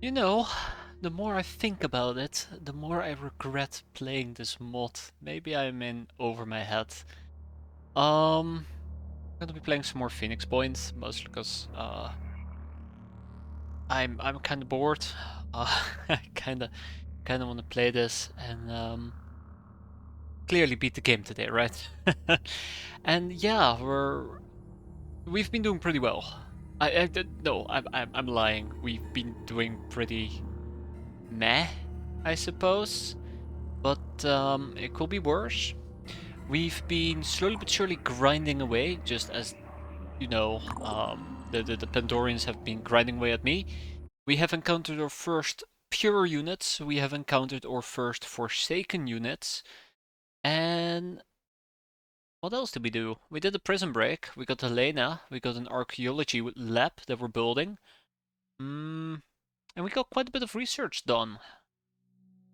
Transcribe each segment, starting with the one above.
You know, the more I think about it, the more I regret playing this mod. Maybe I'm in over my head. I'm gonna be playing some more Phoenix Point, mostly because I'm kind of bored. I kind of want to play this and clearly beat the game today, right? And yeah, we've been doing pretty well. No, I'm lying. We've been doing pretty meh, I suppose. But it could be worse. We've been slowly but surely grinding away, just as you know, the Pandorians have been grinding away at me. We have encountered our first pure units. We have encountered our first Forsaken units. And what else did we do? We did a prison break. We got Helena. We got an archaeology lab that we're building. And we got quite a bit of research done.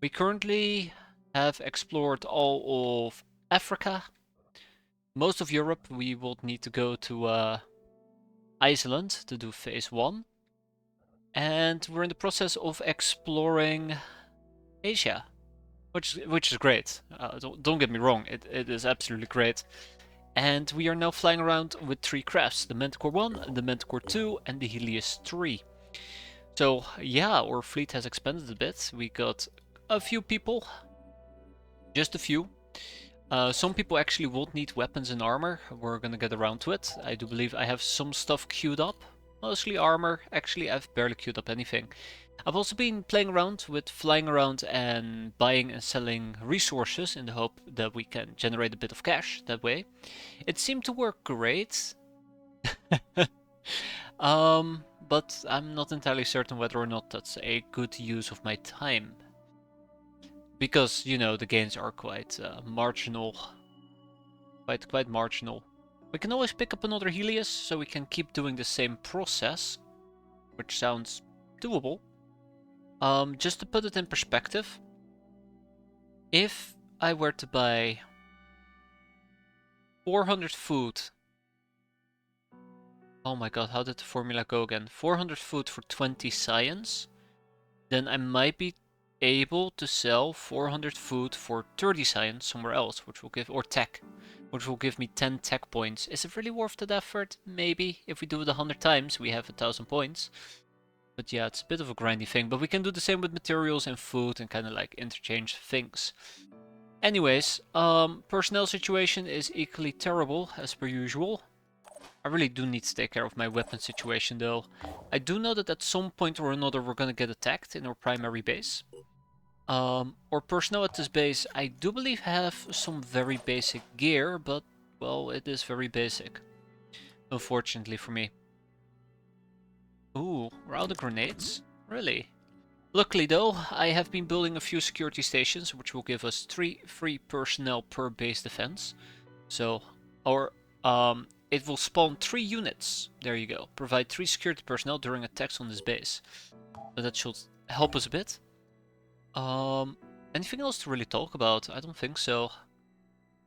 We currently have explored all of Africa, most of Europe. We will need to go to Iceland to do phase 1. And we're in the process of exploring Asia, which is great. Don't get me wrong, it is absolutely great. And we are now flying around with 3 crafts, the Manticore 1, the Manticore 2, and the Helios 3. So yeah, our fleet has expanded a bit. We got a few people, just a few. Some people actually won't need weapons and armor. We're gonna get around to it. I do believe I have some stuff queued up. Mostly armor. Actually, I've barely queued up anything. I've also been playing around with flying around and buying and selling resources in the hope that we can generate a bit of cash that way. It seemed to work great. But I'm not entirely certain whether or not that's a good use of my time. Because, you know, the gains are quite marginal. Quite marginal. We can always pick up another Helios, so we can keep doing the same process, which sounds doable. Just to put it in perspective, if I were to buy 400 food, oh my god, how did the formula go again? 400 food for 20 science, then I might be able to sell 400 food for 30 science somewhere else, which will give, or tech, which will give me 10 tech points. Is it really worth that effort? Maybe. If we do it 100 times, we have 1000 points. But yeah, it's a bit of a grindy thing. But we can do the same with materials and food and kind of like interchange things. Anyways, personnel situation is equally terrible as per usual. I really do need to take care of my weapon situation though. I do know that at some point or another we're gonna get attacked in our primary base. Our personnel at this base, I do believe have some very basic gear, but well, it is very basic. Unfortunately for me. Ooh, we're out of grenades? Really? Luckily though, I have been building a few security stations, which will give us 3 free personnel per base defense. So, it will spawn 3 units. There you go. Provide 3 security personnel during attacks on this base. So that should help us a bit. Anything else to really talk about? I don't think so.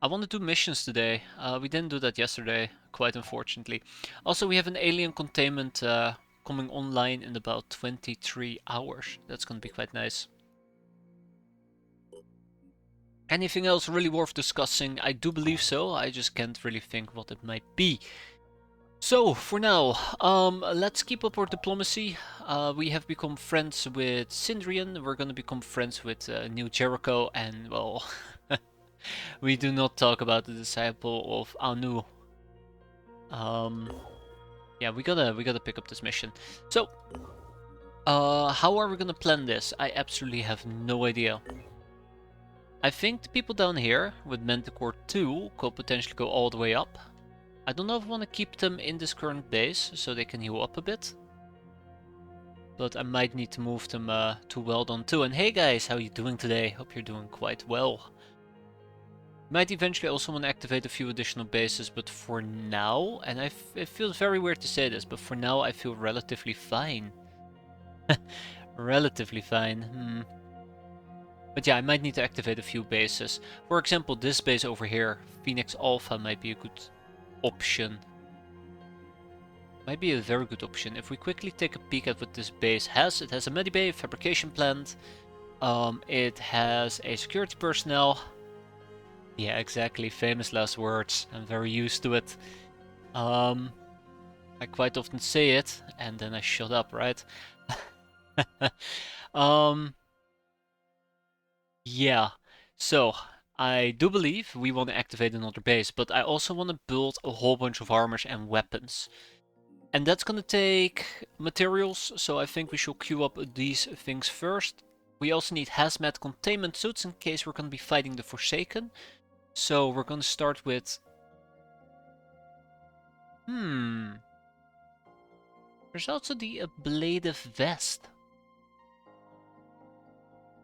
I want to do missions today. We didn't do that yesterday, quite unfortunately. Also, we have an alien containment coming online in about 23 hours. That's gonna be quite nice. Anything else really worth discussing? I do believe so. I just can't really think what it might be. So, for now, let's keep up our diplomacy. We have become friends with Sindrian. We're gonna become friends with New Jericho, and well, we do not talk about the disciple of Anu. Yeah, we gotta pick up this mission. So, how are we gonna plan this? I absolutely have no idea. I think the people down here with Manticore 2 could potentially go all the way up. I don't know if I want to keep them in this current base so they can heal up a bit. But I might need to move them to Weldon too. And hey guys, how are you doing today? Hope you're doing quite well. Might eventually also want to activate a few additional bases, but for now, and it feels very weird to say this, but for now I feel relatively fine. Relatively fine. But yeah, I might need to activate a few bases. For example, this base over here, Phoenix Alpha, might be a good option. Might be a very good option. If we quickly take a peek at what this base has, it has a medibay, fabrication plant, it has a security personnel. Yeah, exactly, famous last words. I'm very used to it. I quite often say it, and then I shut up, right? Yeah. So, I do believe we want to activate another base, but I also want to build a whole bunch of armors and weapons. And that's gonna take materials, so I think we should queue up these things first. We also need hazmat containment suits in case we're gonna be fighting the Forsaken. So we're gonna start with... There's also the ablative vest.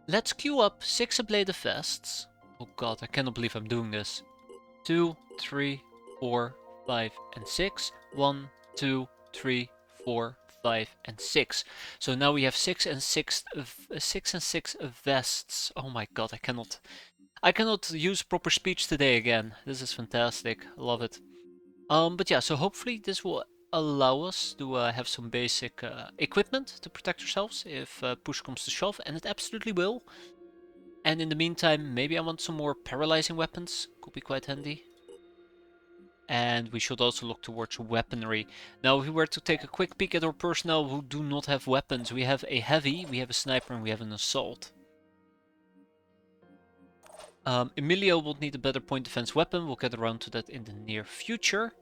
Let's queue up 6 ablative vests. Oh god, I cannot believe I'm doing this. 2, 3, 4, 5, and 6. 1, 2, 3, 4, 5, and 6. So now we have 6 and 6 vests. Oh my god, I cannot use proper speech today again. This is fantastic. I love it. But yeah, so hopefully this will allow us to have some basic equipment to protect ourselves if push comes to shove, and it absolutely will. And in the meantime, maybe I want some more paralyzing weapons. Could be quite handy. And we should also look towards weaponry. Now, if we were to take a quick peek at our personnel who do not have weapons, we have a heavy, we have a sniper, and we have an assault. Emilio will need a better point defense weapon. We'll get around to that in the near future.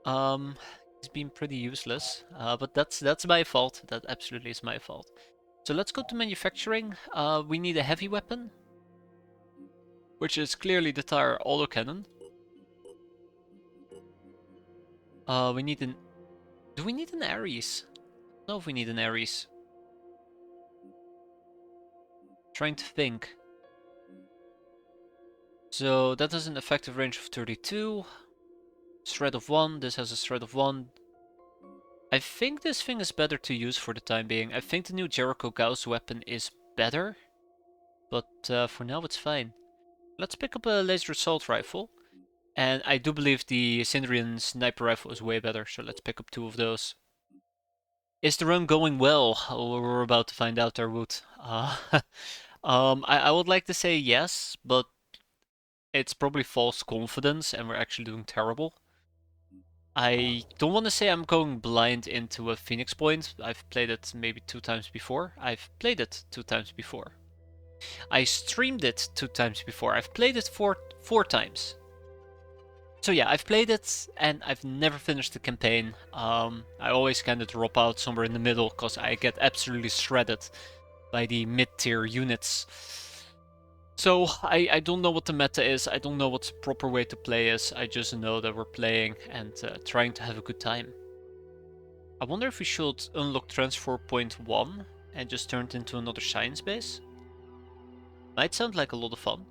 He's been pretty useless, but that's my fault. That absolutely is my fault. So let's go to manufacturing. We need a heavy weapon, which is clearly the tire autocannon. We need an... Do we need an Ares? I don't know if we need an Ares. Trying to think. So that has an effective range of 32. Threat of 1. This has a threat of 1. I think this thing is better to use for the time being. I think the new Jericho Gauss weapon is better. But for now it's fine. Let's pick up a laser assault rifle. And I do believe the Syndrian sniper rifle is way better, so let's pick up 2 of those. Is the run going well? Oh, we're about to find out, Darwood. I would like to say yes, but it's probably false confidence and we're actually doing terrible. I don't want to say I'm going blind into a Phoenix Point. I've played it maybe 2 times before. I've played it 2 times before. I streamed it 2 times before. I've played it four times. So yeah, I've played it and I've never finished the campaign. I always kind of drop out somewhere in the middle because I get absolutely shredded by the mid-tier units. So I don't know what the meta is, I don't know what the proper way to play is, I just know that we're playing and trying to have a good time. I wonder if we should unlock transfer point 1 and just turn it into another science base. Might sound like a lot of fun.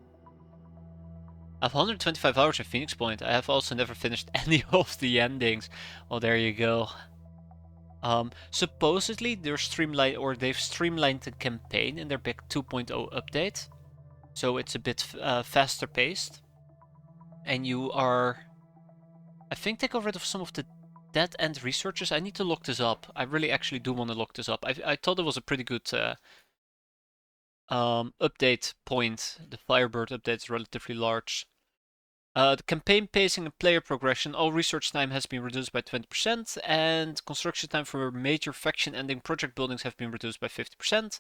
I have 125 hours in Phoenix Point. I have also never finished any of the endings. Oh, there you go. Supposedly they've streamlined the campaign in their big 2.0 update. So it's a bit faster paced. And you are... I think they got rid of some of the dead-end researchers. I need to look this up. I really actually do want to look this up. I thought it was a pretty good update point. The Firebird update is relatively large. The campaign pacing and player progression. All research time has been reduced by 20%, and construction time for major faction-ending project buildings have been reduced by 50%.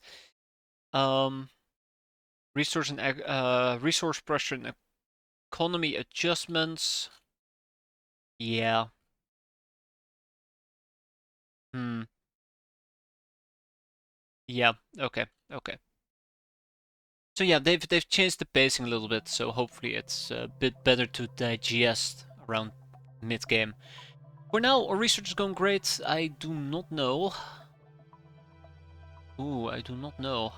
Resource pressure and economy adjustments. Yeah. Yeah. Okay. Okay. So yeah, they've changed the pacing a little bit, so hopefully it's a bit better to digest around mid-game. For now, our research is going great. I do not know. Ooh, I do not know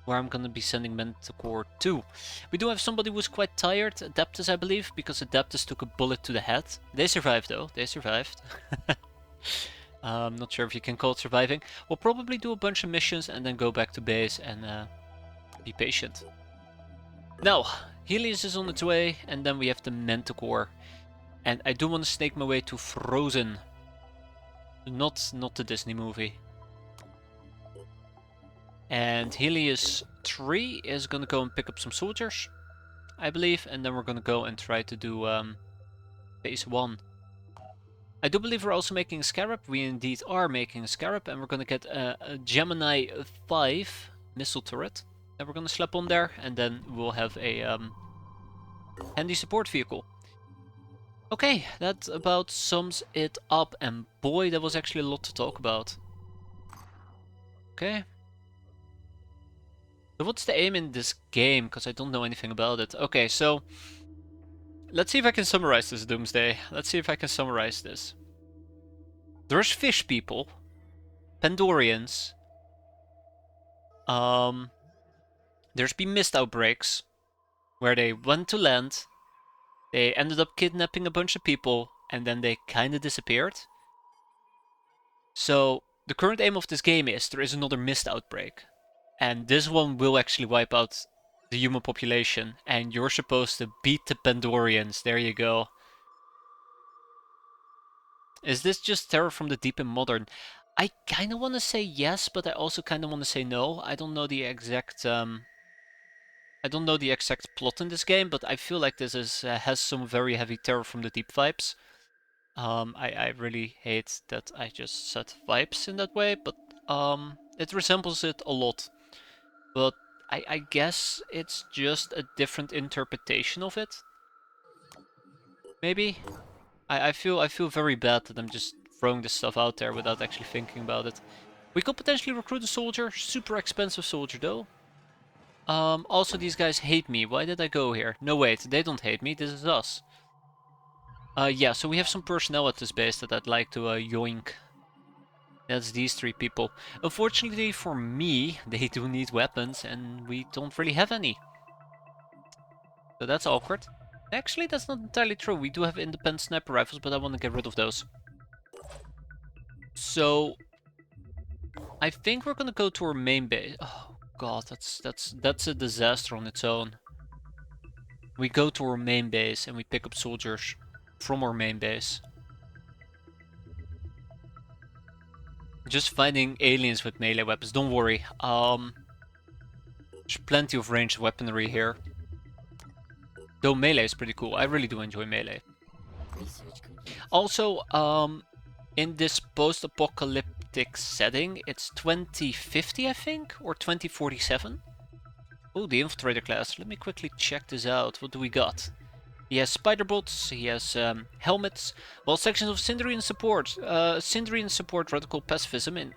where I'm gonna be sending Manticore to. We do have somebody who's quite tired, Adeptus I believe, because Adeptus took a bullet to the head. They survived though, they survived. I'm not sure if you can call it surviving. We'll probably do a bunch of missions and then go back to base and be patient. Now, Helios is on its way, and then we have the Manticore. And I do want to snake my way to Frozen. Not the Disney movie. And Helios 3 is gonna go and pick up some soldiers, I believe, and then we're gonna go and try to do phase 1. I do believe we're also making a Scarab. We indeed are making a Scarab, and we're gonna get a Gemini 5 missile turret that we're gonna slap on there, and then we'll have a handy support vehicle. Okay, that about sums it up, and boy, that was actually a lot to talk about. Okay. So what's the aim in this game? Because I don't know anything about it. Okay, so let's see if I can summarize this, Doomsday. Let's see if I can summarize this. There's fish people, Pandorians. There's been mist outbreaks where they went to land, they ended up kidnapping a bunch of people, and then they kind of disappeared. So the current aim of this game is there is another mist outbreak, and this one will actually wipe out the human population, and you're supposed to beat the Pandorians. There you go. Is this just Terror from the Deep in Modern? I kind of want to say yes, but I also kind of want to say no. I don't know the exact plot in this game, but I feel like this is has some very heavy Terror from the Deep vibes. I really hate that I just said vibes in that way, but it resembles it a lot. But I guess it's just a different interpretation of it. Maybe? I feel very bad that I'm just throwing this stuff out there without actually thinking about it. We could potentially recruit a soldier, super expensive soldier though. Also these guys hate me. Why did I go here? No wait, they don't hate me, this is us. Yeah, so we have some personnel at this base that I'd like to yoink. That's these 3 people. Unfortunately for me, they do need weapons and we don't really have any. So that's awkward. Actually, that's not entirely true. We do have independent sniper rifles, but I want to get rid of those. So I think we're gonna go to our main base. Oh god, that's a disaster on its own. We go to our main base and we pick up soldiers from our main base. Just finding aliens with melee weapons. Don't worry. There's plenty of ranged weaponry here. Though melee is pretty cool. I really do enjoy melee. Also, in this post-apocalyptic setting, it's 2050, I think, or 2047. Oh, the infiltrator class. Let me quickly check this out. What do we got? He has spider bolts, he has helmets, while sections of Syndrian support radical pacifism. In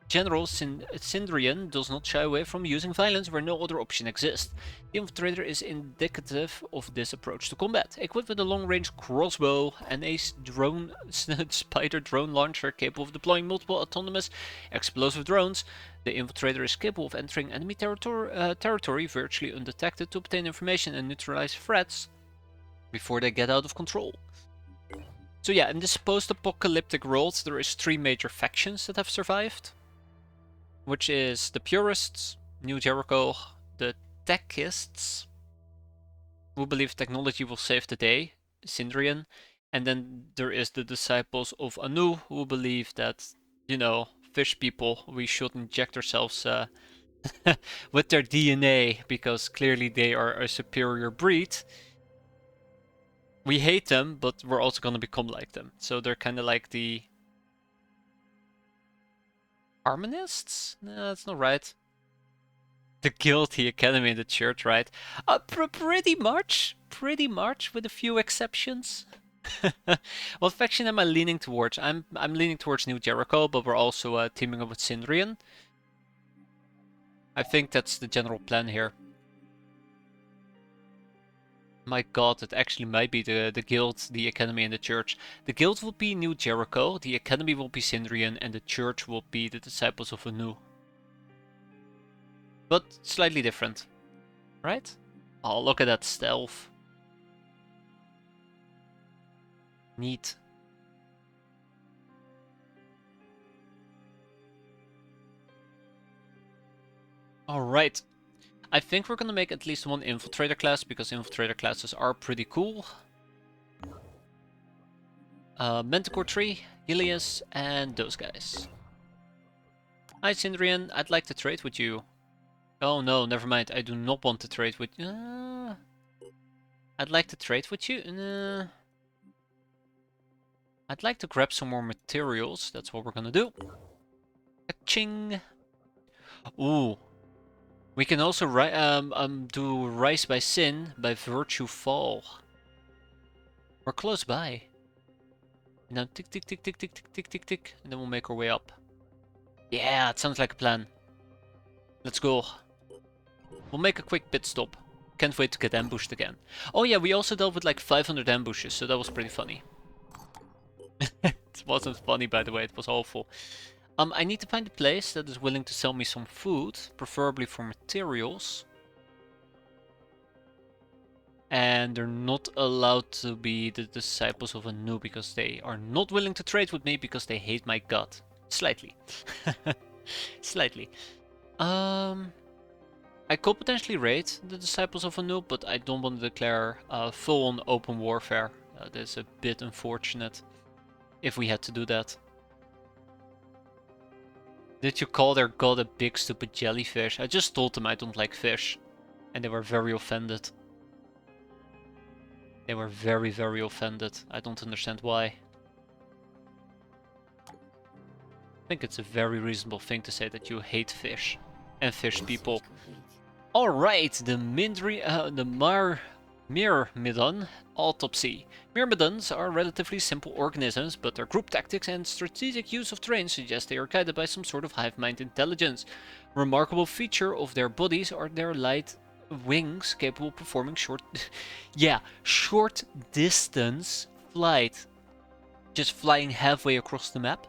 general, Syndrian does not shy away from using violence where no other option exists. The infiltrator is indicative of this approach to combat. Equipped with a long-range crossbow and a spider drone launcher capable of deploying multiple autonomous explosive drones, the infiltrator is capable of entering enemy territory virtually undetected to obtain information and neutralize threats before they get out of control. So yeah, in this post-apocalyptic world, there is 3 major factions that have survived, which is the Purists, New Jericho, the Techists, who believe technology will save the day, Syndrian, and then there is the Disciples of Anu, who believe that, you know, fish people, we should inject ourselves with their DNA, because clearly they are a superior breed. We hate them, but we're also gonna become like them. So they're kind of like the harmonists? No, that's not right. The guild, the academy, and the church, right? Pretty much, with a few exceptions. What faction am I leaning towards? I'm leaning towards New Jericho, but we're also teaming up with Syndrian. I think that's the general plan here. My god, it actually might be the guild, the academy, and the church. The guild will be New Jericho, the academy will be Syndrian, and the church will be the Disciples of Anu. But slightly different, right? Oh, look at that stealth. Neat. Alright. I think we're gonna make at least 1 infiltrator class, because infiltrator classes are pretty cool. Manticore tree, Helios, and those guys. Hi Sindrian, I'd like to trade with you. Oh no, never mind, I do not want to trade with you. I'd like to trade with you. I'd like to grab some more materials, that's what we're gonna do. Ka-ching! Ooh. We can also do Rise by Sin by Virtue Fall. We're close by. And now tick tick tick tick tick tick tick tick tick, and then we'll make our way up. Yeah, it sounds like a plan. Let's go. We'll make a quick pit stop. Can't wait to get ambushed again. Oh yeah, we also dealt with like 500 ambushes, so that was pretty funny. It wasn't funny, by the way, it was awful. I need to find a place that is willing to sell me some food, preferably for materials. And they're not allowed to be the disciples of a noob because they are not willing to trade with me because they hate my god. Slightly. Slightly. I could potentially raid the disciples of a noob, but I don't want to declare full-on open warfare. That's a bit unfortunate if we had to do that. Did you call their god a big stupid jellyfish? I just told them I don't like fish. And they were very offended. They were very, very offended. I don't understand why. I think it's a very reasonable thing to say that you hate fish. And fish people. Alright, the Myrmidon autopsy. Myrmidons are relatively simple organisms, but their group tactics and strategic use of terrain suggest they are guided by some sort of hive mind intelligence. A remarkable feature of their bodies are their light wings capable of performing short distance flight. Just flying halfway across the map.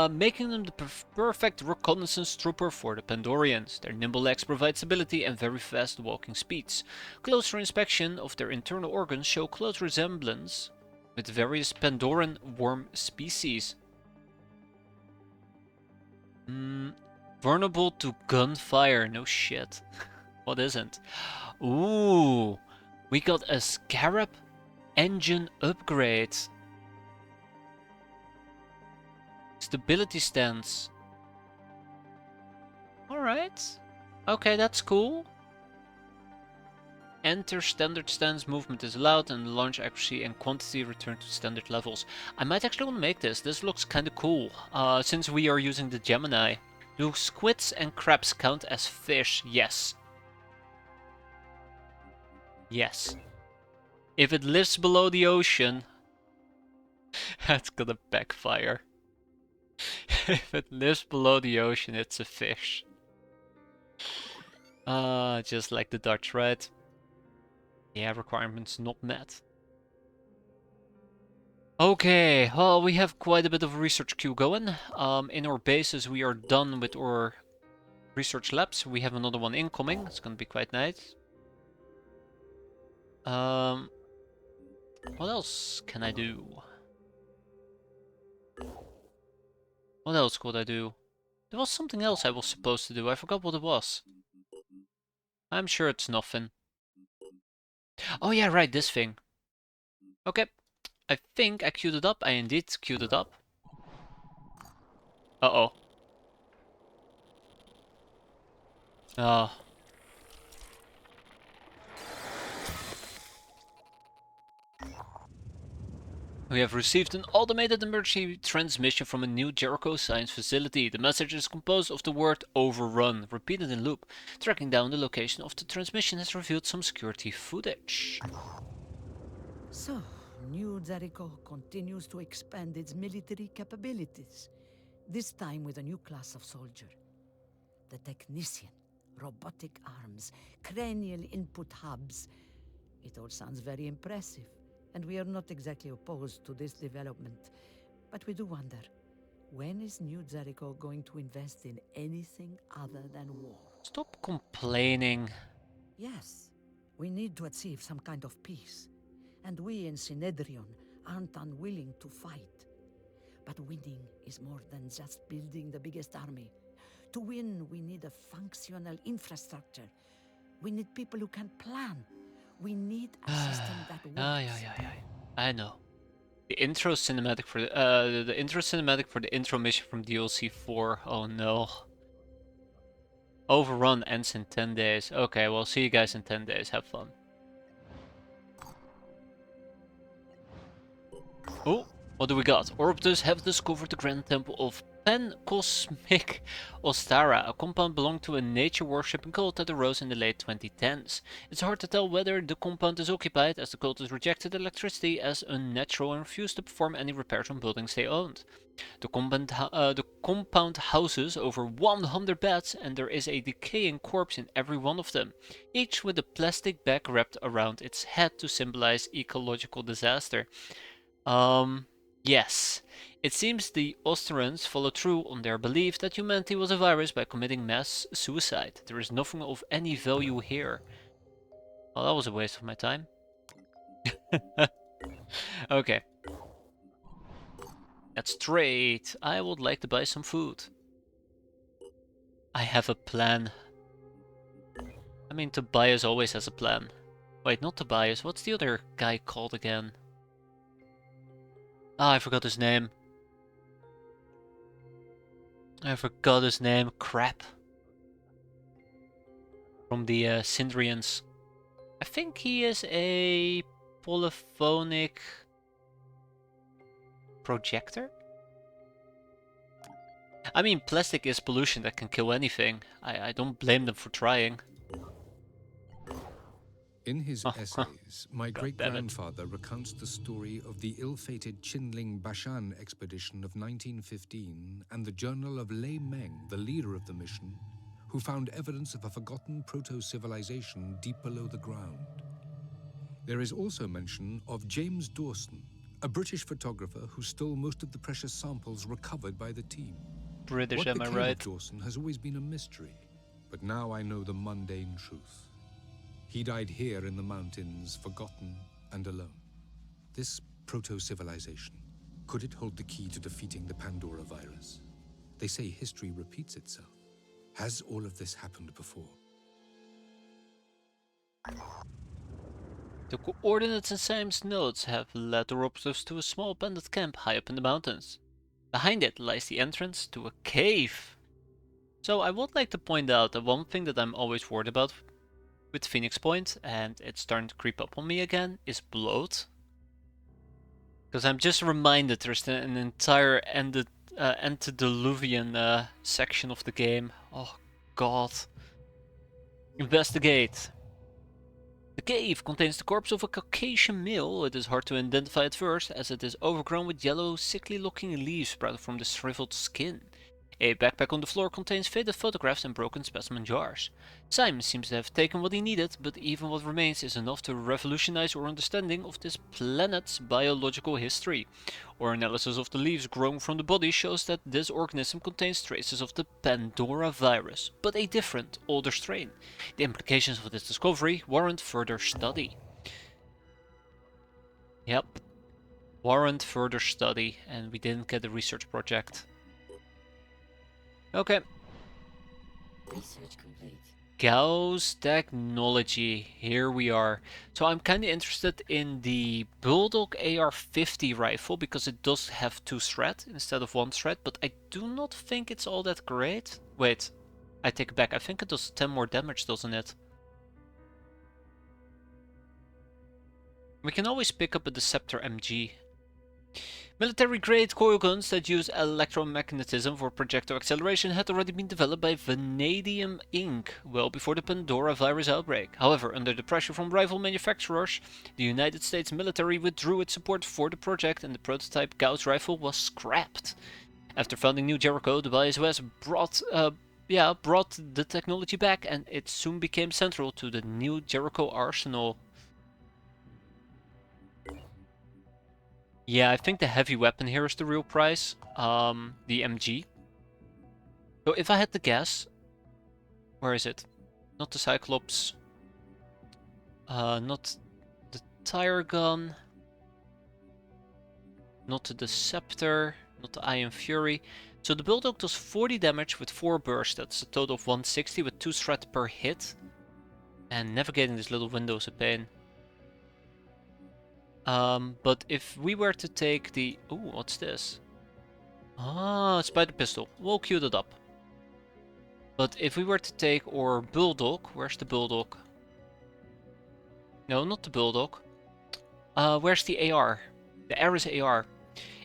Making them the perfect reconnaissance trooper for the Pandorians. Their nimble legs provide stability and very fast walking speeds. Closer inspection of their internal organs show close resemblance with various Pandoran worm species. Vulnerable to gunfire, no shit. What isn't? Ooh, we got a Scarab engine upgrade. Stability stance. Alright. Okay, that's cool. Enter standard stance, movement is allowed, and launch accuracy and quantity return to standard levels. I might actually want to make this. This looks kind of cool, since we are using the Gemini. Do squids and crabs count as fish? Yes. Yes. If it lives below the ocean, that's gonna backfire. If it lives below the ocean, it's a fish. Just like the Dutch, right? Yeah, requirements not met. Okay, well, we have quite a bit of a research queue going. In our bases, we are done with our research labs. We have another one incoming. It's gonna be quite nice. What else can I do? What else could I do? There was something else I was supposed to do. I forgot what it was. I'm sure it's nothing. Oh yeah, right, this thing. Okay. I think I queued it up. I indeed queued it up. Uh-oh. Oh. We have received an automated emergency transmission from a new Jericho science facility. The message is composed of the word overrun, repeated in loop. Tracking down the location of the transmission has revealed some security footage. So, New Jericho continues to expand its military capabilities, this time with a new class of soldier. The technician, robotic arms, cranial input hubs. It all sounds very impressive, and we are not exactly opposed to this development. But we do wonder, when is New Jericho going to invest in anything other than war? Stop complaining. Yes, we need to achieve some kind of peace. And we in Synedrion aren't unwilling to fight. But winning is more than just building the biggest army. To win, we need a functional infrastructure. We need people who can plan. We need a system that works. Yeah. I know. The intro cinematic for the intro cinematic for the intro mission from DLC 4. Oh no. Overrun ends in 10 days. Okay, well, see you guys in 10 days. Have fun. Oh, what do we got? Orbiters have discovered the Grand Temple of Pan-Cosmic Ostara, a compound belonging to a nature worshipping cult that arose in the late 2010s. It's hard to tell whether the compound is occupied, as the cult has rejected electricity as unnatural and refused to perform any repairs on buildings they owned. The compound houses over 100 beds, and there is a decaying corpse in every one of them, each with a plastic bag wrapped around its head to symbolize ecological disaster. Yes. It seems the Osterans follow through on their belief that humanity was a virus by committing mass suicide. There is nothing of any value here. Well, that was a waste of my time. Okay. Let's trade. I would like to buy some food. I have a plan. I mean, Tobias always has a plan. Wait, not Tobias. What's the other guy called again? Ah, I forgot his name. I forgot his name. Crap. From the Sindrians. I think he is a polyphonic projector? I mean, plastic is pollution that can kill anything. I don't blame them for trying. In his essays, my God damn it. great-grandfather recounts the story of the ill-fated Qinling Bashan expedition of 1915 and the journal of Lei Meng, the leader of the mission, who found evidence of a forgotten proto-civilization deep below the ground. There is also mention of James Dawson, a British photographer who stole most of the precious samples recovered by the team. British, What am I became right? of Dawson has always been a mystery, but now I know the mundane truth. He died here in the mountains, forgotten and alone. This proto-civilization, could it hold the key to defeating the Pandora virus? They say history repeats itself. Has all of this happened before? The coordinates in Sam's notes have led the operatives to a small bandit camp high up in the mountains. Behind it lies the entrance to a cave. So I would like to point out that one thing that I'm always worried about with Phoenix Point, and it's starting to creep up on me again, is bloat. Because I'm just reminded there's an entire antediluvian section of the game. Oh god. Investigate. The cave contains the corpse of a Caucasian male. It is hard to identify at first, as it is overgrown with yellow, sickly-looking leaves sprouting from the shriveled skin. A backpack on the floor contains faded photographs and broken specimen jars. Simon seems to have taken what he needed, but even what remains is enough to revolutionize our understanding of this planet's biological history. Our analysis of the leaves growing from the body shows that this organism contains traces of the Pandora virus, but a different, older strain. The implications of this discovery warrant further study. Yep, warrant further study, and we didn't get a research project. Okay. Research complete. Gauss technology, here we are. So I'm kind of interested in the Bulldog AR-50 rifle because it does have 2 thread instead of 1 thread, but I do not think it's all that great. Wait, I take it back. I think it does 10 more damage, doesn't it? We can always pick up a Deceptor MG. Military-grade coil guns that use electromagnetism for projectile acceleration had already been developed by Vanadium Inc. well before the Pandora virus outbreak. However, under the pressure from rival manufacturers, the United States military withdrew its support for the project and the prototype Gauss rifle was scrapped. After founding New Jericho, the BISOS brought the technology back, and it soon became central to the New Jericho arsenal. Yeah, I think the heavy weapon here is the real price. The MG. So if I had to guess, where is it? Not the Cyclops. Not the tire gun. Not the Deceptor. Not the Iron Fury. So the Bulldog does 40 damage with 4 bursts. That's a total of 160 with 2 threat per hit. And navigating this little window is a pain. But if we were to take the... Ooh, what's this? Ah, spider pistol. We'll queue that up. But if we were to take our bulldog... Where's the bulldog? No, not the bulldog. Where's the AR? The Ares AR.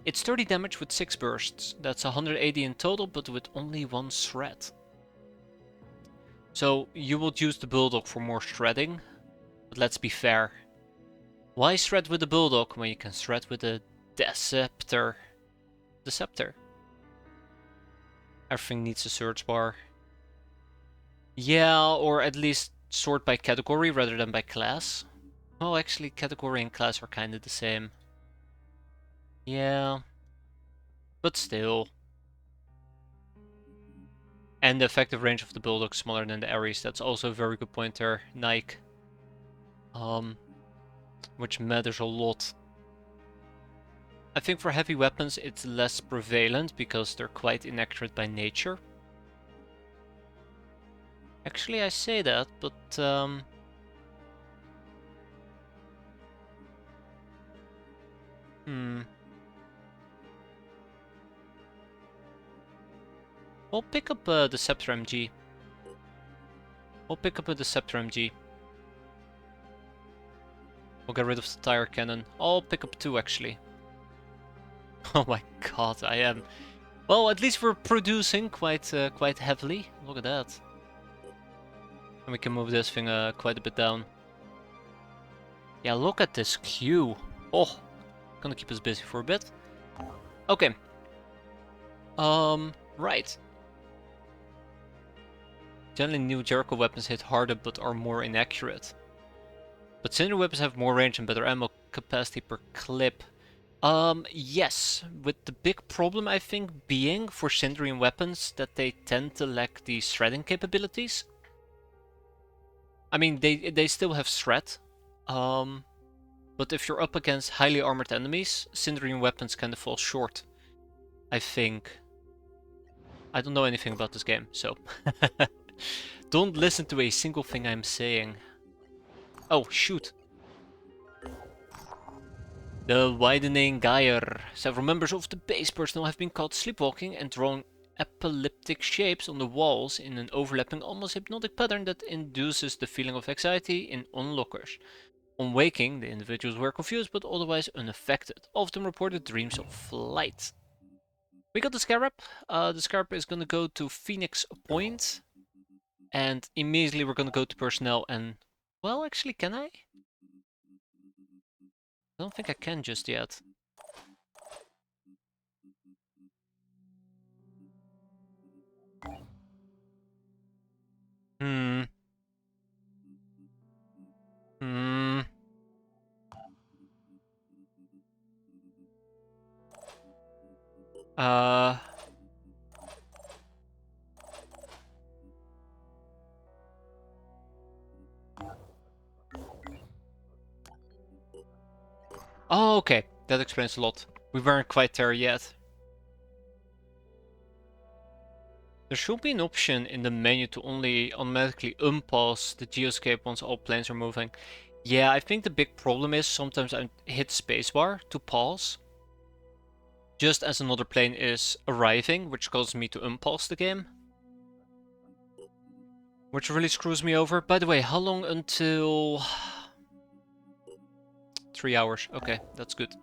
It's 30 damage with 6 bursts. That's 180 in total, but with only 1 shred. So you will use the bulldog for more shredding. But let's be fair. Why shred with the bulldog when you can shred with the Deceptor? Deceptor. Everything needs a search bar. Yeah, or at least sort by category rather than by class. Well, actually, category and class are kind of the same. Yeah. But still. And the effective range of the bulldog is smaller than the Ares. That's also a very good point there, Nike. Which matters a lot. I think for heavy weapons it's less prevalent because they're quite inaccurate by nature. Actually, I say that, but we'll pick up the Scepter MG. We'll pick up the Scepter MG. We'll get rid of the tire cannon. I'll pick up 2 actually. Oh my god, I am. Well, at least we're producing quite heavily. Look at that. And we can move this thing quite a bit down. Yeah, look at this queue. Oh, gonna keep us busy for a bit. Okay. Right. Generally, new Jericho weapons hit harder but are more inaccurate. But Cinder weapons have more range and better ammo capacity per clip. Yes, with the big problem I think being for Cinderian weapons that they tend to lack the shredding capabilities. I mean, they still have shred, but if you're up against highly armored enemies, Cinderian weapons kind of fall short, I think. I don't know anything about this game, so don't listen to a single thing I'm saying. Oh, shoot. The widening gyre. Several members of the base personnel have been caught sleepwalking and drawing epileptic shapes on the walls in an overlapping, almost hypnotic pattern that induces the feeling of anxiety in onlookers. On waking, the individuals were confused but otherwise unaffected, often reported dreams of flight. We got the Scarab. The Scarab is gonna go to Phoenix Point, and immediately we're gonna go to personnel and... Well, actually, can I? I don't think I can just yet. Hmm. Uh... Oh, okay. That explains a lot. We weren't quite there yet. There should be an option in the menu to only automatically unpause the geoscape once all planes are moving. Yeah, I think the big problem is sometimes I hit spacebar to pause, just as another plane is arriving, which causes me to unpause the game. Which really screws me over. By the way, how long until... 3 hours. Okay, that's good.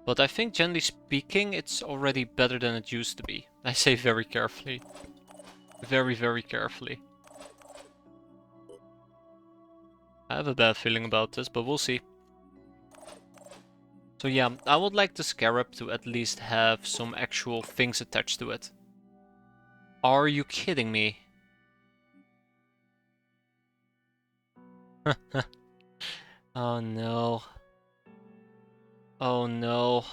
But I think, generally speaking, it's already better than it used to be. I say very carefully. Very, very carefully. I have a bad feeling about this, but we'll see. So yeah, I would like the Scarab to at least have some actual things attached to it. Are you kidding me? Oh no. Oh no.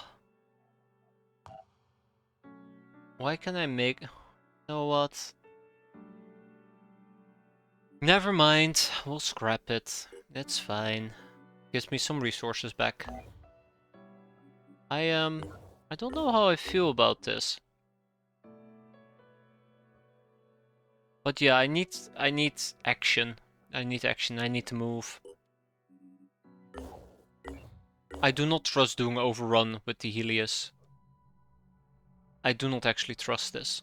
Why can I make... You know what? Never mind. We'll scrap it. It's fine. Gives me some resources back. I don't know how I feel about this. But yeah, I need action. I need action. I need to move. I do not trust doing overrun with the Helios. I do not actually trust this.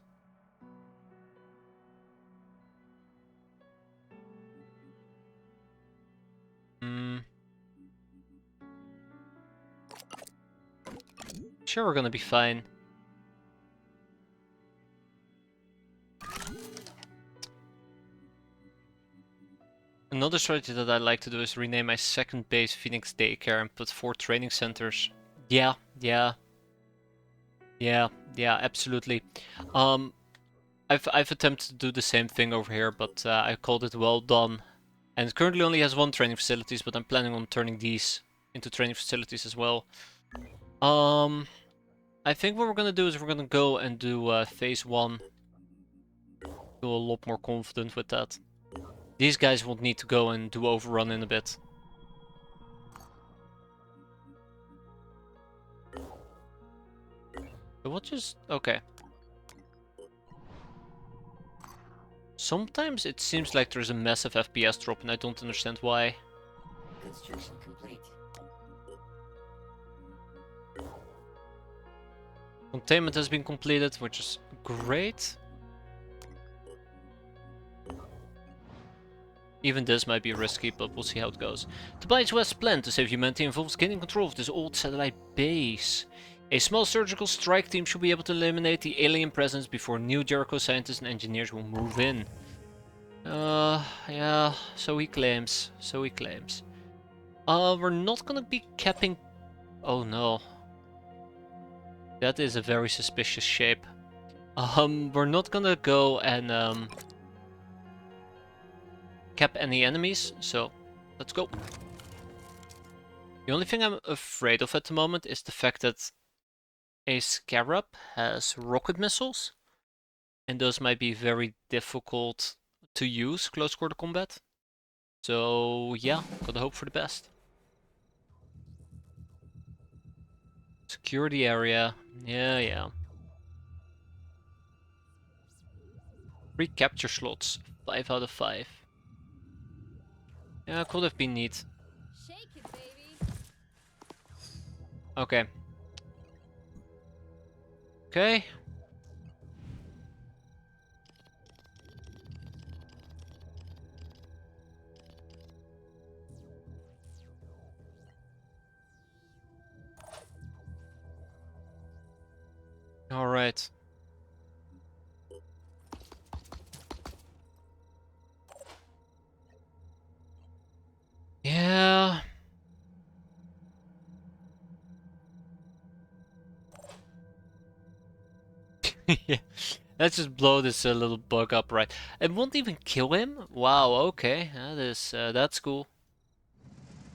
Sure, we're gonna be fine. Another strategy that I like to do is rename my second base Phoenix Daycare and put 4 training centers. Yeah, absolutely. I've attempted to do the same thing over here, but I called it well done. And it currently only has 1 training facilities, but I'm planning on turning these into training facilities as well. I think what we're gonna do is we're gonna go and do phase 1. Feel a lot more confident with that. These guys will need to go and do overrun in a bit. So we'll just... okay. Sometimes it seems like there's a massive FPS drop and I don't understand why. Construction complete. Containment has been completed, which is great. Even this might be risky, but we'll see how it goes. Dubai's West plan to save humanity involves gaining control of this old satellite base. A small surgical strike team should be able to eliminate the alien presence before new Jericho scientists and engineers will move in. Yeah, so he claims. So he claims. We're not gonna be capping... oh no. That is a very suspicious shape. We're not gonna go and cap any enemies, so let's go. The only thing I'm afraid of at the moment is the fact that a Scarab has rocket missiles, and those might be very difficult to use close quarter combat. So yeah, gotta hope for the best. Secure the area. Yeah. 3 capture slots. 5 out of 5. Yeah, could have been neat. Shake it, baby. Okay. Okay. All right. Yeah. Yeah. Let's just blow this little bug up, right? It won't even kill him? Wow, okay. That's cool.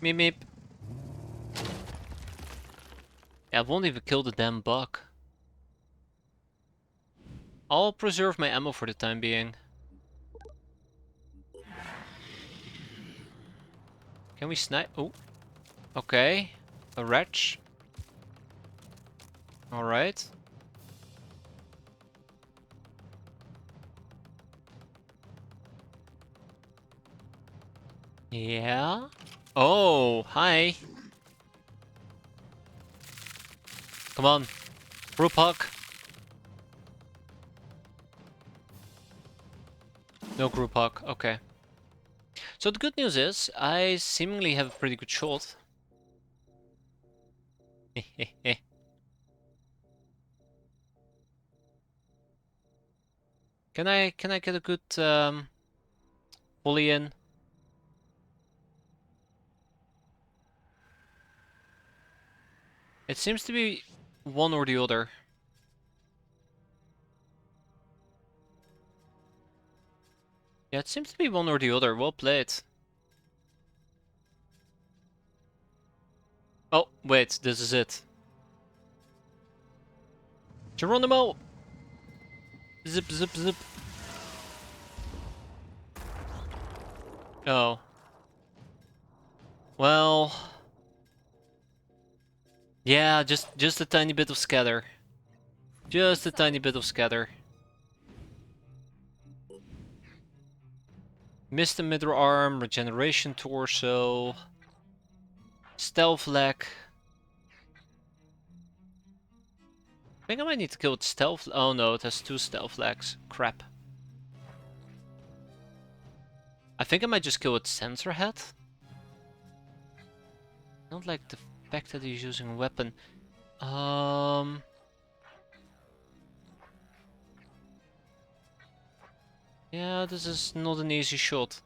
Meep meep. Yeah, it won't even kill the damn bug. I'll preserve my ammo for the time being. Can we snipe? Oh. Okay. A wretch. Alright. Yeah. Oh, hi. Come on. Group hug. No group hug. Okay. So the good news is, I seemingly have a pretty good shot. Can I get a good volley in? It seems to be one or the other. Yeah, it seems to be one or the other. Well played. Oh, wait, this is it. Geronimo! Zip, zip, zip. Oh. Well... yeah, just a tiny bit of scatter. Just a tiny bit of scatter. Missed the middle arm, regeneration torso. Stealth leg. think I might need to kill it stealth. Oh no, it has 2 stealth legs. Crap. I think I might just kill its sensor head. I don't like the fact that he's using a weapon. Yeah, this is not an easy shot.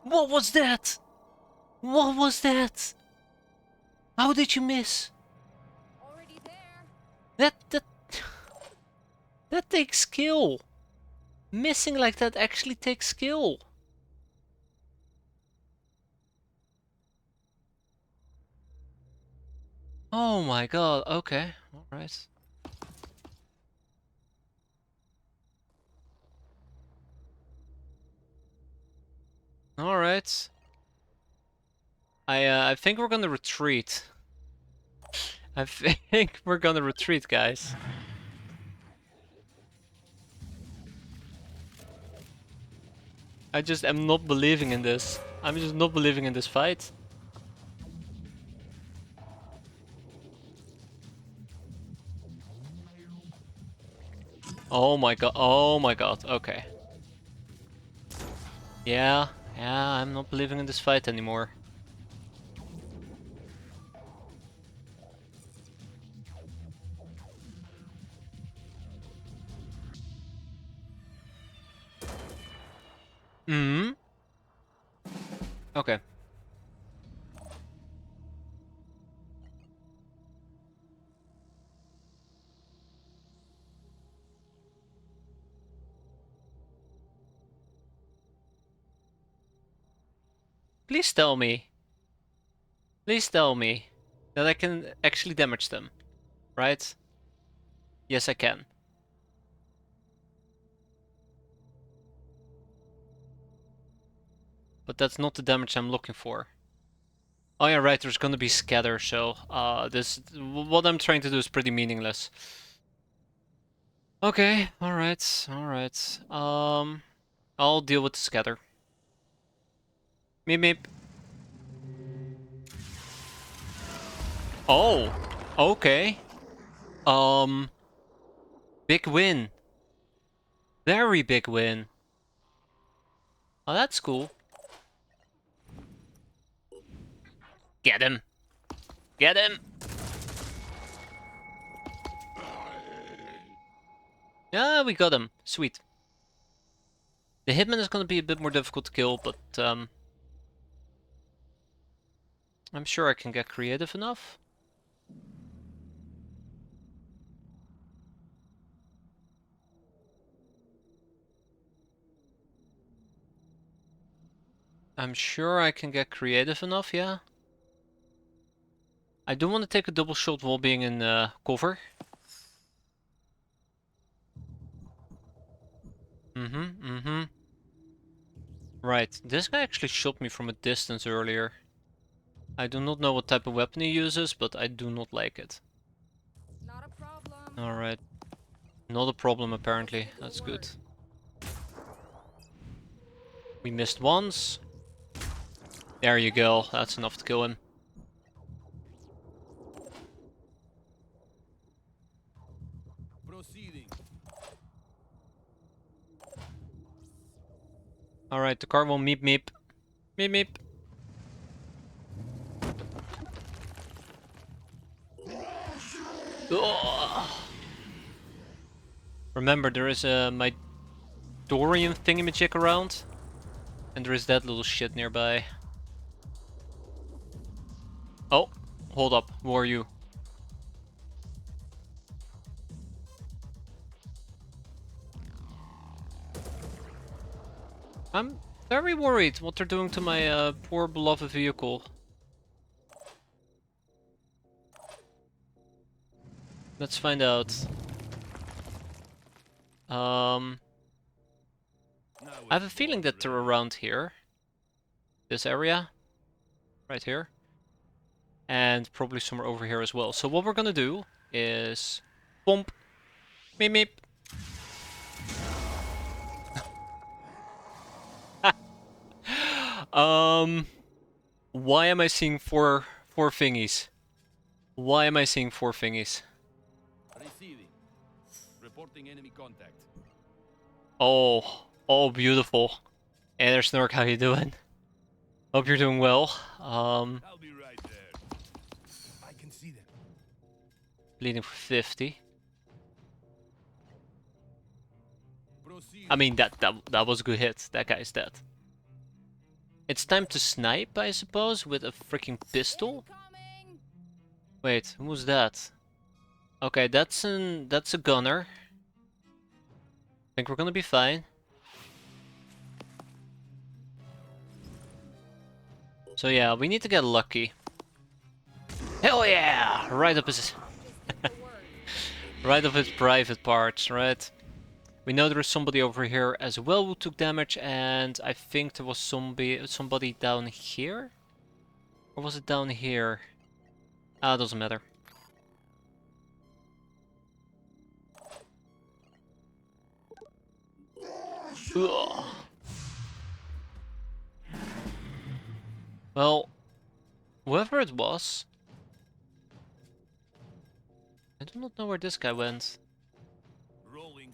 What was that? What was that? How did you miss? Already there. That that takes skill. Missing like that actually takes skill. Oh my god, okay, alright. Alright. I think we're gonna retreat. I think we're gonna retreat, guys. I just am not believing in this. I'm just not believing in this fight. Oh my god, okay. Yeah, I'm not believing in this fight anymore. Hmm? Okay. Please tell me. Please tell me that I can actually damage them, right? Yes, I can. But that's not the damage I'm looking for. Oh yeah, right, there's gonna be scatter, so what I'm trying to do is pretty meaningless. Okay, alright. I'll deal with the scatter. Meep meep. Oh, okay. Um, big win. Very big win. Oh, that's cool. Get him. Get him. Yeah, we got him. Sweet. The Hitman is gonna be a bit more difficult to kill, but I'm sure I can get creative enough. I'm sure I can get creative enough, yeah. I do want to take a double shot while being in cover. Right, this guy actually shot me from a distance earlier. I do not know what type of weapon he uses, but I do not like it. Not a problem. Alright. Not a problem apparently, that's good. We missed once. There you go, that's enough to kill him. Proceeding. Alright, the car will meep meep. Meep meep. Ugh. Remember, there is my Dorian thingamajig around. And there is that little shit nearby. Oh, hold up, who are you? I'm very worried what they're doing to my poor beloved vehicle. Let's find out. I have a feeling that they're around here. This area. Right here. And probably somewhere over here as well. So what we're gonna do is... Bomp. Meep meep. Why am I seeing four thingies? Why am I seeing four thingies? Receiving. Reporting enemy contact. Oh, beautiful. Hey there, Snork, how you doing? Hope you're doing well. I'll be right there. I can see them. Bleeding for 50. Proceed. I mean, that was a good hit. That guy's dead. It's time to snipe, I suppose, with a freaking pistol. Incoming! Wait, who was that? Okay, that's a gunner. Think we're gonna be fine. So yeah, we need to get lucky. Hell yeah! Right up his Just the word. right up his private parts, right? We know there is somebody over here as well who took damage, and I think there was somebody down here? Or was it down here? Ah, doesn't matter. Ugh. Well, whoever it was, I do not know where this guy went. Rolling.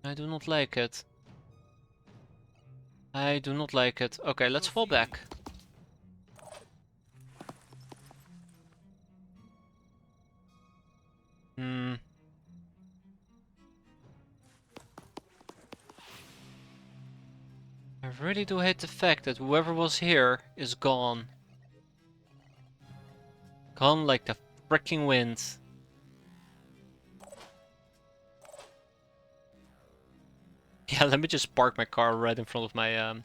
I do not like it. I do not like it. Okay, let's fall back. Hmm. I really do hate the fact that whoever was here is gone. Gone like the freaking wind. Yeah, let me just park my car right in front of my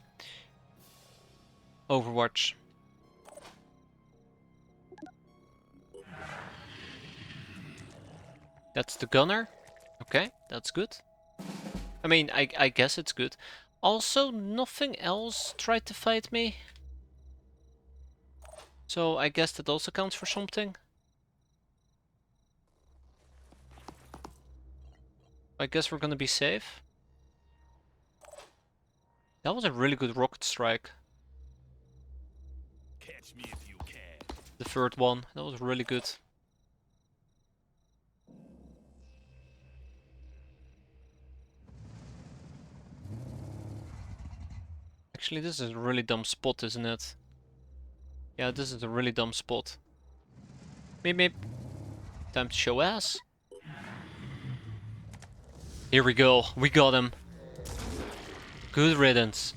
Overwatch. That's the gunner. Okay, that's good. I mean, I guess it's good. Also, nothing else tried to fight me. So I guess that also counts for something. I guess we're gonna be safe. That was a really good rocket strike. Catch me if you can. The third one. That was really good. Actually, this is a really dumb spot, isn't it? Yeah, this is a really dumb spot. Meep meep. Time to show ass. Here we go. We got him. Good riddance.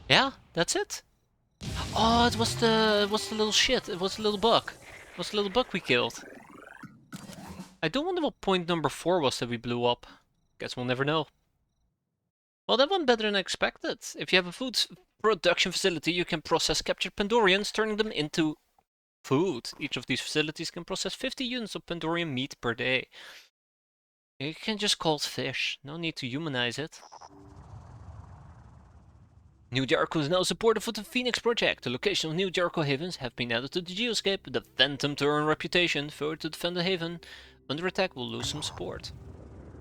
Yeah, that's it. Oh, it was the little shit. It was the little bug. It was the little bug we killed. I don't wonder what point number 4 was that we blew up. Guess we'll never know. Well, that went better than expected. If you have a food production facility, you can process captured Pandorians, turning them into food. Each of these facilities can process 50 units of Pandorian meat per day. You can just call it fish. No need to humanize it. New Jericho is now supported for the Phoenix project. The location of New Jericho Havens have been added to the geoscape. The Phantom to earn reputation. Further to defend the haven. Under attack will lose some support.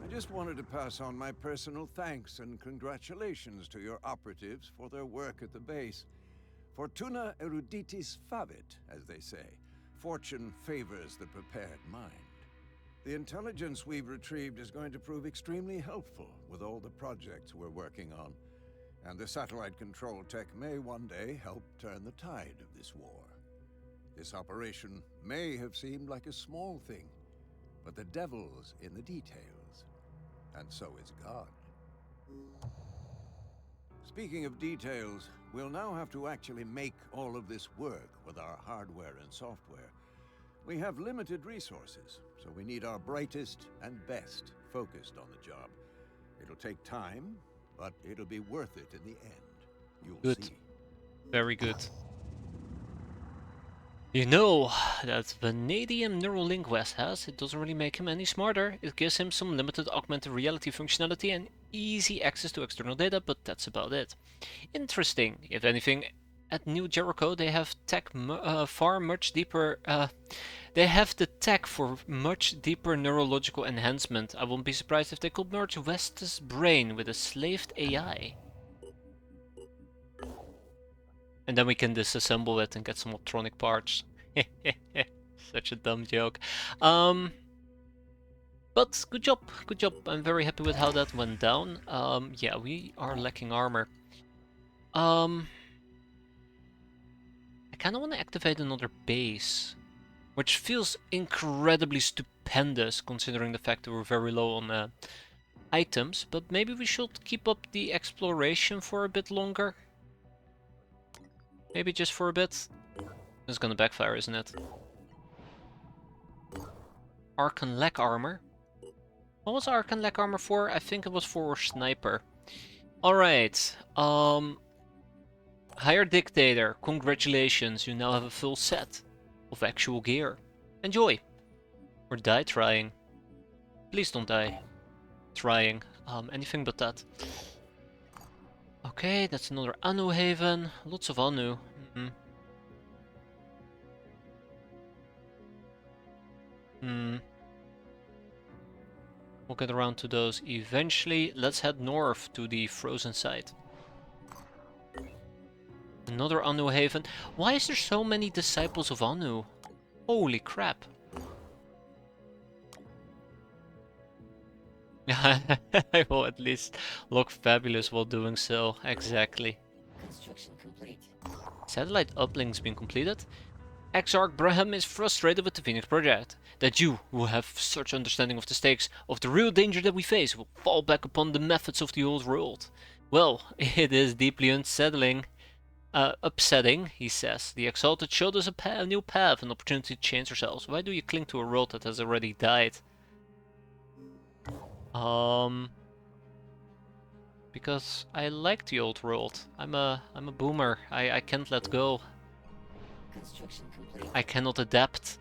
I just wanted to pass on my personal thanks and congratulations to your operatives for their work at the base. Fortuna eruditis fabit, as they say. Fortune favors the prepared mind. The intelligence we've retrieved is going to prove extremely helpful with all the projects we're working on. And the satellite control tech may one day help turn the tide of this war. This operation may have seemed like a small thing, but the devil's in the details. And so is God. Speaking of details, we'll now have to actually make all of this work with our hardware and software. We have limited resources, so we need our brightest and best focused on the job. It'll take time, but it'll be worth it in the end. You'll Good. see. Very good. You know that Vanadium Neuralink West has, it doesn't really make him any smarter. It gives him some limited augmented reality functionality and easy access to external data, but that's about it. Interesting. If anything, at New Jericho they have tech far much deeper. They have the tech for much deeper neurological enhancement. I wouldn't be surprised if they could merge West's brain with a slaved AI. And then we can disassemble it and get some optronic parts. Such a dumb joke. But good job, good job. I'm very happy with how that went down. Yeah, we are lacking armor. I kind of want to activate another base, which feels incredibly stupendous considering the fact that we're very low on items. But maybe we should keep up the exploration for a bit longer. Maybe just for a bit. It's gonna backfire, isn't it? Arcan leg armor. What was Arcan leg armor for? I think it was for sniper. Alright. Higher Dictator, congratulations, you now have a full set of actual gear. Enjoy! Or die trying. Please don't die trying. Anything but that. Okay, that's another Anu Haven. Lots of Anu. We'll get around to those eventually. Let's head north to the frozen side. Another Anu Haven. Why is there so many disciples of Anu? Holy crap. I will at least look fabulous while doing so. Exactly. Construction complete. Satellite uplink's been completed. Exarch Braham is frustrated with the Phoenix project. That you, who have such understanding of the stakes of the real danger that we face, will fall back upon the methods of the old world. Well, it is deeply upsetting, he says. The Exalted showed us a new path, an opportunity to change ourselves. Why do you cling to a world that has already died? Because I like the old world. I'm a boomer. I can't let go. Construction complete. I cannot adapt.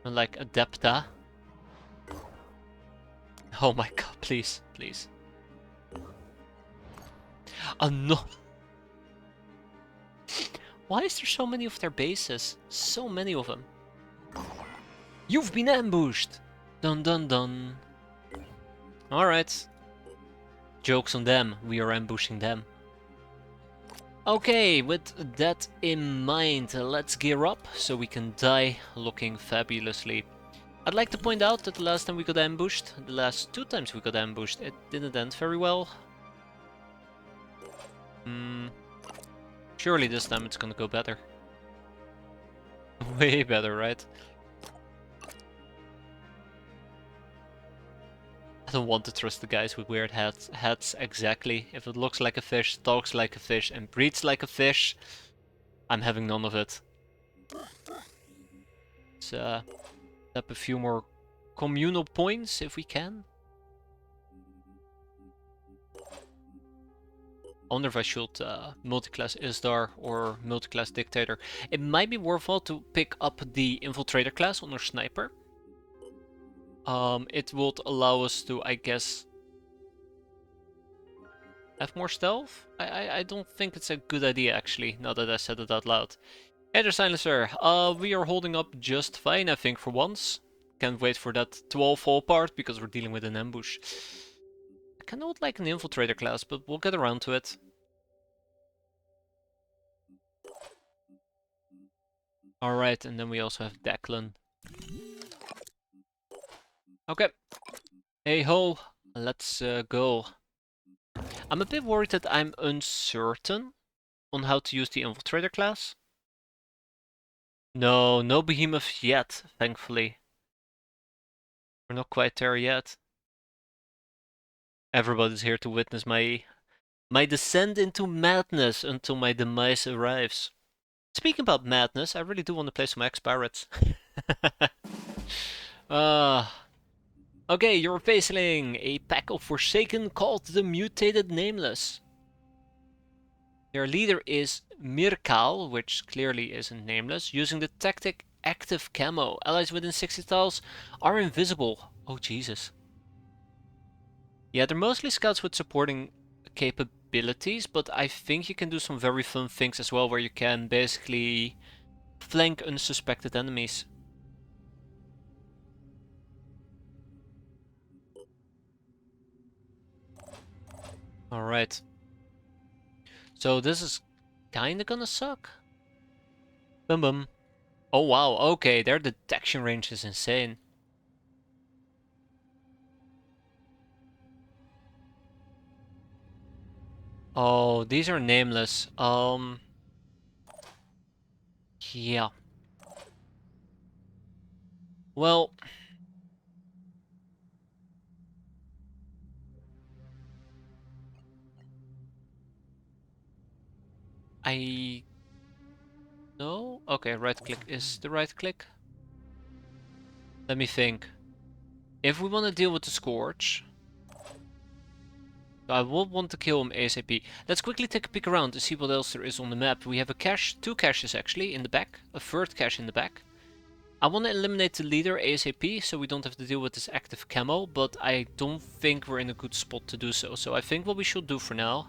Like adapta. Oh my god, please, please. Oh no. Why is there so many of their bases? So many of them. You've been ambushed! Dun dun dun. Alright. Joke's on them, we are ambushing them. Okay, with that in mind, let's gear up so we can die looking fabulously. I'd like to point out that the last time we got ambushed, the last 2 times we got ambushed, it didn't end very well. Surely this time it's gonna go better. Way better, right? I don't want to trust the guys with weird hats exactly. If it looks like a fish, talks like a fish, and breathes like a fish, I'm having none of it. Let's tap a few more communal points if we can. I wonder if I should multiclass Isdar or multiclass Dictator. It might be worthwhile to pick up the Infiltrator class on our Sniper. It would allow us to, I guess, have more stealth? I don't think it's a good idea, actually, now that I said it out loud. Hey there, Silencer. We are holding up just fine, I think, for once. Can't wait for that to all fall apart, because we're dealing with an ambush. I kinda would like an Infiltrator class, but we'll get around to it. Alright, and then we also have Declan. Okay. Hey ho, let's go. I'm a bit worried that I'm uncertain on how to use the Infiltrator class. No behemoth yet, thankfully. We're not quite there yet. Everybody's here to witness my descent into madness until my demise arrives. Speaking about madness, I really do want to play some X-Pirates. Okay, you're facing a pack of Forsaken called the Mutated Nameless. Their leader is Mirkal, which clearly isn't nameless, using the tactic Active Camo. Allies within 60 tiles are invisible. Oh, Jesus. Yeah, they're mostly scouts with supporting capabilities, but I think you can do some very fun things as well, where you can basically flank unsuspected enemies. Alright. So this is kinda gonna suck. Boom boom. Oh wow, okay, their detection range is insane. Oh, these are nameless. Yeah. Well, I no. Okay, right click is the right click. Let me think. If we want to deal with the Scourge, I will want to kill him ASAP. Let's quickly take a peek around to see what else there is on the map. We have a cache, 2 caches actually, in the back. A third cache in the back. I want to eliminate the leader ASAP, so we don't have to deal with this active camo, but I don't think we're in a good spot to do so. So I think what we should do for now...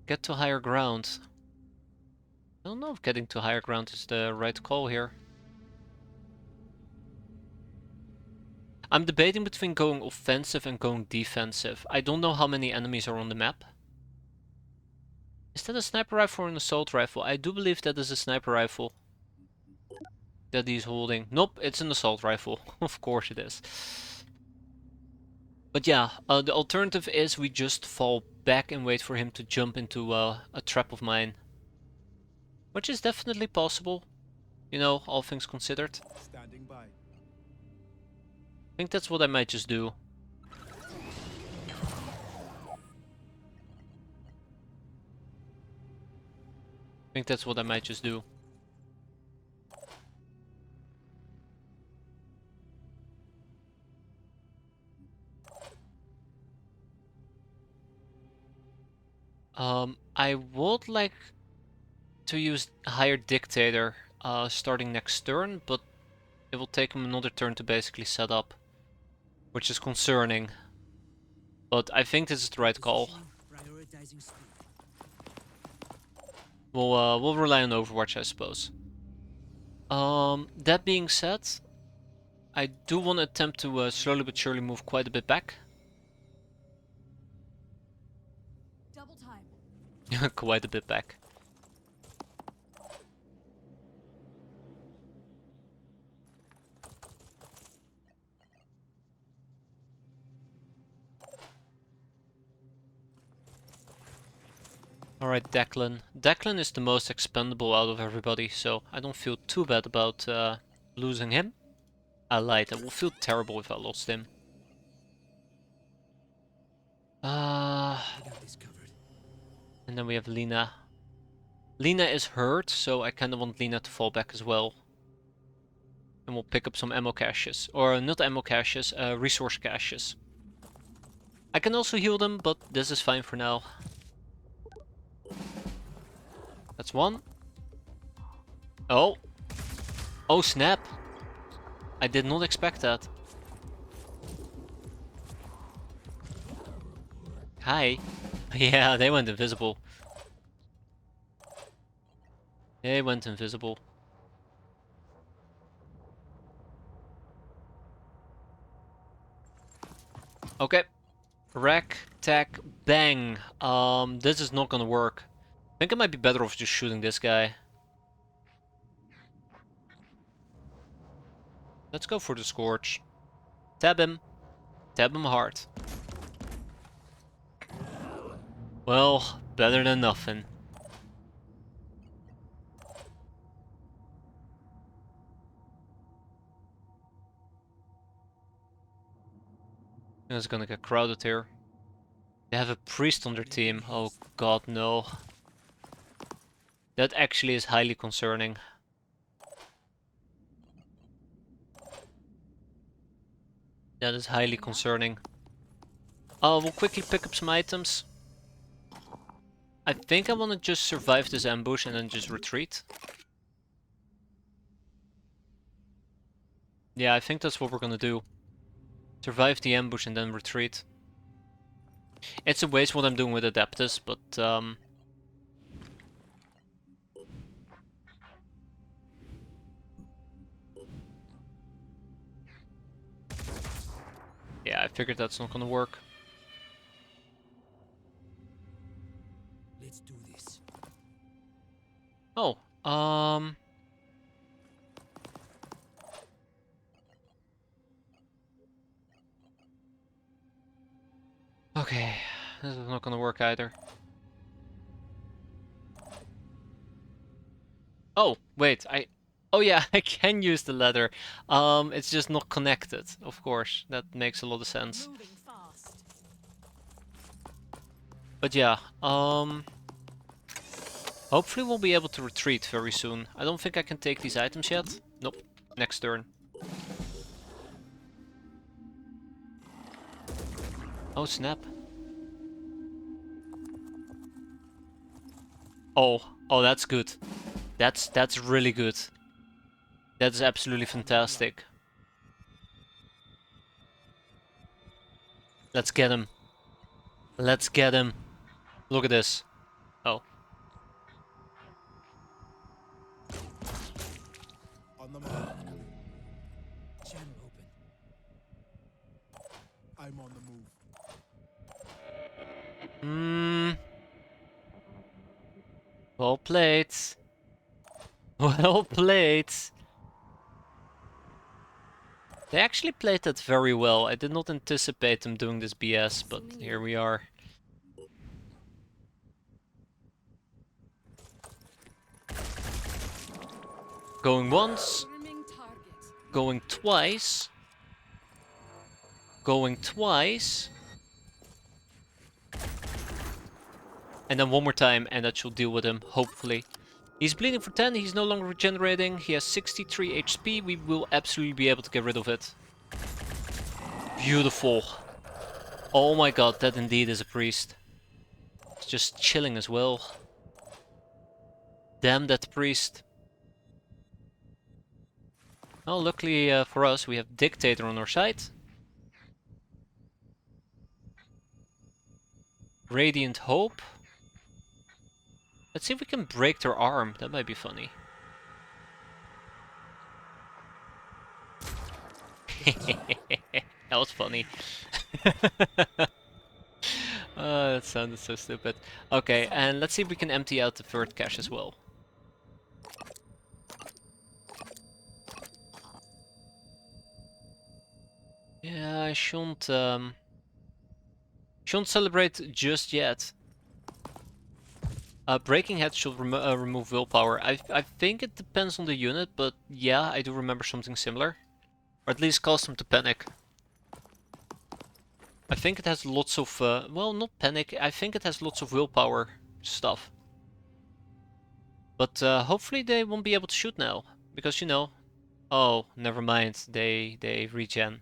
Get to higher ground. I don't know if getting to higher ground is the right call here. I'm debating between going offensive and going defensive. I don't know how many enemies are on the map. Is that a sniper rifle or an assault rifle? I do believe that is a sniper rifle that he's holding. Nope, it's an assault rifle. Of course it is. But yeah, the alternative is we just fall back and wait for him to jump into a trap of mine. Which is definitely possible, you know, all things considered. Standing by. I think that's what I might just do. I think that's what I might just do. I would like to use Higher Dictator starting next turn, but it will take him another turn to basically set up, which is concerning. But I think this is the right call. We'll rely on Overwatch, I suppose. That being said, I do want to attempt to slowly but surely move quite a bit back. Double time. Quite a bit back. Alright, Declan. Declan is the most expendable out of everybody, so I don't feel too bad about losing him. I lied, I will feel terrible if I lost him. And then we have Lina. Lina is hurt, so I kind of want Lina to fall back as well. And we'll pick up some ammo caches. Or not ammo caches, resource caches. I can also heal them, but this is fine for now. That's one. Oh. Oh snap. I did not expect that. Hi. Yeah, they went invisible. They went invisible. Okay. Rack, tack, bang. This is not gonna work. I think it might be better off just shooting this guy. Let's go for the Scorch. Tab him. Tab him hard. Well, better than nothing. It's gonna get crowded here. They have a priest on their team. Oh god, no. That actually is highly concerning. That is highly concerning. We'll quickly pick up some items. I think I want to just survive this ambush and then just retreat. Yeah, I think that's what we're gonna do. Survive the ambush and then retreat. It's a waste what I'm doing with Adeptus, but yeah, I figured that's not gonna work. Oh, okay, this is not gonna work either. Oh, wait, oh yeah, I can use the ladder. It's just not connected, of course. That makes a lot of sense. Moving fast. But yeah, hopefully we'll be able to retreat very soon. I don't think I can take these items yet. Nope, next turn. Oh snap. Oh, that's good. That's really good. That's absolutely fantastic. Let's get him. Let's get him. Look at this. Oh. On the mark. Channel open. I'm on the move. Well played. Well played. They actually played that very well. I did not anticipate them doing this BS, but here we are. Going once. Trimming target. Going twice. Going twice. And then one more time, and that should deal with him, hopefully. He's bleeding for 10, he's no longer regenerating, he has 63 HP, we will absolutely be able to get rid of it. Beautiful. Oh my god, that indeed is a priest. It's just chilling as well. Damn that priest. Well, luckily for us, we have Dictator on our side. Radiant Hope. Let's see if we can break their arm. That might be funny. That was funny. That sounded so stupid. Okay, and let's see if we can empty out the third cache as well. Yeah, I shouldn't celebrate just yet. Breaking Heads should remove willpower. I think it depends on the unit, but yeah, I do remember something similar. Or at least cause them to panic. I think it has lots of, well, not panic, I think it has lots of willpower stuff. But hopefully they won't be able to shoot now. Because, you know, oh, never mind, they regen.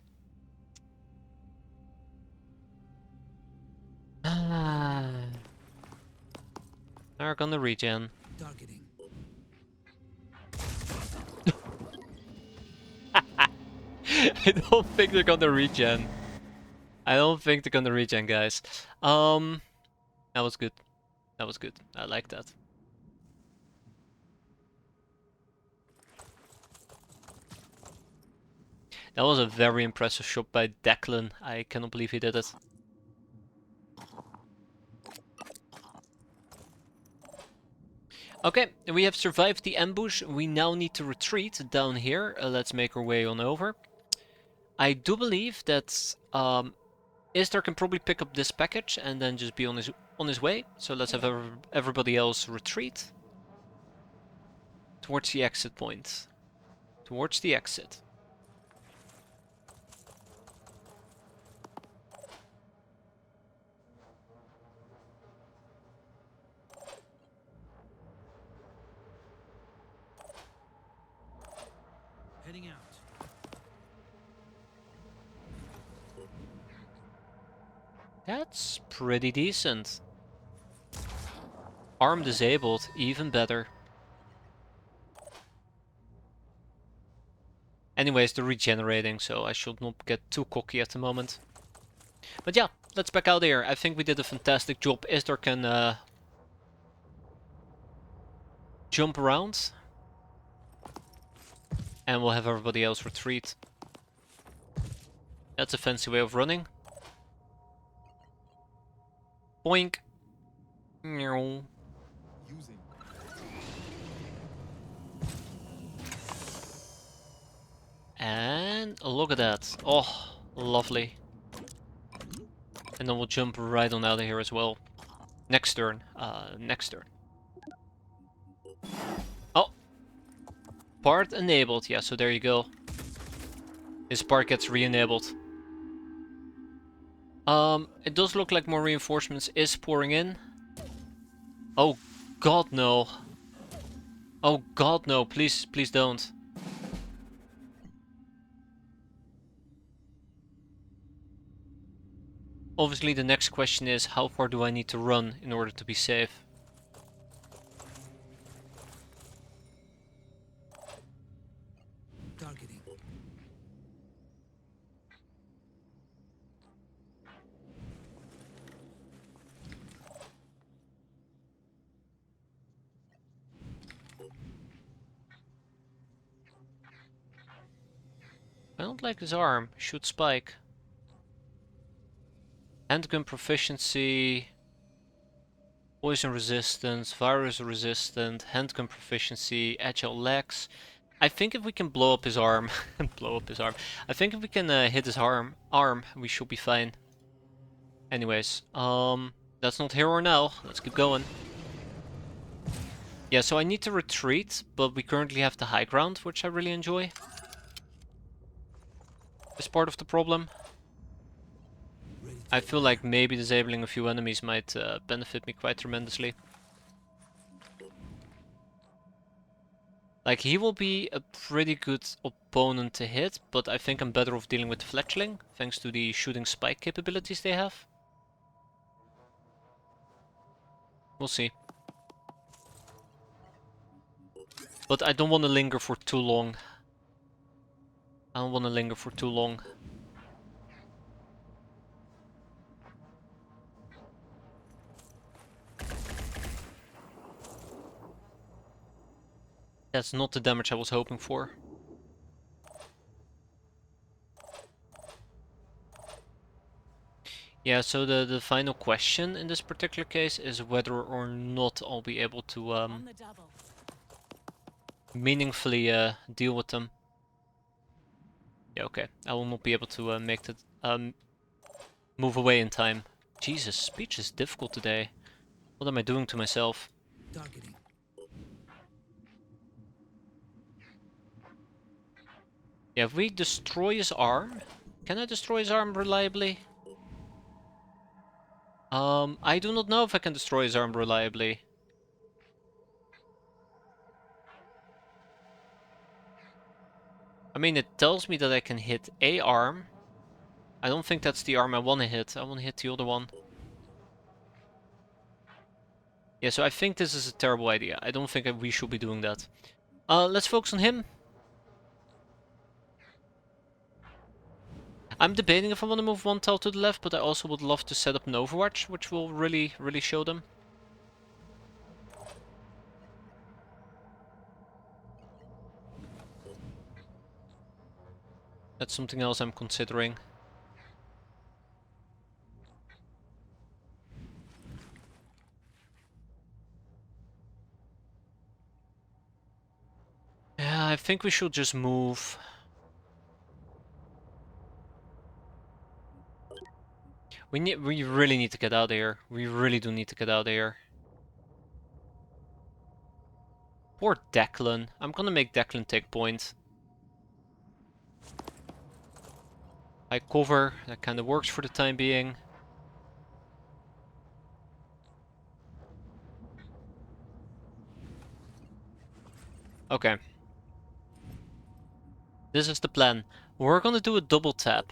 They're gonna regen. Targeting. I don't think they're gonna regen. I don't think they're gonna regen, guys. That was good. That was good. I like that. That was a very impressive shot by Declan. I cannot believe he did it. Okay, we have survived the ambush. We now need to retreat down here. Let's make our way on over. I do believe that Istar can probably pick up this package and then just be on his way. So let's have everybody else retreat towards the exit point. Towards the exit. Heading out. That's pretty decent. Arm disabled, even better. Anyways, they're regenerating, so I should not get too cocky at the moment. But yeah, let's back out here. I think we did a fantastic job. Istar can jump around. And we'll have everybody else retreat. That's a fancy way of running. Boink. Meow. Using. in. Look at that. Oh, lovely. And then we'll jump right on out of here as well. Next turn. Next turn. Oh! Part enabled. Yeah, so there you go. This part gets re-enabled. It does look like more reinforcements is pouring in. Oh god no. Oh god no, please, please don't. Obviously the next question is, how far do I need to run in order to be safe? Targeting. I don't like his arm. Shoot spike. Handgun proficiency. Poison resistance. Virus resistant. Handgun proficiency. Agile legs. I think if we can blow up his arm. Blow up his arm. I think if we can hit his arm, we should be fine. Anyways, that's not here or now. Let's keep going. Yeah, so I need to retreat, but we currently have the high ground, which I really enjoy. Is part of the problem. I feel like maybe disabling a few enemies might benefit me quite tremendously. Like, he will be a pretty good opponent to hit, but I think I'm better off dealing with the fletchling, thanks to the shooting spike capabilities they have. We'll see. But I don't want to linger for too long. I don't want to linger for too long. That's not the damage I was hoping for. Yeah, so the final question in this particular case is whether or not I'll be able to On the double. meaningfully deal with them. Yeah, okay. I will not be able to make that move away in time. Jesus, speech is difficult today. What am I doing to myself? Targeting. Yeah, if we destroy his arm... Can I destroy his arm reliably? I do not know if I can destroy his arm reliably. I mean, it tells me that I can hit a arm. I don't think that's the arm I want to hit. I want to hit the other one. Yeah, so I think this is a terrible idea. I don't think we should be doing that. Let's focus on him. I'm debating if I want to move one tile to the left, but I also would love to set up an Overwatch, which will really, really show them. That's something else I'm considering. Yeah, I think we should just move. We really need to get out of here. We really do need to get out of here. Poor Declan. I'm gonna make Declan take point. I cover, that kinda works for the time being. Okay. This is the plan. We're gonna do a double tap.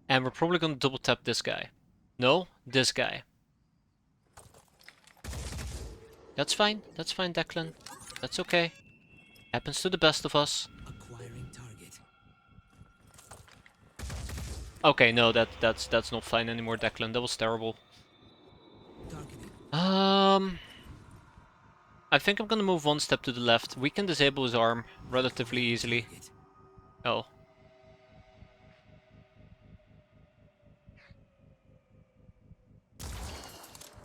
And we're probably gonna double tap this guy. No, this guy. That's fine, Declan. That's okay. Happens to the best of us. Acquiring target. Okay, no, that's not fine anymore, Declan. That was terrible. Targeting. I think I'm gonna move one step to the left. We can disable his arm relatively easily. Target. Oh.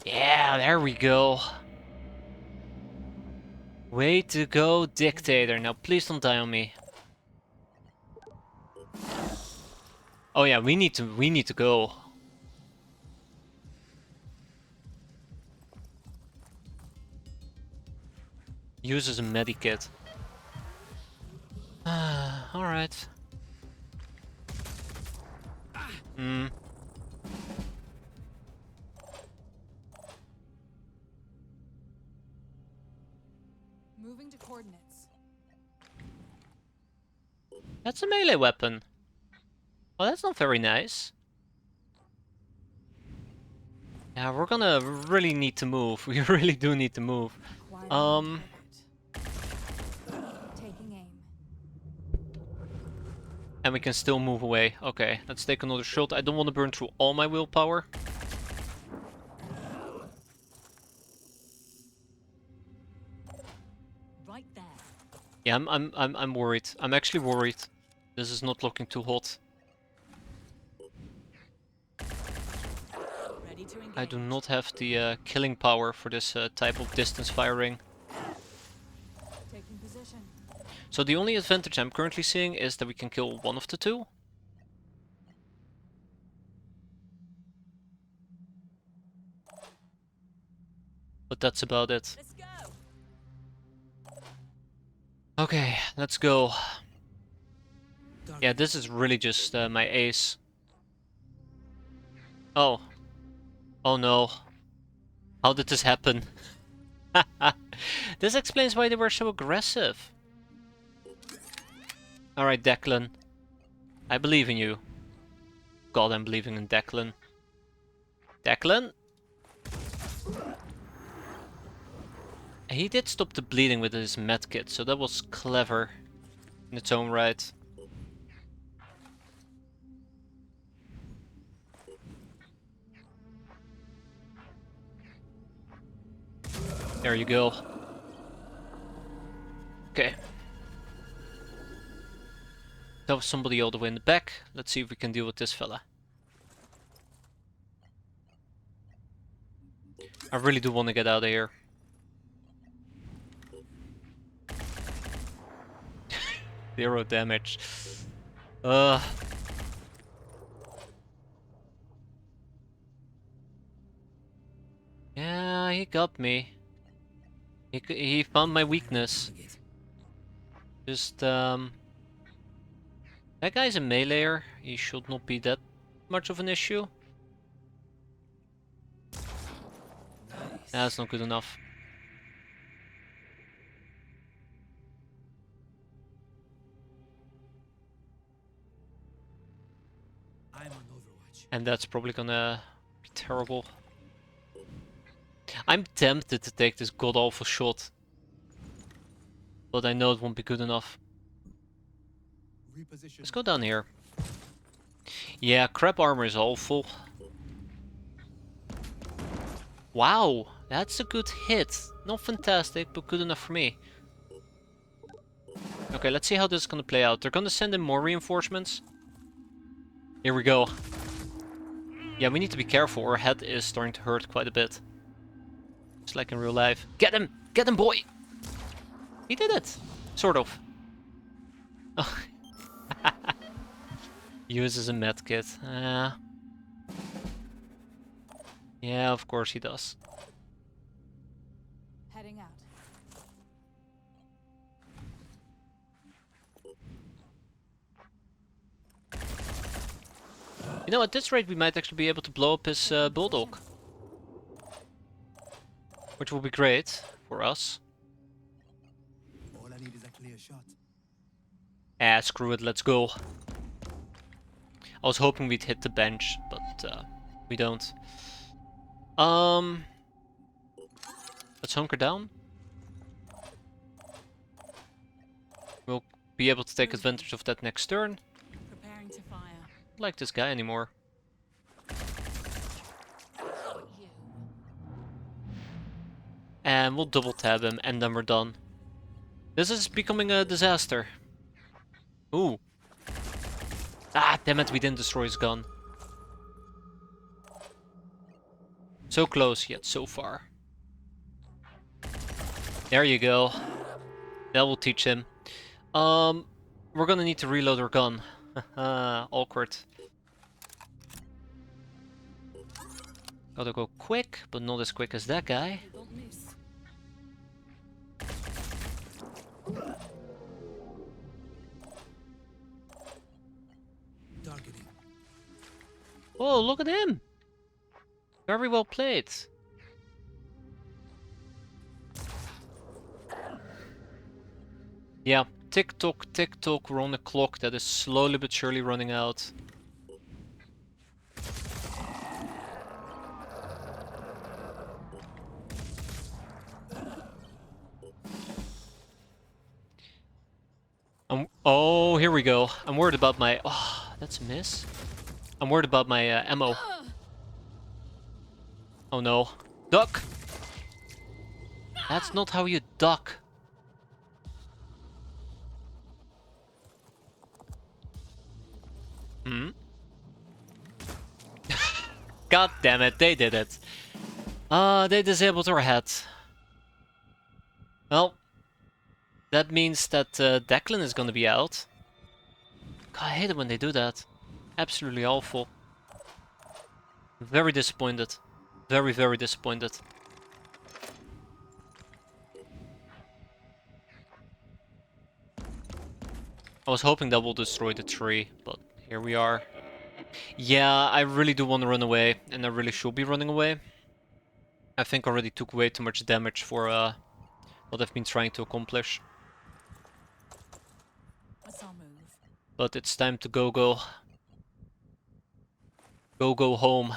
Yeah, there we go. Way to go, Dictator. Now please don't die on me. Oh yeah, we need to go. Uses a medikit. Alright. Moving to coordinates. That's a melee weapon. Well, that's not very nice. Yeah, we're gonna really need to move. We really do need to move. Acquiring target. Taking aim. And we can still move away. Okay, let's take another shot. I don't want to burn through all my willpower. Right there. Yeah, I'm worried. I'm actually worried. This is not looking too hot. Ready to engage. I do not have the killing power for this type of distance firing. Taking position. So the only advantage I'm currently seeing is that we can kill one of the two. But that's about it. Let's go. Okay, let's go. Yeah, this is really just my ace. Oh. Oh no. How did this happen? This explains why they were so aggressive. Alright, Declan. I believe in you. God, I'm believing in Declan. Declan? He did stop the bleeding with his medkit, so that was clever in its own right. There you go. Okay. That was somebody all the way in the back. Let's see if we can deal with this fella. I really do want to get out of here. Zero damage. Yeah, he got me. He found my weakness. Just, that guy's a meleeer. He should not be that much of an issue. That's not good enough. I'm on Overwatch. And that's probably gonna be terrible. I'm tempted to take this god-awful shot. But I know it won't be good enough. Let's go down here. Yeah, crap armor is awful. Wow, that's a good hit. Not fantastic, but good enough for me. Okay, let's see how this is gonna play out. They're gonna send in more reinforcements. Here we go. Yeah, we need to be careful. Our head is starting to hurt quite a bit. Just like in real life. Get him! Get him, boy! He did it! Sort of. Oh. Uses a medkit. Yeah, of course he does. Heading out. You know, at this rate we might actually be able to blow up his bulldog. Which will be great for us. All I need is a clear shot. Ah, screw it, let's go. I was hoping we'd hit the bench, but we don't. Let's hunker down. We'll be able to take advantage of that next turn. Preparing to fire. Don't like this guy anymore. You. And we'll double tab him, and then we're done. This is becoming a disaster. Ooh. Ah, damn it, we didn't destroy his gun. So close, yet so far. There you go. That will teach him. We're gonna need to reload our gun. Awkward. Gotta go quick, but not as quick as that guy. Don't miss. Targeting. Oh, look at him! Very well played. Yeah, tick tock, we're on a clock that is slowly but surely running out. Oh, here we go. I'm worried about my... Oh, that's a miss. I'm worried about my ammo. Oh no. Duck! That's not how you duck. Hmm? God damn it, they did it. They disabled our head. Well, that means that Declan is gonna be out. God, I hate it when they do that. Absolutely awful. Very disappointed. Very, very disappointed. I was hoping that will destroy the tree, but here we are. Yeah, I really do want to run away, and I really should be running away. I think I already took way too much damage for what I've been trying to accomplish. Let's all move. But it's time to go. Go home.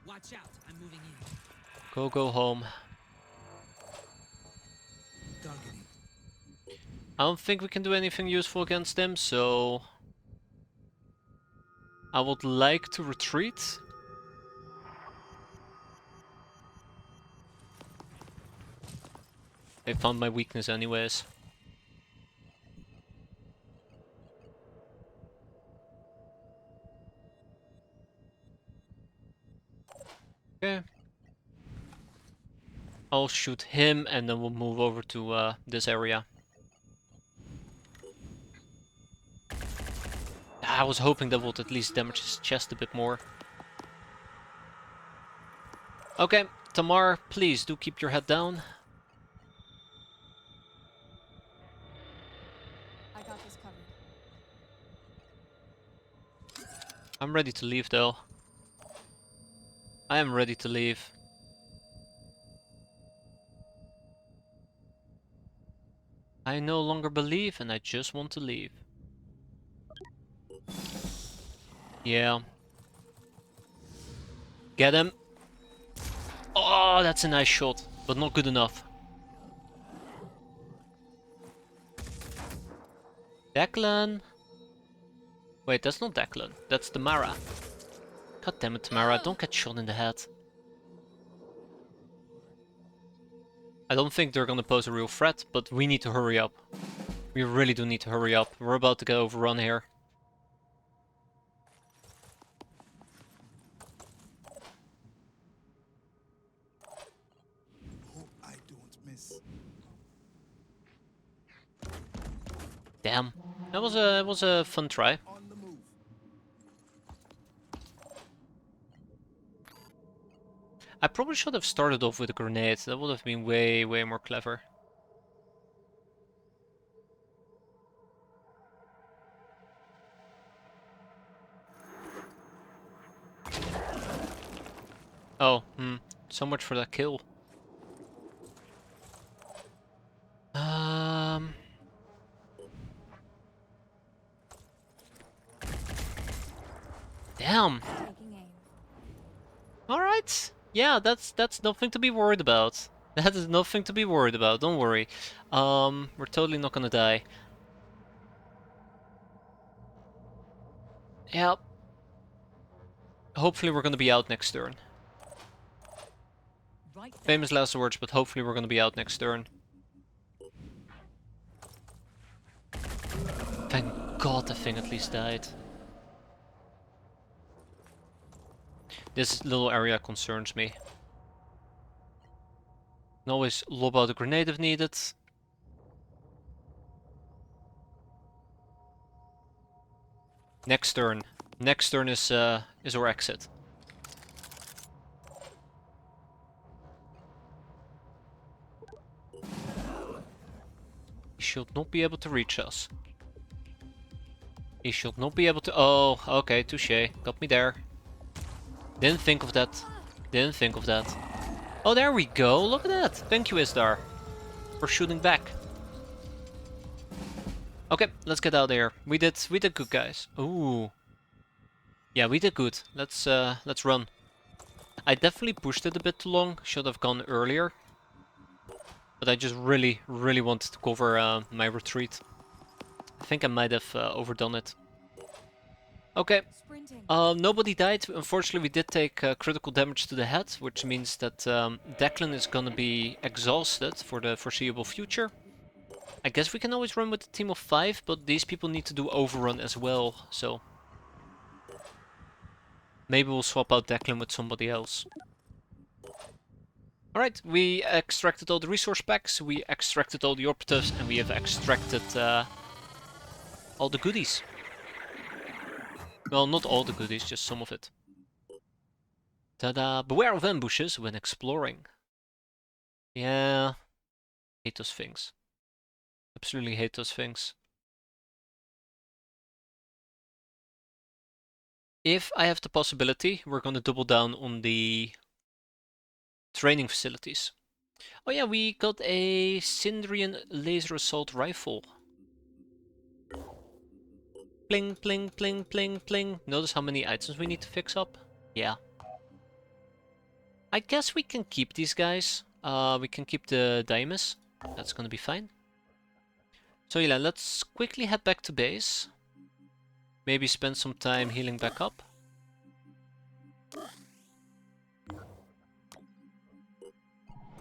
Watch out, I'm moving in. Go home. Targeting. I don't think we can do anything useful against them, so... I would like to retreat. They found my weakness anyways. Okay. I'll shoot him and then we'll move over to this area. I was hoping that would at least damage his chest a bit more. Okay, Tamar, please do keep your head down. I got this covered. I'm ready to leave though. I am ready to leave. I no longer believe and I just want to leave. Yeah. Get him. Oh, that's a nice shot, but not good enough. Declan. Wait, that's not Declan. That's Tamara. God damn it, Tamara, don't get shot in the head. I don't think they're gonna pose a real threat, but we need to hurry up. We really do need to hurry up. We're about to get overrun here. Hope I don't miss. Damn. That was a fun try. On the move. I probably should have started off with a grenade. That would have been way more clever. Oh, so much for that kill. Damn. Taking aim. Alright. Yeah, that's nothing to be worried about. That is nothing to be worried about, don't worry. We're totally not gonna die. Yep. Hopefully we're gonna be out next turn. Right there. Famous last words, but hopefully we're gonna be out next turn. Thank God the thing at least died. This little area concerns me. Can always lob out a grenade if needed. Next turn. Next turn is our exit. He should not be able to reach us. He should not be able to... Oh, okay, touche. Got me there. Didn't think of that. Didn't think of that. Oh, there we go. Look at that. Thank you, Isdar, for shooting back. Okay, let's get out of here. We did good, guys. Ooh. Yeah, we did good. Let's run. I definitely pushed it a bit too long. Should have gone earlier. But I just really wanted to cover my retreat. I think I might have overdone it. Okay. Sprinting. Nobody died. Unfortunately, we did take critical damage to the head, which means that Declan is gonna be exhausted for the foreseeable future. I guess we can always run with a team of 5, but these people need to do overrun as well, so... Maybe we'll swap out Declan with somebody else. Alright, we extracted all the resource packs, we extracted all the operatives, and we have extracted all the goodies. Well, not all the goodies, just some of it. Ta-da! Beware of ambushes when exploring. Yeah, hate those things. Absolutely hate those things. If I have the possibility, we're gonna double down on the training facilities. Oh yeah, we got a Syndrian laser assault rifle. Pling, pling, pling, pling, pling. Notice how many items we need to fix up? Yeah. I guess we can keep these guys. We can keep the Dymas. That's gonna be fine. So yeah, let's quickly head back to base. Maybe spend some time healing back up.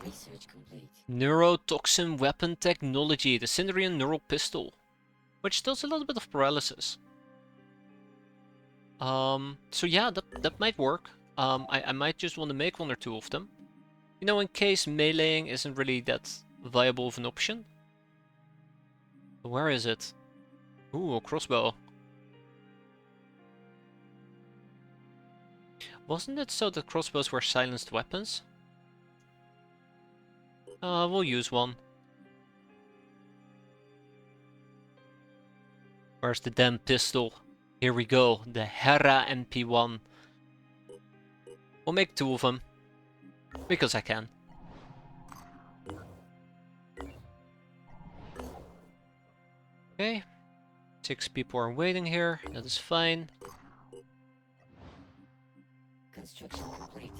Research complete. Neurotoxin weapon technology, the Syndrian neural pistol, which does a little bit of paralysis. So yeah, that might work. I might just want to make 1 or 2 of them. You know, in case meleeing isn't really that viable of an option. Where is it? Ooh, a crossbow. Wasn't it so that crossbows were silenced weapons? We'll use one. Where's the damn pistol? Here we go, the Hera MP1. We'll make 2 of them. Because I can. Okay. 6 people are waiting here, that is fine. Construction complete.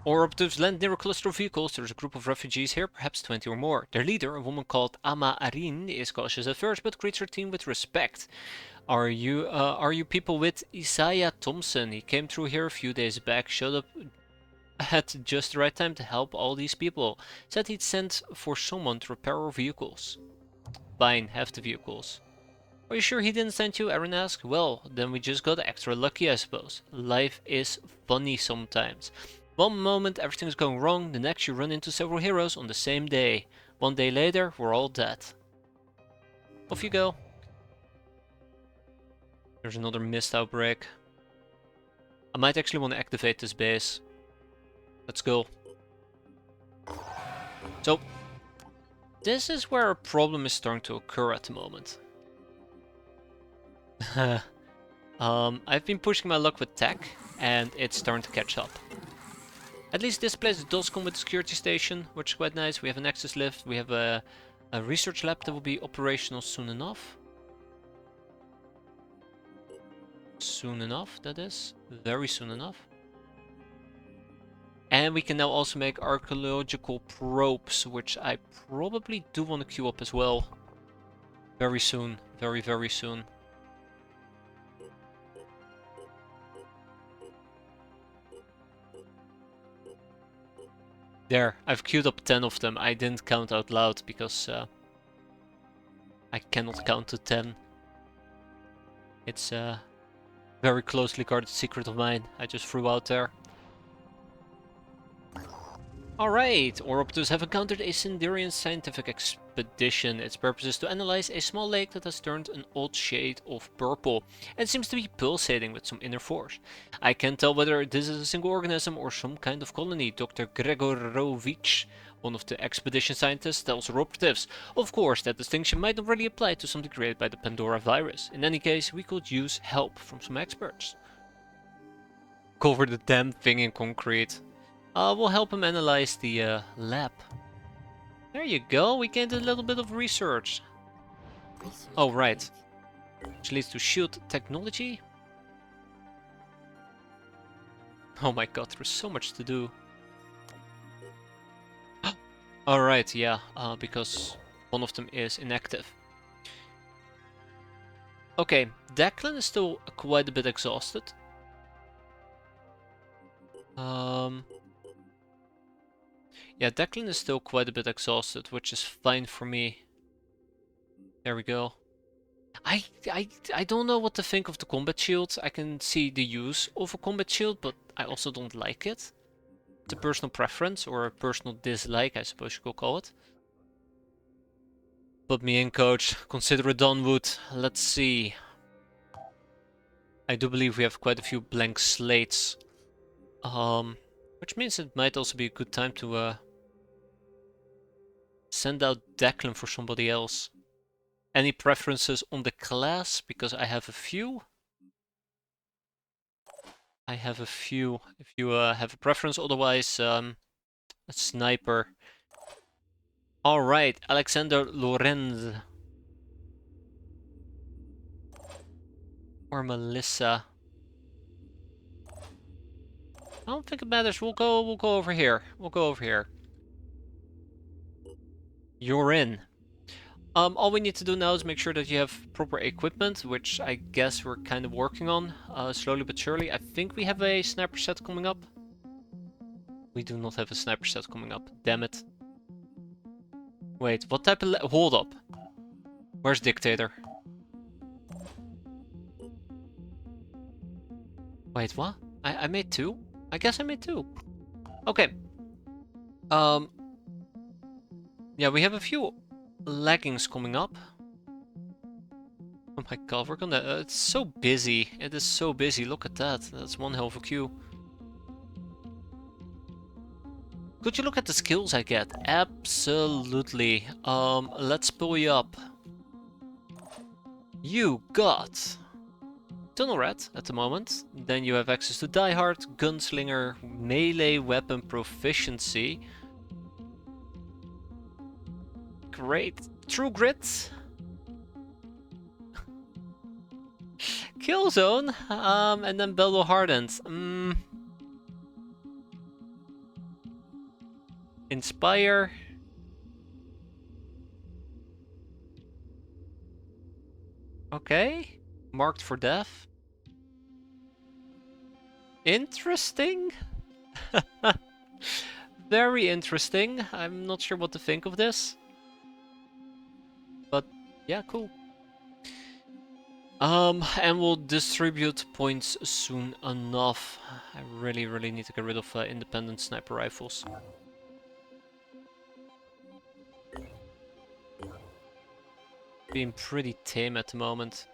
Our operatives land near a cluster of vehicles. There's a group of refugees here, perhaps 20 or more. Their leader, a woman called Ama Arin, is cautious at first, but greets her team with respect. Are you people with Isaiah Thompson? He came through here a few days back, showed up at just the right time to help all these people. Said he'd sent for someone to repair our vehicles. Fine, have the vehicles. Are you sure he didn't send you? Aaron asked. Well, then we just got extra lucky, I suppose. Life is funny sometimes. One moment everything's going wrong, the next you run into several heroes on the same day. 1 day later, we're all dead. Off you go. There's another mist outbreak. I might actually want to activate this base. Let's go. So, this is where a problem is starting to occur at the moment. I've been pushing my luck with tech, and it's starting to catch up. At least this place does come with a security station, which is quite nice. We have an access lift, we have a research lab that will be operational soon enough. Soon enough, that is. Very soon enough. And we can now also make archaeological probes, which I probably do want to queue up as well. Very soon. Very, very soon. There, I've queued up 10 of them. I didn't count out loud because I cannot count to 10. It's a very closely guarded secret of mine I just threw out there. Alright, Oropters have encountered a Sinderian scientific expedition. Its purpose is to analyze a small lake that has turned an odd shade of purple and seems to be pulsating with some inner force. I can't tell whether this is a single organism or some kind of colony. Dr. Gregorovich, one of the expedition scientists, tells Oropters. Of course, that distinction might not really apply to something created by the Pandora virus. In any case, we could use help from some experts. Cover the damn thing in concrete. We'll help him analyze the lab. There you go, we gained a little bit of research. Research Oh, right. complete. Which leads to shield technology. Oh my god, there's so much to do. Alright, yeah, because one of them is inactive. Okay, Declan is still quite a bit exhausted. Yeah, Declan is still quite a bit exhausted, which is fine for me. There we go. I don't know what to think of the combat shield. I can see the use of a combat shield, but I also don't like it. It's a personal preference, or a personal dislike, I suppose you could call it. Put me in, coach. Consider it done, Wood. Let's see. I do believe we have quite a few blank slates. Which means it might also be a good time to send out Declan for somebody else. Any preferences on the class? Because I have a few. I have a few. If you have a preference, otherwise, a sniper. Alright, Alexander Lorenz. Or Melissa. I don't think it matters. We'll go over here. We'll go over here. You're in. All we need to do now is make sure that you have proper equipment, which I guess we're kind of working on, slowly but surely. I think we have a sniper set coming up. We do not have a sniper set coming up. Damn it. Wait, what type of... Hold up. Where's Dictator? Wait, what? I made two? I guess I made two. Okay. Yeah, we have a few leggings coming up. Oh my god, we're gonna... it's so busy. It is so busy. Look at that. That's one hell of a queue. Could you look at the skills I get? Absolutely. Let's pull you up. You got Tunnel Rat at the moment. Then you have access to Die Hard, Gunslinger, Melee Weapon Proficiency. Great. True Grit. Killzone. And then Bellow Hardened. Inspire. Okay. Marked for death. Interesting. Very interesting. I'm not sure what to think of this. But yeah, cool. And we'll distribute points soon enough. I really need to get rid of independent sniper rifles. Being pretty tame at the moment.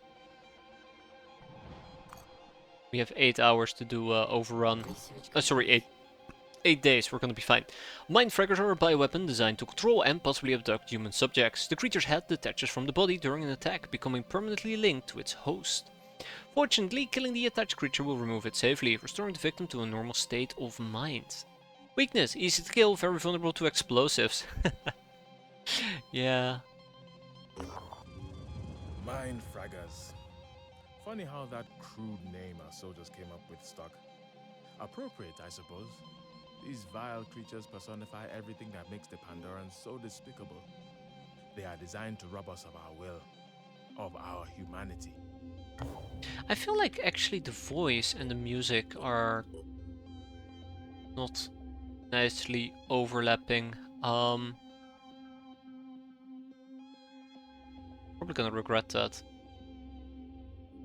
We have 8 hours to do overrun. Sorry, 8 days. We're gonna be fine. Mindfraggers are a bioweapon designed to control and possibly abduct human subjects. The creature's head detaches from the body during an attack, becoming permanently linked to its host. Fortunately, killing the attached creature will remove it safely, restoring the victim to a normal state of mind. Weakness: easy to kill, very vulnerable to explosives. Yeah. Mind fraggers. Funny how that crude name our soldiers came up with stuck. Appropriate, I suppose. These vile creatures personify everything that makes the Pandorans so despicable. They are designed to rob us of our will, of our humanity. I feel like actually the voice and the music are not nicely overlapping. Probably gonna regret that.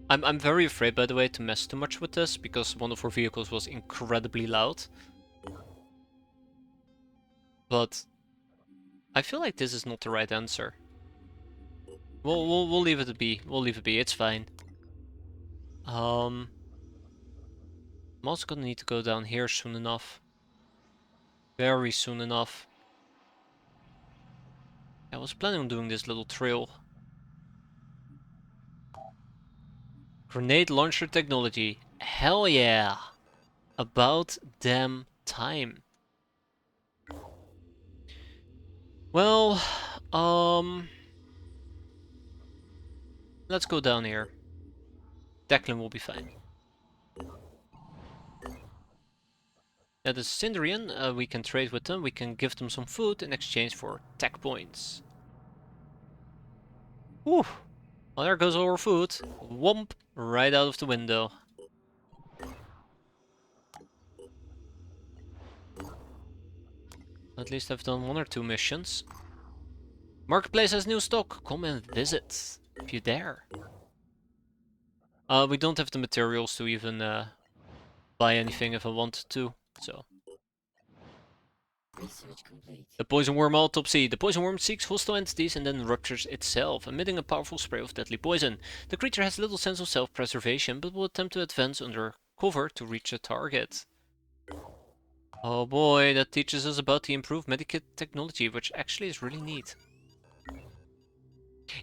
I'm very afraid, by the way, to mess too much with this, because one of our vehicles was incredibly loud. but I feel like this is not the right answer. We'll leave it be. We'll leave it be. It's fine. I'm also gonna need to go down here soon enough. Very soon enough. I was planning on doing this little trail. Grenade launcher technology. Hell yeah! About damn time. Well, let's go down here. Declan will be fine. That is Cindrian. We can trade with them. We can give them some food in exchange for tech points. Whew. Well, there goes our food. Whomp! Right out of the window. At least I've done 1 or 2 missions. Marketplace has new stock. Come and visit, if you dare. We don't have the materials to even buy anything if I wanted to, so. Research complete. The poison worm autopsy. The poison worm seeks hostile entities and then ruptures itself, emitting a powerful spray of deadly poison. The creature has little sense of self-preservation, but will attempt to advance under cover to reach the target. Oh boy, that teaches us about the improved medikit technology, which actually is really neat.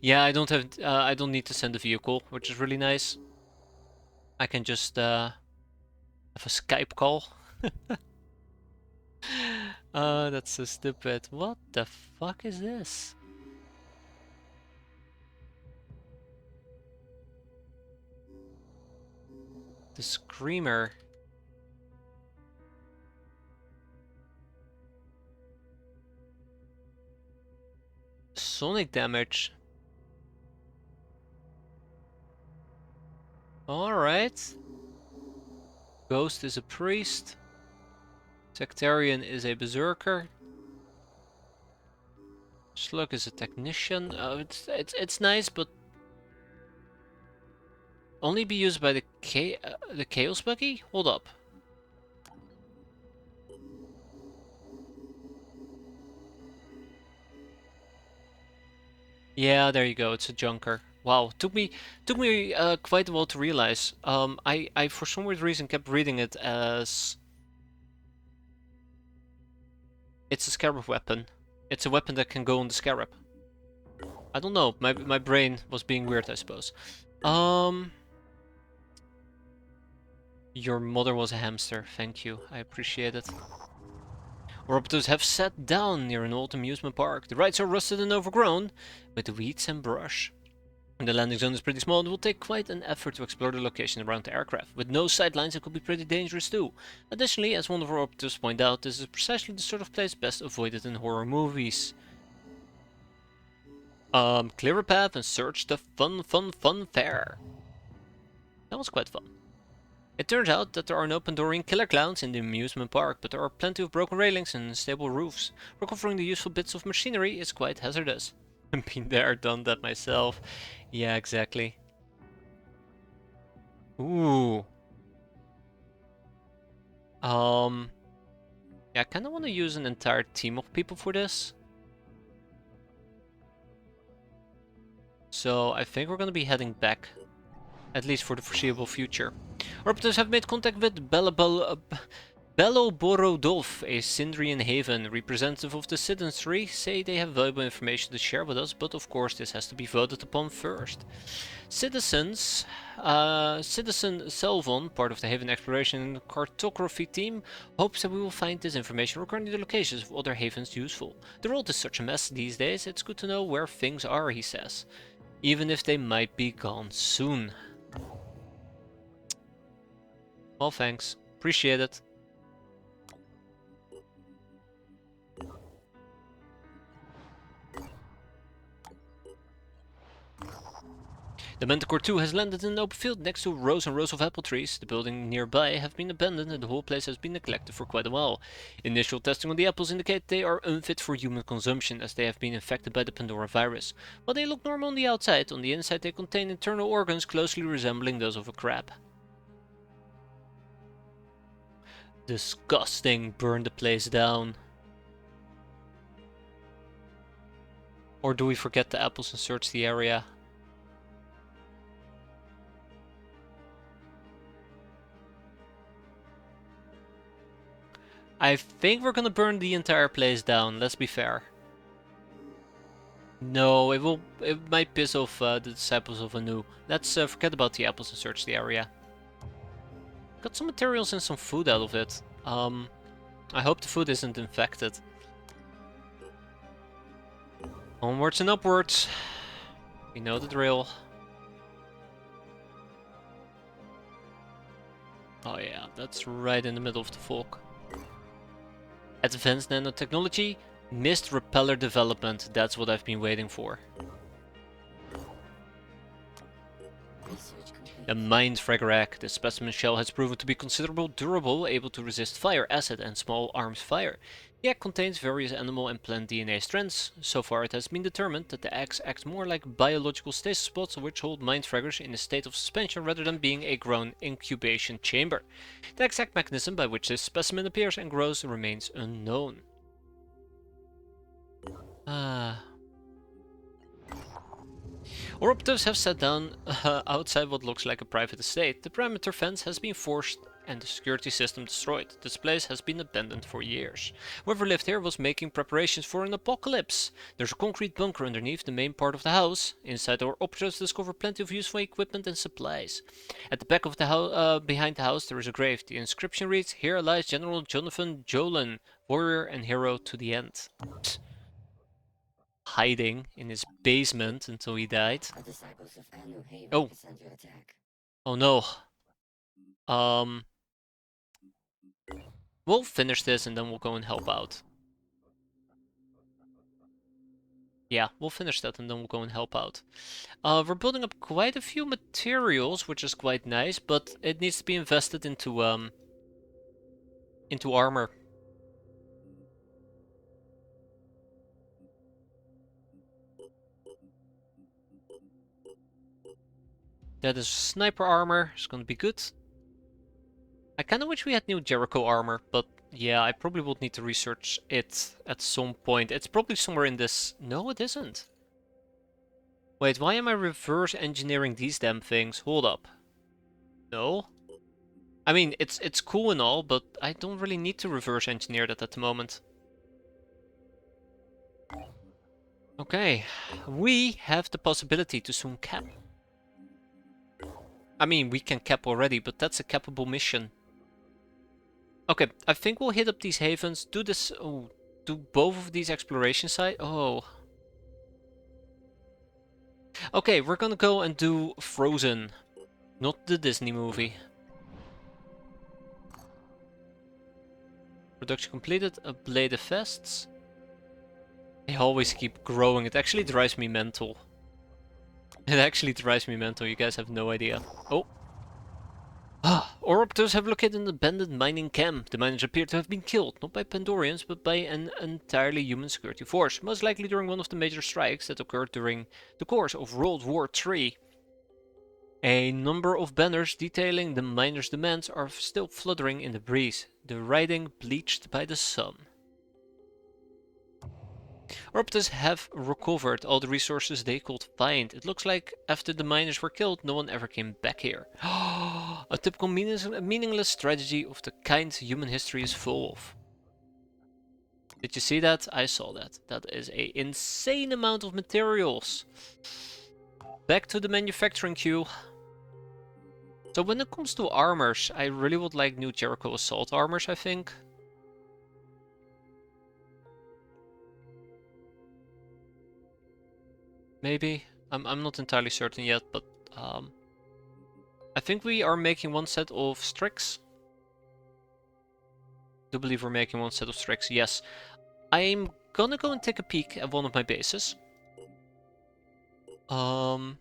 Yeah, I don't need to send a vehicle, which is really nice. I can just have a Skype call. That's so stupid. What the fuck is this? The Screamer. Sonic damage. Alright. Ghost is a priest. Sectarian is a berserker. Slug is a technician. It's nice, but only be used by the Chaos Buggy? Hold up. Yeah, there you go. It's a junker. Wow, took me quite a while to realize. I for some weird reason kept reading it as it's a scarab weapon. It's a weapon that can go on the scarab. I don't know. My brain was being weird, I suppose. Your mother was a hamster. Thank you. I appreciate it. Orbiters have sat down near an old amusement park. The rides are rusted and overgrown with weeds and brush. The landing zone is pretty small and it will take quite an effort to explore the location around the aircraft. With no sightlines, it could be pretty dangerous too. Additionally, as one of our operatives point out, this is precisely the sort of place best avoided in horror movies. Clear a path and search the fun fair. That was quite fun. It turns out that there are no Pandorian killer clowns in the amusement park, but there are plenty of broken railings and unstable roofs. Recovering the useful bits of machinery is quite hazardous. Been there, done that myself. Yeah, exactly. Ooh. Yeah, I kinda wanna use an entire team of people for this. So I think we're gonna be heading back. At least for the foreseeable future. Operatives have made contact with Beloborodov, a Cindrian haven. Representative of the citizenry say they have valuable information to share with us, but of course this has to be voted upon first. Citizen Selvon, part of the Haven Exploration and Cartography team, hopes that we will find this information regarding the locations of other havens useful. The world is such a mess these days, it's good to know where things are, he says. Even if they might be gone soon. Well, thanks. Appreciate it. The Manticore 2 has landed in an open field next to rows and rows of apple trees. The building nearby have been abandoned and the whole place has been neglected for quite a while. Initial testing on the apples indicate they are unfit for human consumption as they have been infected by the Pandora virus. While they look normal on the outside, on the inside they contain internal organs closely resembling those of a crab. Disgusting. Burn the place down. Or do we forget the apples and search the area? I think we're gonna burn the entire place down, let's be fair. No, it might piss off the disciples of Anu. Let's forget about the apples and search the area. Got some materials and some food out of it. I hope the food isn't infected. Onwards and upwards. We know the drill. Oh yeah, that's right in the middle of the fog. Advanced nanotechnology, mist repeller development. That's what I've been waiting for. Research complete. A mined fragrak. The specimen shell has proven to be considerably durable, able to resist fire, acid, and small arms fire. The egg contains various animal and plant DNA strands. So far, it has been determined that the eggs act more like biological stasis pods, which hold mined fraggers in a state of suspension rather than being a grown incubation chamber. The exact mechanism by which this specimen appears and grows remains unknown. Oroptos have sat down outside what looks like a private estate. The perimeter fence has been forced and the security system destroyed. This place has been abandoned for years. Whoever lived here was making preparations for an apocalypse. There's a concrete bunker underneath the main part of the house. Inside, our operatives discover plenty of useful equipment and supplies. At the back of the house, behind the house, there is a grave. The inscription reads, "Here lies General Jonathan Jolan, warrior and hero to the end." Hiding in his basement until he died. The disciples of Anu Haven Oh. is under attack. Oh no. We'll finish this and then we'll go and help out. Yeah, we'll finish that and then we'll go and help out. We're building up quite a few materials, which is quite nice, but it needs to be invested into armor. That is sniper armor, it's gonna be good. I kinda wish we had new Jericho armor, but yeah, I probably would need to research it at some point. It's probably somewhere in this... No, it isn't. Wait, why am I reverse engineering these damn things? Hold up. No? I mean, it's cool and all, but I don't really need to reverse engineer that at the moment. Okay, we have the possibility to soon cap. I mean, we can cap already, but that's a capable mission. Okay, I think we'll hit up these havens, do this... Oh, do both of these exploration sites. Oh. Okay, we're gonna go and do Frozen, not the Disney movie. Production completed, a blade of vests. They always keep growing, it actually drives me mental. It actually drives me mental, you guys have no idea. Oh. Oropters have located an abandoned mining camp. The miners appear to have been killed, not by Pandorians, but by an entirely human security force, most likely during one of the major strikes that occurred during the course of World War III. A number of banners detailing the miners' demands are still fluttering in the breeze, the writing bleached by the sun. Oropters have recovered all the resources they could find. It looks like after the miners were killed, no one ever came back here. A typical meaningless strategy of the kind human history is full of. Did you see that? I saw that. That is an insane amount of materials. Back to the manufacturing queue. So when it comes to armors, I really would like new Jericho assault armors, I think. Maybe. I'm not entirely certain yet, but I think we are making one set of Strix. I do believe we're making one set of Strix, yes. I'm gonna go and take a peek at one of my bases. So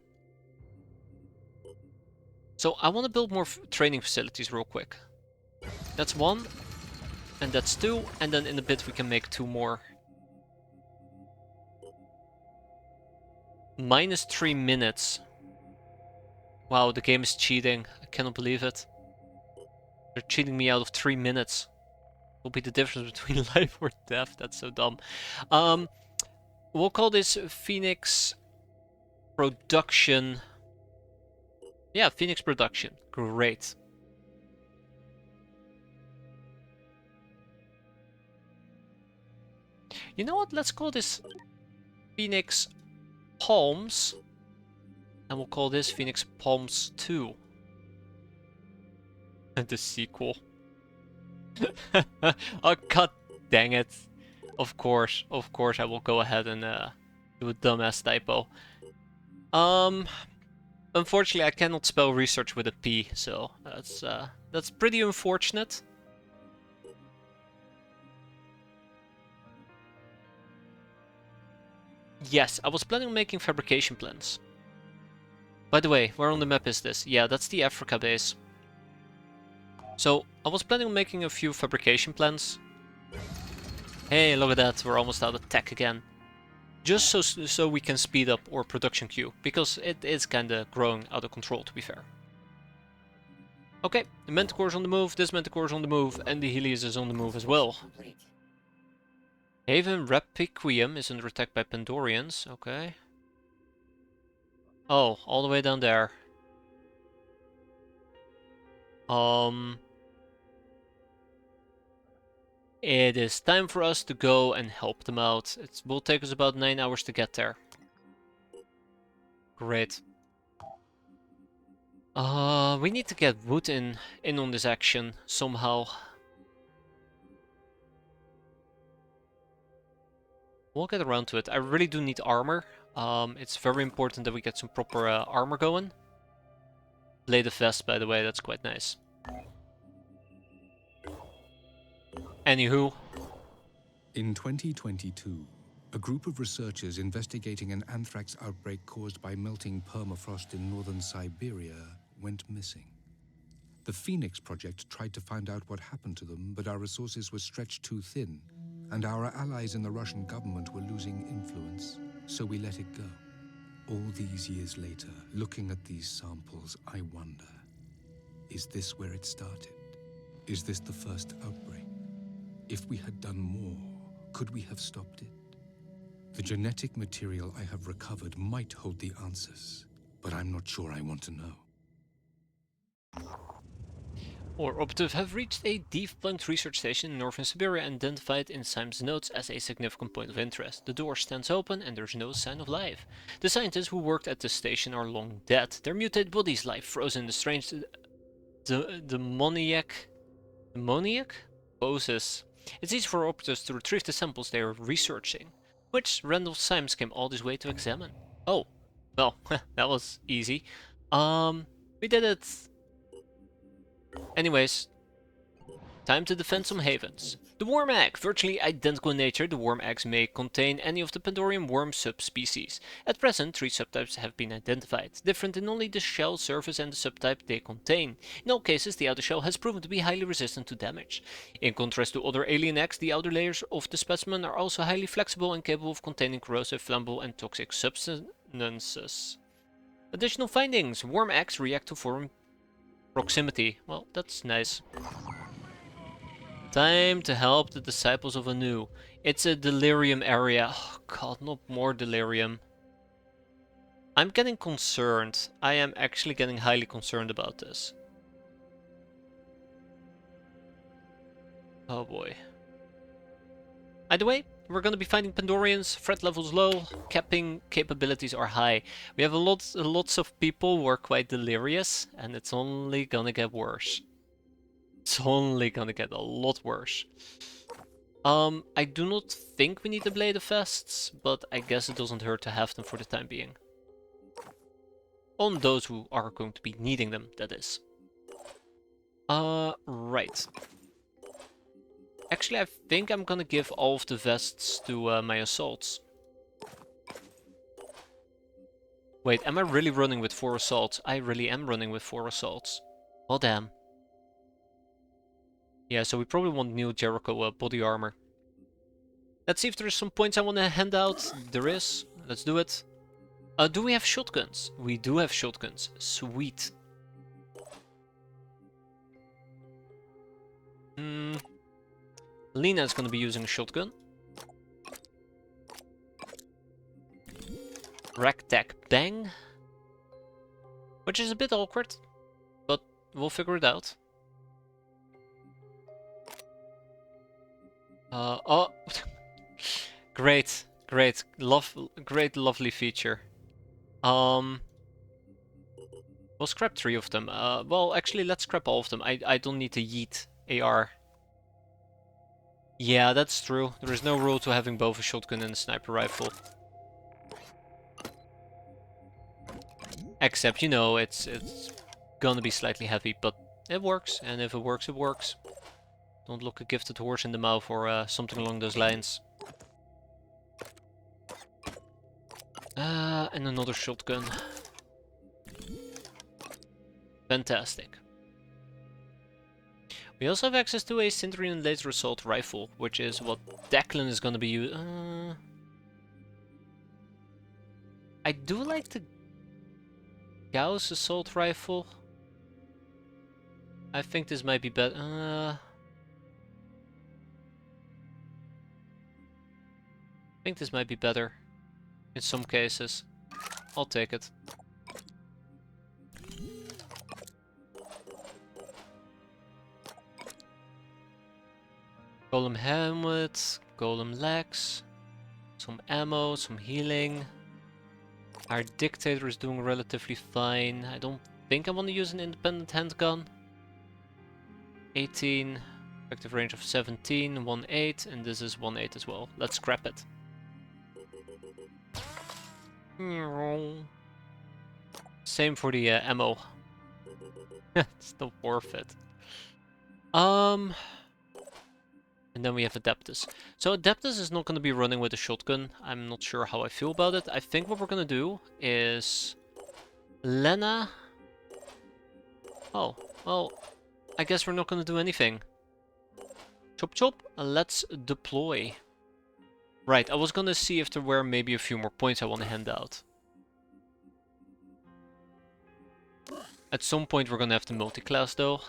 I want to build more training facilities real quick. That's one, and that's two, and then in a bit we can make two more. Minus 3 minutes. Wow, the game is cheating. I cannot believe it. They're cheating me out of 3 minutes. Will be the difference between life or death. That's so dumb. We'll call this Phoenix Production. Yeah, Phoenix Production. Great. You know what? Let's call this Phoenix Palms. And we'll call this Phoenix Palms 2. The sequel. Oh, god dang it. Of course I will go ahead and do a dumbass typo. Unfortunately I cannot spell research with a P, so that's pretty unfortunate. Yes, I was planning on making fabrication plans. By the way, where on the map is this? Yeah, that's the Africa base. So, I was planning on making a few fabrication plans. Hey, look at that, we're almost out of tech again. Just so we can speed up our production queue, because it is kinda growing out of control, to be fair. Okay, the Manticore's on the move, this Manticore's on the move, and the Helios is on the move as well. Complete. Haven Repiquium is under attack by Pandorians, okay. Oh, all the way down there. It is time for us to go and help them out. It will take us about 9 hours to get there. Great. We need to get Wood in on this action somehow. We'll get around to it. I really do need armor. It's very important that we get some proper armor going. Blade of Vest, by the way, that's quite nice. Anywho. In 2022, a group of researchers investigating an anthrax outbreak caused by melting permafrost in northern Siberia went missing. The Phoenix Project tried to find out what happened to them, but our resources were stretched too thin, and our allies in the Russian government were losing influence, so we let it go. All these years later, looking at these samples, I wonder, is this where it started? Is this the first outbreak? If we had done more, could we have stopped it? The genetic material I have recovered might hold the answers, but I'm not sure I want to know. Our operatives have reached a defunct research station in northern Siberia and identified in Simon's notes as a significant point of interest. The door stands open and there's no sign of life. The scientists who worked at the station are long dead. Their mutated bodies lie frozen in the strange demoniac poses. It's easy for operatives to retrieve the samples they are researching, which Randolph Symes came all this way to examine. Oh, well, that was easy. We did it. Anyways, time to defend some havens. The worm egg. Virtually identical in nature, the worm eggs may contain any of the Pandorian worm subspecies. At present, 3 subtypes have been identified, different in only the shell surface and the subtype they contain. In all cases, the outer shell has proven to be highly resistant to damage. In contrast to other alien eggs, the outer layers of the specimen are also highly flexible and capable of containing corrosive, flammable, and toxic substances. Additional findings. Worm eggs react to foreign proximity. Well, that's nice. Time to help the disciples of Anu. It's a delirium area. Oh god, not more delirium. I'm getting concerned. I am actually getting highly concerned about this. Oh boy. Either way, we're gonna be fighting Pandorians. Threat levels low, capping capabilities are high. We have lots of people who are quite delirious, and it's only gonna get worse. It's only gonna get a lot worse. I do not think we need the Blade of Vests, but I guess it doesn't hurt to have them for the time being. On those who are going to be needing them, that is. Right. Actually, I think I'm gonna give all of the vests to my assaults. Wait, am I really running with 4 assaults? I really am running with 4 assaults. Well, damn. Yeah, so we probably want new Jericho body armor. Let's see if there's some points I want to hand out. There is. Let's do it. Do we have shotguns? We do have shotguns. Sweet. Lena is going to be using a shotgun. Rack Tack Bang. Which is a bit awkward, but we'll figure it out. Oh, great, great, great, lovely feature. We'll scrap 3 of them. Well, actually, let's scrap all of them. I don't need to yeet AR. Yeah, that's true. There is no rule to having both a shotgun and a sniper rifle. Except, you know, it's gonna be slightly heavy, but it works. And if it works, it works. Don't look a gifted horse in the mouth or something along those lines. And another shotgun. Fantastic. We also have access to a Centurion laser assault rifle, which is what Declan is gonna be using. I do like the Gauss assault rifle. I think this might be better. I think this might be better in some cases. I'll take it. Golem helmet, golem legs, some ammo, some healing. Our dictator is doing relatively fine. I don't think I want to use an independent handgun. 18, effective range of 17, 1.8, and this is 1.8 as well. Let's scrap it. Same for the ammo. It's not worth it. And then we have Adeptus. So Adeptus is not going to be running with a shotgun. I'm not sure how I feel about it. I think what we're going to do is... Lena... Oh, well, I guess we're not going to do anything. Chop chop, let's deploy. Right, I was going to see if there were maybe a few more points I want to hand out. At some point we're going to have to multi-class though.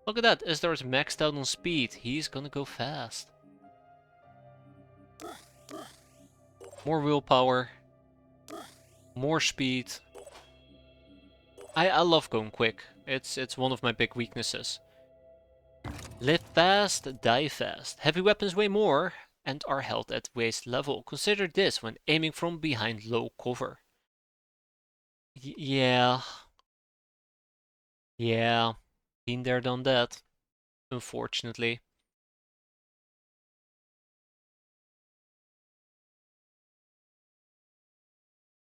Look at that, Isdar is maxed out on speed. He's gonna go fast. More willpower. More speed. I love going quick. It's one of my big weaknesses. Live fast, die fast. Heavy weapons weigh more and are held at waist level. Consider this when aiming from behind low cover. Yeah. Yeah. Been there, done that. Unfortunately.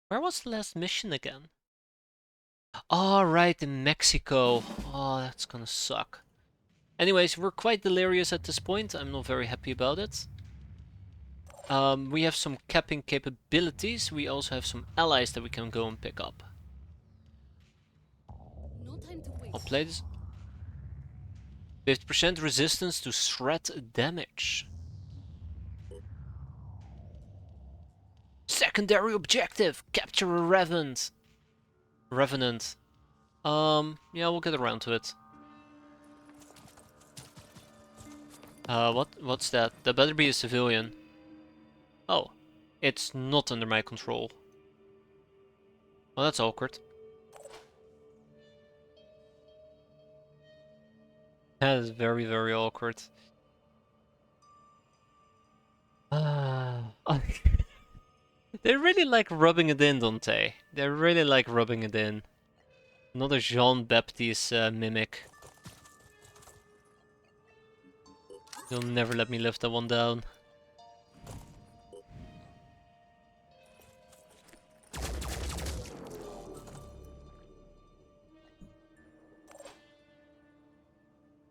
Where was the last mission again? Oh, right, in Mexico. Oh, that's gonna suck. Anyways, we're quite delirious at this point. I'm not very happy about it. We have some capping capabilities. We also have some allies that we can go and pick up. No time to waste. I'll play this. 50% resistance to threat damage. Secondary objective, capture a revenant. Yeah, we'll get around to it. What's that? That better be a civilian. Oh, it's not under my control. Well, that's awkward. That is very, very awkward. They really like rubbing it in, don't they? They really like rubbing it in. Another Jean-Baptiste mimic. You'll never let me live that one down.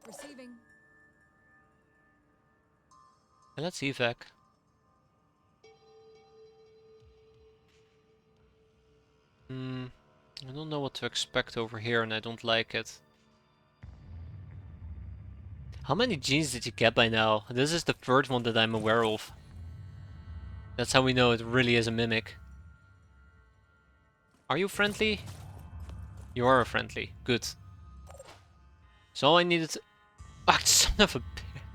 Receiving. Let's evac. I don't know what to expect over here and I don't like it. How many genes did you get by now? This is the third one that I'm aware of. That's how we know it really is a mimic. Are you friendly? You are friendly. Good. So all I needed to... Ah, son of a...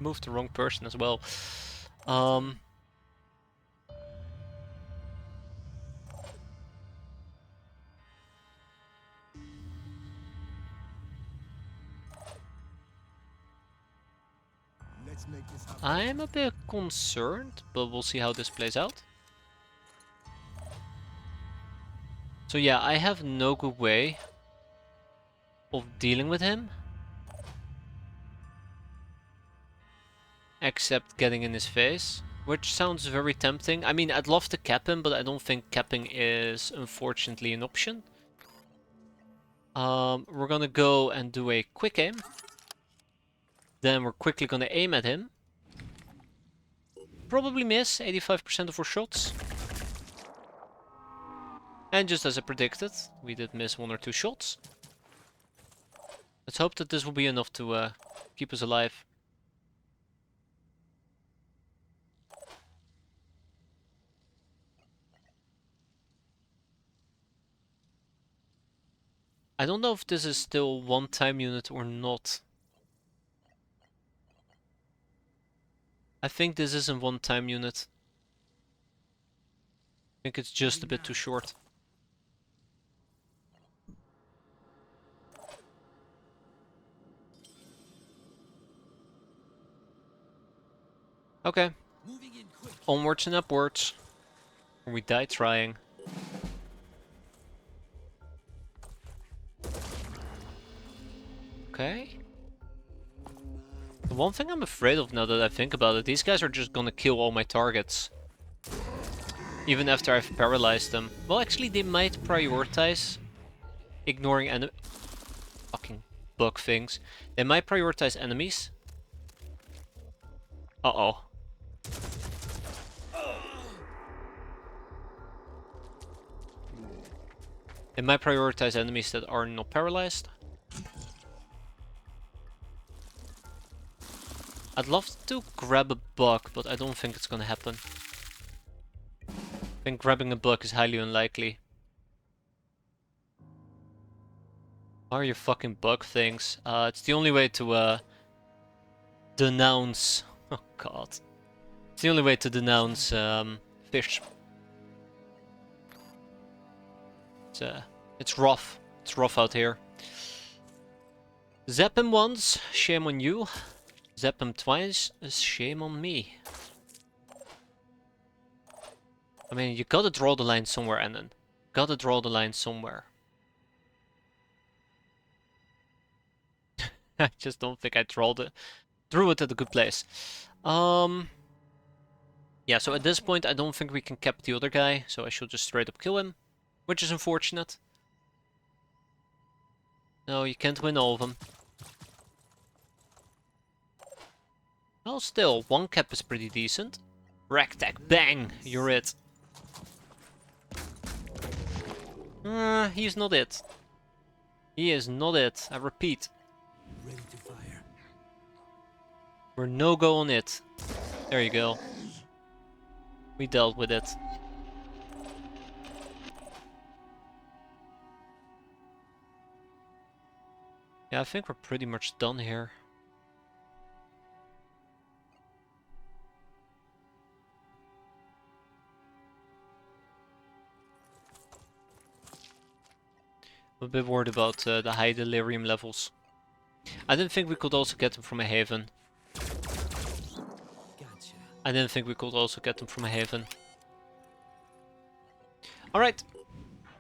Moved the wrong person as well. make this happen. I'm a bit concerned, but we'll see how this plays out. So yeah, I have no good way of dealing with him. Except getting in his face. Which sounds very tempting. I mean, I'd love to cap him, but I don't think capping is unfortunately an option. We're gonna go and do a quick aim. Then we're quickly gonna aim at him. Probably miss 85% of our shots. And just as I predicted, we did miss 1 or 2 shots. Let's hope that this will be enough to keep us alive. I don't know if this is still one-time unit or not. I think this isn't one-time unit. I think it's just a bit too short. Okay. Moving in quick. Onwards and upwards. Or we die trying. Okay. The one thing I'm afraid of now that I think about it, these guys are just gonna kill all my targets. Even after I've paralyzed them. Well, actually, they might prioritize ignoring fucking bug things. They might prioritize enemies. Uh-oh. They might prioritize enemies that are not paralyzed. I'd love to grab a bug, but I don't think it's gonna happen. I think grabbing a bug is highly unlikely. What are your fucking bug things? It's the only way to denounce... Oh god. It's the only way to denounce fish. It's rough. It's rough out here. Zap him once, shame on you. Zap him twice, shame on me. I mean, you gotta draw the line somewhere, Annan. Gotta draw the line somewhere. I just don't think I drew it at a good place. Yeah, so at this point I don't think we can cap the other guy, so I should just straight up kill him. Which is unfortunate. No, you can't win all of them. Well, still, 1 cap is pretty decent. Ragtag, bang! You're it. He's not it. He is not it. I repeat. Ready to fire. We're no go on it. There you go. We dealt with it. Yeah, I think we're pretty much done here. I'm a bit worried about the high delirium levels. I didn't think we could also get them from a haven. Gotcha. I didn't think we could also get them from a haven. Alright.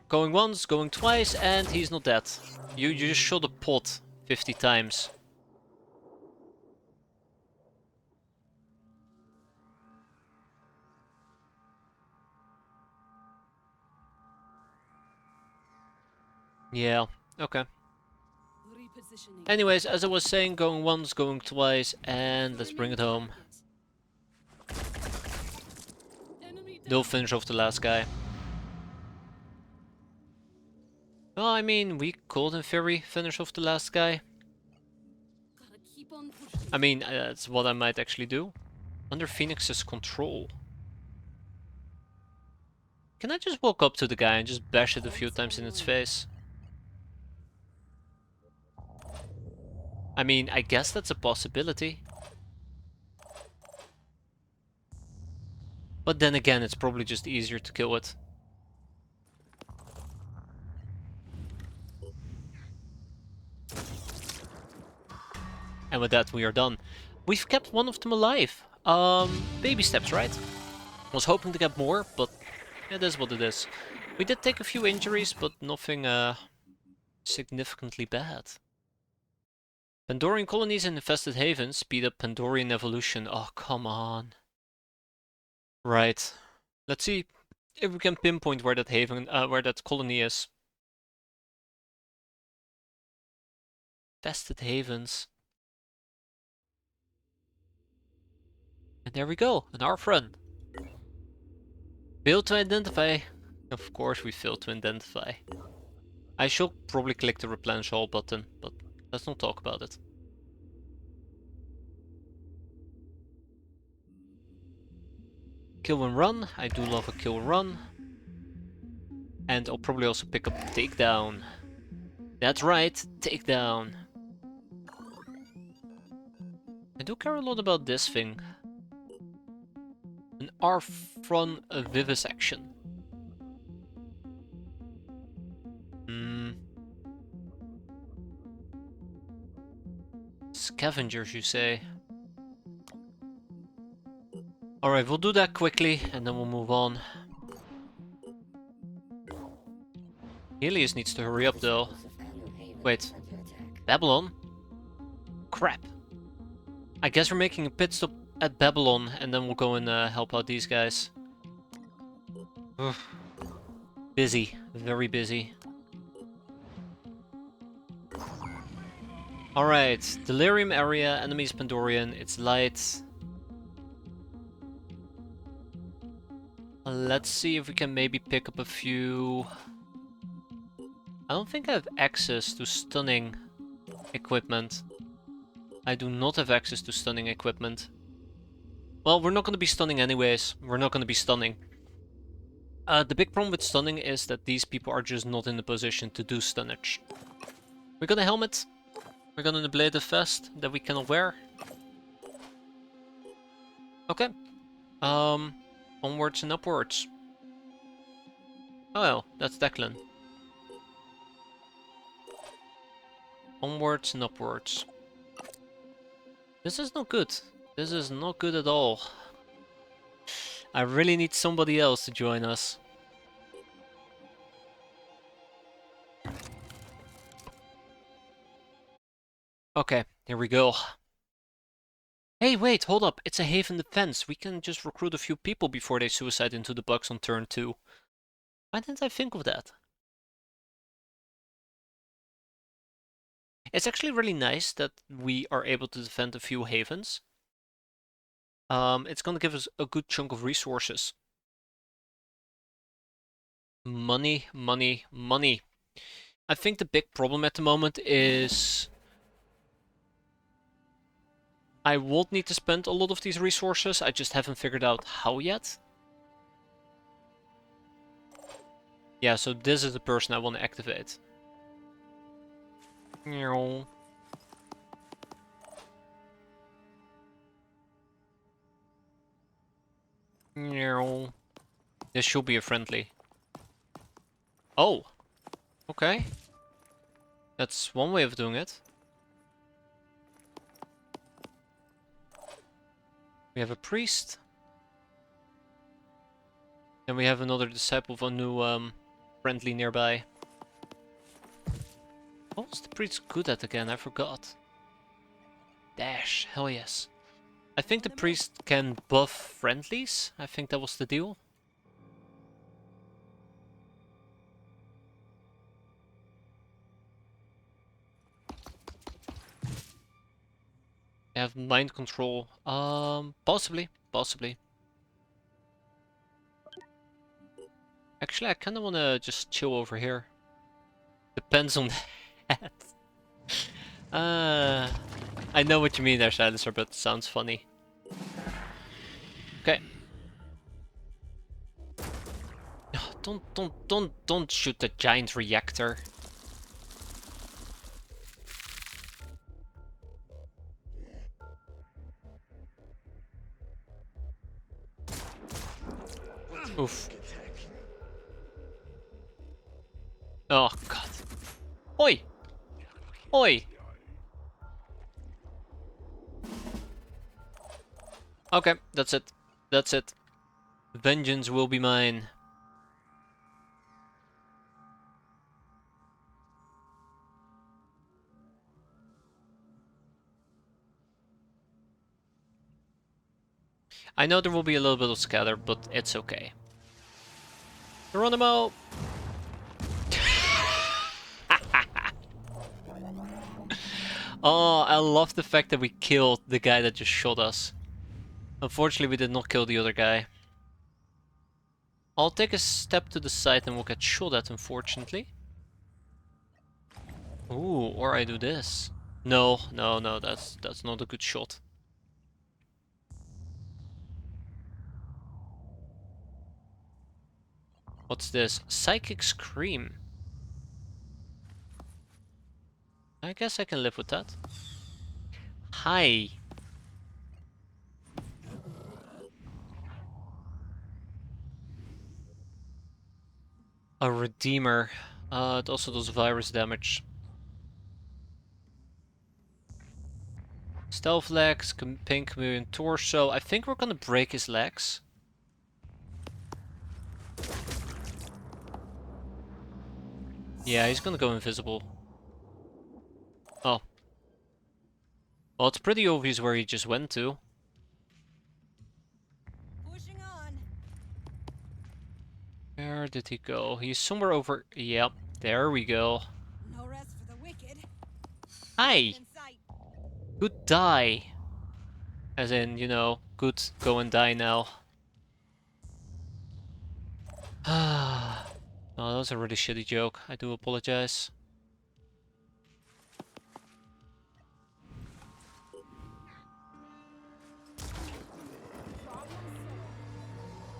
Going once, going twice, and he's not dead. You just shot a pot 50 times. Yeah, okay. Repositioning. Anyways, as I was saying, going once, going twice, and let's bring it home. Enemy No down. finish off the last guy. Well, I mean, we could in theory finish off the last guy. Gotta keep on pushing. I mean, that's what I might actually do. Under Phoenix's control. Can I just walk up to the guy and just bash it a few times in its face? I mean, I guess that's a possibility. But then again, it's probably just easier to kill it. And with that, we are done. We've kept one of them alive. Baby steps, right? Was hoping to get more, but it is what it is. We did take a few injuries, but nothing significantly bad. Pandorian colonies in infested havens speed up Pandorian evolution. Oh, come on. Right. Let's see if we can pinpoint where that haven, where that colony is. Infested havens. And there we go, an Arfren. Failed to identify. Of course we failed to identify. I shall probably click the replenish all button, but let's not talk about it. Kill and run. I do love a kill and run. And I'll probably also pick up takedown. That's right, takedown. I do care a lot about this thing. An Arfron vivisection. Scavengers, you say? Alright, we'll do that quickly and then we'll move on. Helios needs to hurry up though. Wait, Babylon? Crap. I guess we're making a pit stop at Babylon and then we'll go and help out these guys. Ugh. Busy, very busy. Alright, Delirium area, enemies Pandorian, it's light. Let's see if we can maybe pick up a few... I don't think I have access to stunning equipment. I do not have access to stunning equipment. Well, we're not going to be stunning anyways. We're not going to be stunning. The big problem with stunning is that these people are just not in the position to do stunnage. We got a helmet. We got an ablative vest that we cannot wear. Okay. Onwards and upwards. Oh well, that's Declan. Onwards and upwards. This is not good. This is not good at all. I really need somebody else to join us. Okay, here we go. Hey, wait, hold up. It's a haven defense. We can just recruit a few people before they suicide into the bugs on turn 2. Why didn't I think of that? It's actually really nice that we are able to defend a few havens. It's gonna give us a good chunk of resources. Money, money, money. I think the big problem at the moment is I won't need to spend a lot of these resources. I just haven't figured out how yet. Yeah, so this is the person I want to activate. This should be a friendly. Oh, okay. That's one way of doing it. We have a priest. And we have another disciple of a new friendly nearby. What was the priest good at again? I forgot. Dash, hell yes. I think the priest can buff friendlies. I think that was the deal. They have mind control. Possibly. Actually, I kind of want to just chill over here. Depends on that. I know what you mean there, Silencer, but it sounds funny. Okay. Don't shoot the giant reactor. Oof. Oh god. Oi! Oi! Okay, that's it. That's it. Vengeance will be mine. I know there will be a little bit of scatter, but it's okay. Geronimo! Oh, I love the fact that we killed the guy that just shot us. Unfortunately, we did not kill the other guy. I'll take a step to the side and we'll get shot at, unfortunately. Ooh, or I do this. No, no, no, that's not a good shot. What's this? Psychic Scream. I guess I can live with that. Hi. A Redeemer. It also does virus damage. Stealth legs, Pain Chameleon torso. I think we're gonna break his legs. Yeah, he's gonna go invisible. Oh. Well, it's pretty obvious where he just went to. Pushing on. Where did he go? He's somewhere over... Yep, there we go. No rest for the wicked. Hi! In sight. Good die. As in, you know, good go and die now. Ah. Oh, that was a really shitty joke. I do apologize.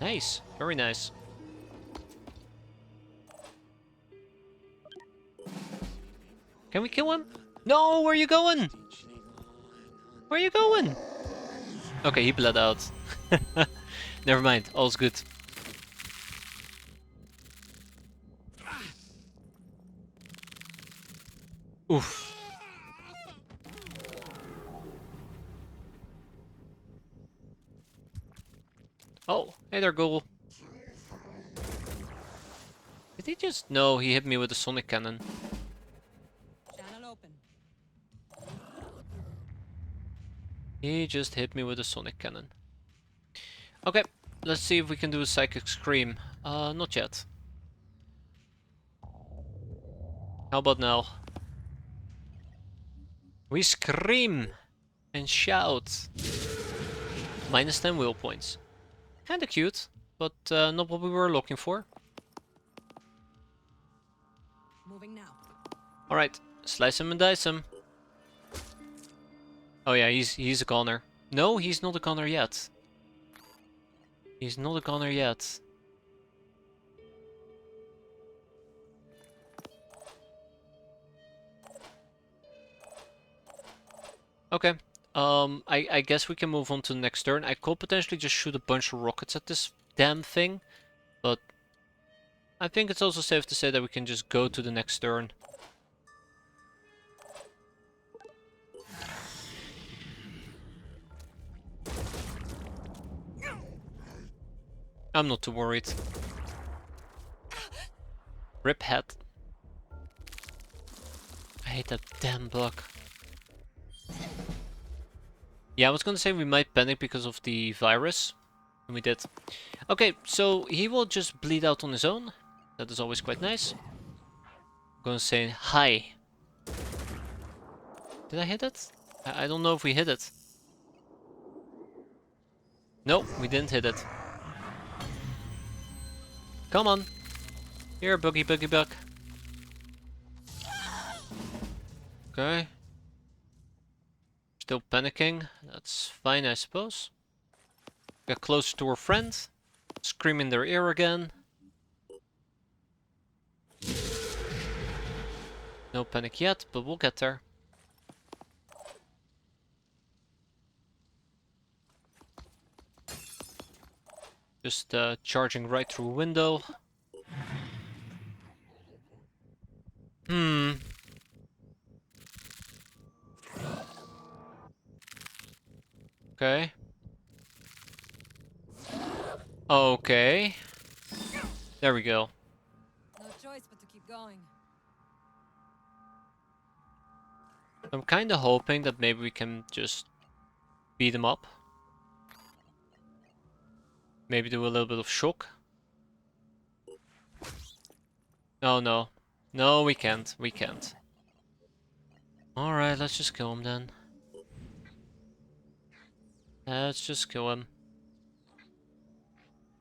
Nice. Very nice. Can we kill him? No, where are you going? Where are you going? Okay, he bled out. Never mind, all's good. Oof. Oh, hey there, Ghoul. Did he just... No, he hit me with a sonic cannon. Channel open. He just hit me with a sonic cannon. Okay, let's see if we can do a psychic scream. Not yet. How about now? We scream and shout. Minus 10 will points. Kinda cute, but not what we were looking for. Moving now. Alright, slice him and dice him. Oh yeah, he's a goner. No, he's not a goner yet. He's not a goner yet. Okay. I guess we can move on to the next turn. I could potentially just shoot a bunch of rockets at this damn thing, but I think it's also safe to say that we can just go to the next turn. I'm not too worried. Rip head. I hate that damn bug. Yeah, I was gonna say we might panic because of the virus. And we did. Okay, so he will just bleed out on his own. That is always quite nice. I'm gonna say hi. Did I hit it? I don't know if we hit it. No, we didn't hit it. Come on. Here, boogie boogie bug. Okay. Still panicking. That's fine, I suppose. Get closer to our friend. Scream in their ear again. No panic yet, but we'll get there. Just charging right through a window. Okay. Okay. There we go. No choice but to keep going. I'm kind of hoping that maybe we can just beat them up. Maybe do a little bit of shock. Oh no. No, we can't. We can't. Alright, let's just kill him then. Let's just kill him.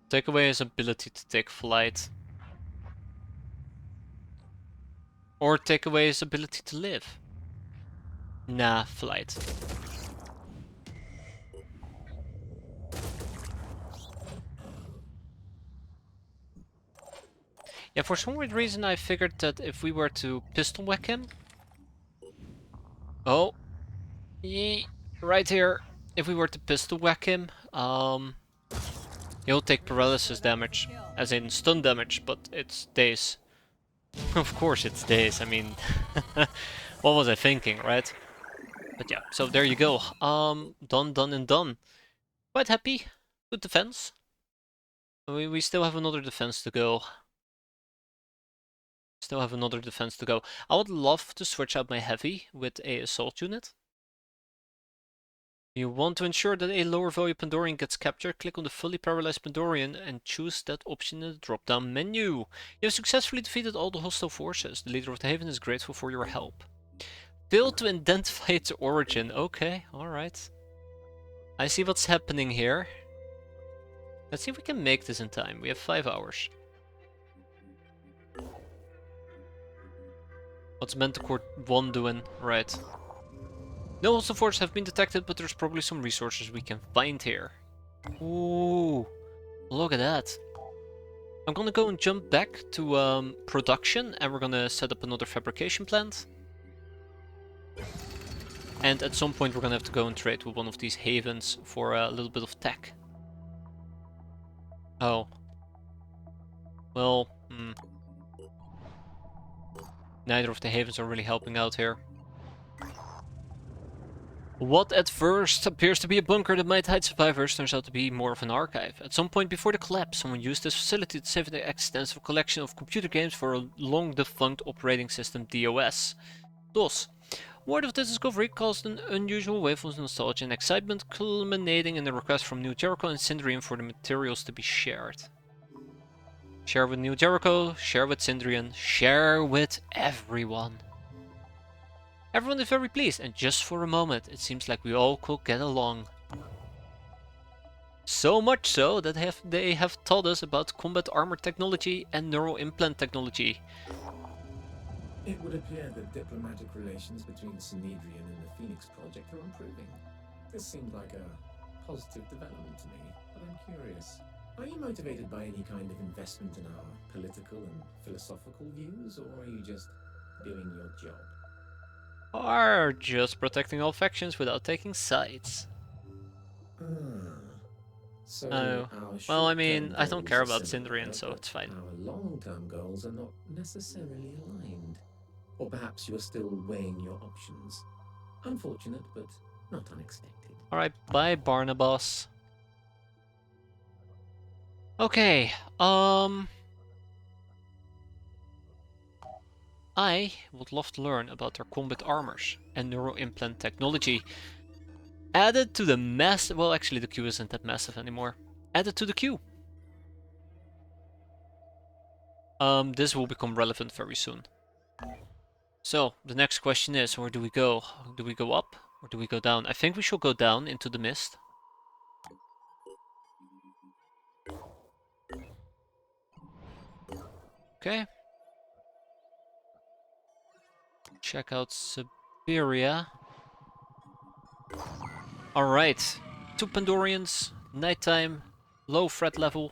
Take away his ability to take flight. Or take away his ability to live. Nah, flight. Yeah, for some weird reason I figured that if we were to pistol whack him... Oh. Yee. Right here. If we were to pistol whack him, he'll take paralysis damage. As in stun damage, but it's daze. Of course it's daze, I mean... what was I thinking, right? But yeah, so there you go. Done, done, and done. Quite happy. Good defense. We still have another defense to go. Still have another defense to go. I would love to switch out my heavy with a assault unit. You want to ensure that a lower value Pandorian gets captured, click on the fully paralyzed Pandorian and choose that option in the drop down menu. You have successfully defeated all the hostile forces. The leader of the Haven is grateful for your help. Fail to identify its origin. Okay, alright. I see what's happening here. Let's see if we can make this in time. We have 5 hours. What's Manticore 1 doing? Right. No hostile forces have been detected, but there's probably some resources we can find here. Ooh, look at that. I'm gonna go and jump back to production, and we're gonna set up another fabrication plant. And at some point we're gonna have to go and trade with one of these havens for a little bit of tech. Oh. Well, neither of the havens are really helping out here. What at first appears to be a bunker that might hide survivors turns out to be more of an archive. At some point before the collapse, someone used this facility to save the extensive collection of computer games for a long-defunct operating system, DOS. Word of this discovery caused an unusual wave of nostalgia and excitement, culminating in a request from New Jericho and Syndrian for the materials to be shared. Share with New Jericho, share with Syndrian, share with everyone. Everyone is very pleased, and just for a moment, it seems like we all could get along. So much so that they have taught us about combat armor technology and neural implant technology. It would appear that diplomatic relations between Synedrian and the Phoenix Project are improving. This seemed like a positive development to me, but I'm curious. Are you motivated by any kind of investment in our political and philosophical views, or are you just doing your job? Or just protecting all factions without taking sides. So Oh. Well, I mean, I don't care about Syndrian, so it's fine. Our long-term goals are not necessarily aligned. Or perhaps you are still weighing your options. Unfortunate, but not unexpected. Alright, bye Barnabas. Okay, I would love to learn about their combat armors and neural implant technology. Added to the mass... Well, actually the queue isn't that massive anymore. Added to the queue. This will become relevant very soon. So, the next question is, where do we go? Do we go up or do we go down? I think we should go down into the mist. Okay. Check out Siberia. Alright. 2 Pandorians, nighttime, low threat level.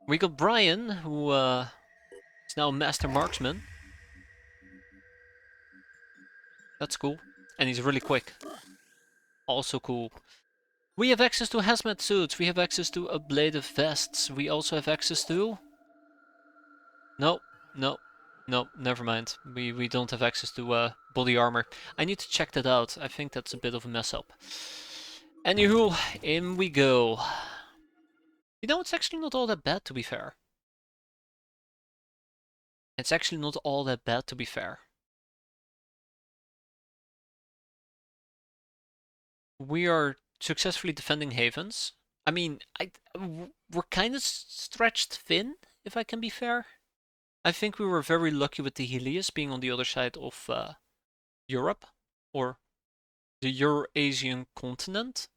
We got Brian, who is now Master Marksman. That's cool. And he's really quick. Also cool. We have access to hazmat suits. We have access to ablative vests. We also have access to... No, never mind. We don't have access to body armor. I need to check that out. I think that's a bit of a mess up. Anywho, in we go. You know, it's actually not all that bad, to be fair. It's actually not all that bad, to be fair. We are successfully defending havens. I mean, we're kind of stretched thin, if I can be fair. I think we were very lucky with the Helios being on the other side of Europe, or the Eurasian continent.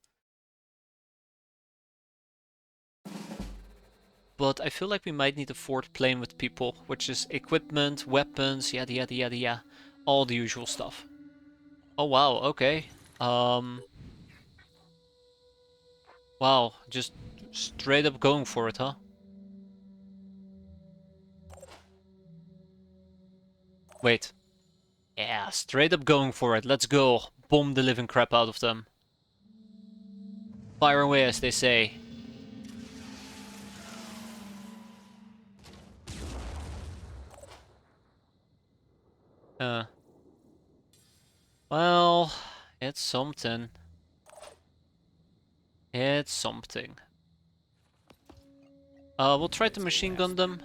But I feel like we might need a fourth plane with people, which is equipment, weapons, yada yada yada yada. All the usual stuff. Oh wow, okay. Wow, just straight up going for it, huh? Wait. Yeah, straight up going for it. Let's go. Bomb the living crap out of them. Fire away, as they say. Well, it's something. It's something. We'll try to machine gun them.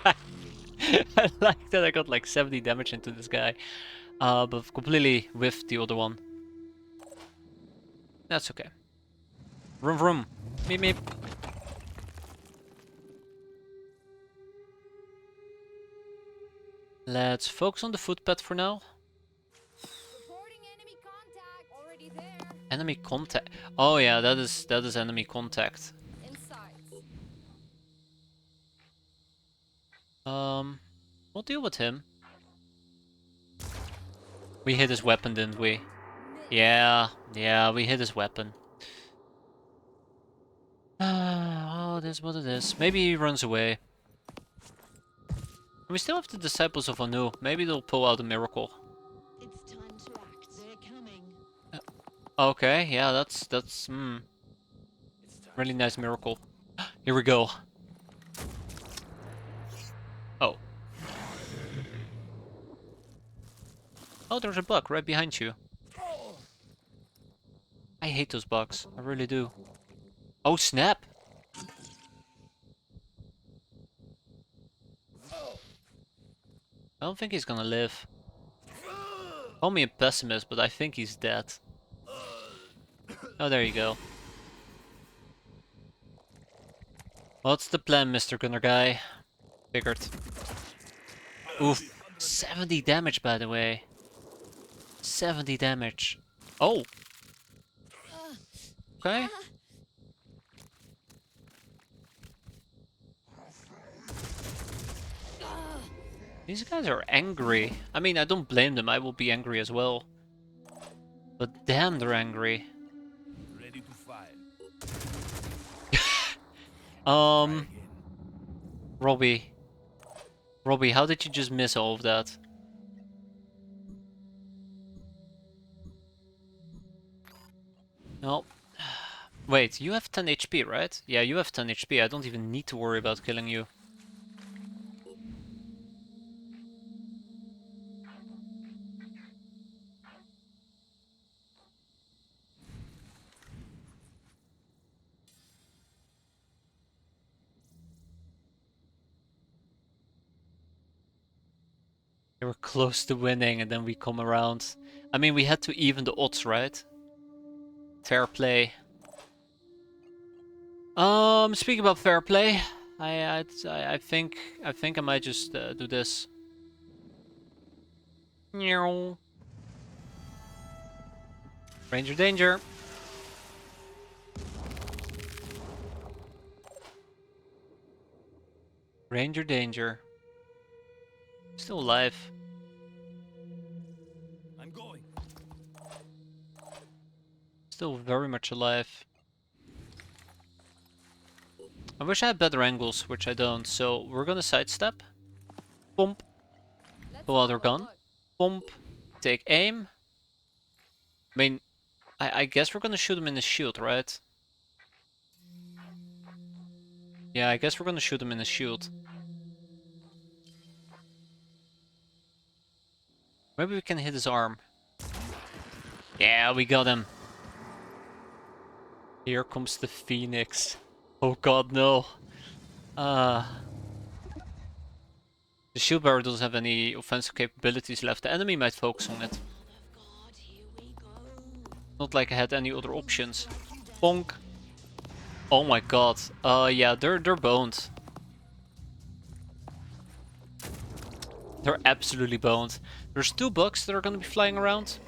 I like that I got like 70 damage into this guy. But completely whiffed the other one. That's okay. Vroom vroom. Meep meep. Let's focus on the footpad for now. Reporting enemy contact. Already there. Enemy contact. Oh yeah, that is enemy contact. Inside. We'll deal with him. We hit his weapon, didn't we? Yeah, we hit his weapon. Oh, that's what it is. Maybe he runs away. We still have the Disciples of Anu. Maybe they'll pull out a miracle. It's time to act. They're coming. Okay, yeah, that's really nice miracle. Here we go. Oh. Oh, there's a bug right behind you. I hate those bugs. I really do. Oh, snap! I don't think he's gonna live. Call me a pessimist, but I think he's dead. Oh, there you go. What's the plan, Mr. Gunner Guy? Figured. Oof. 70 damage, by the way. 70 damage. Oh! Okay. These guys are angry. I mean, I don't blame them. I will be angry as well. But damn, they're angry. Ready to fire. Robbie. Robbie, how did you just miss all of that? No. Wait, you have 10 HP, right? Yeah, you have 10 HP. I don't even need to worry about killing you. They were close to winning and then we come around. I mean, we had to even the odds, right? Fair play. Speaking about fair play, I think I might just do this. Ranger danger. Ranger danger. Still alive. I'm going. Still very much alive. I wish I had better angles, which I don't, so we're gonna sidestep. Bump. Pull out our gun. Bump. Take aim. I mean, I guess we're gonna shoot him in his shield, right? Yeah, I guess we're gonna shoot him in his shield. Maybe we can hit his arm. Yeah, we got him. Here comes the Phoenix. Oh god, no. The shield bearer doesn't have any offensive capabilities left. The enemy might focus on it. Not like I had any other options. Bonk. Oh my god. Yeah, they're boned. They're absolutely boned. There's 2 bugs that are gonna be flying around.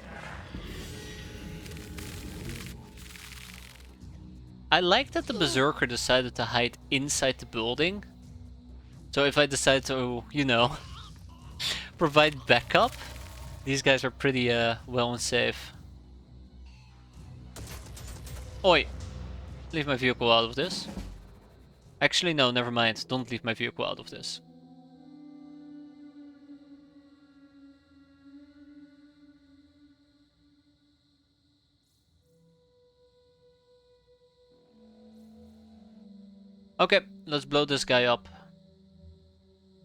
I like that the Berserker decided to hide inside the building. So if I decide to, you know, provide backup, these guys are pretty well and safe. Oi! Leave my vehicle out of this. Actually, no, never mind. Don't leave my vehicle out of this. Okay, let's blow this guy up.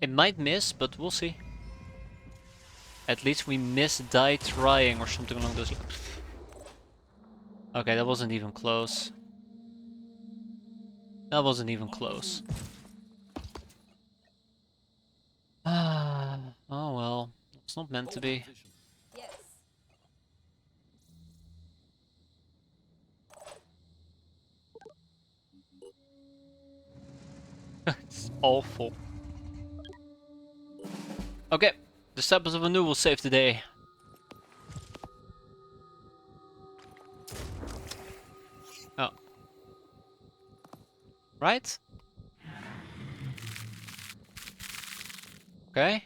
It might miss, but we'll see. At least we die trying or something along those lines. Okay, that wasn't even close. That wasn't even close. Ah, oh well. It's not meant to be. Yes. It's awful. Okay, Disciples of Anu will save the day. Oh. Right? Okay.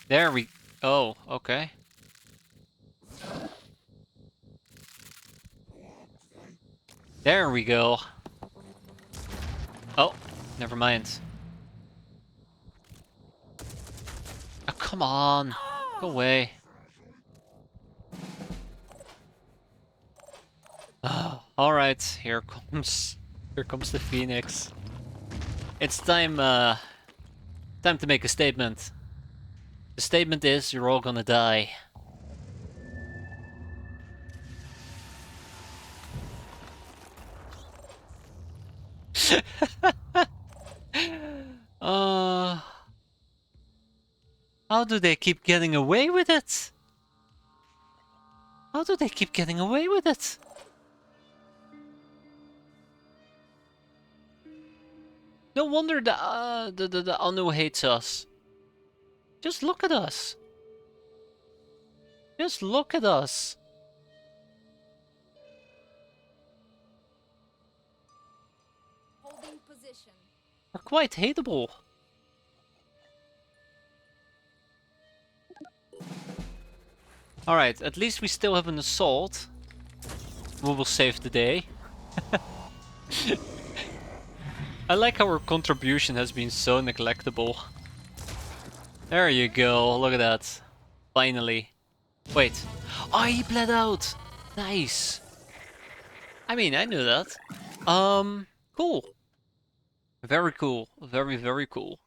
There we... Oh, okay. There we go. Oh, never mind. Oh, come on. Go away. Oh, alright, here comes the Phoenix. It's time time to make a statement. The statement is you're all gonna die. How do they keep getting away with it? How do they keep getting away with it? No wonder the Anu hates us. Just look at us. Just look at us. Holding position. We're quite hateable. Alright, at least we still have an assault. We will save the day. I like how our contribution has been so neglectable. There you go, look at that. Finally. Wait. Oh, he bled out! Nice. I mean, I knew that. Cool. Very cool. Very, very cool.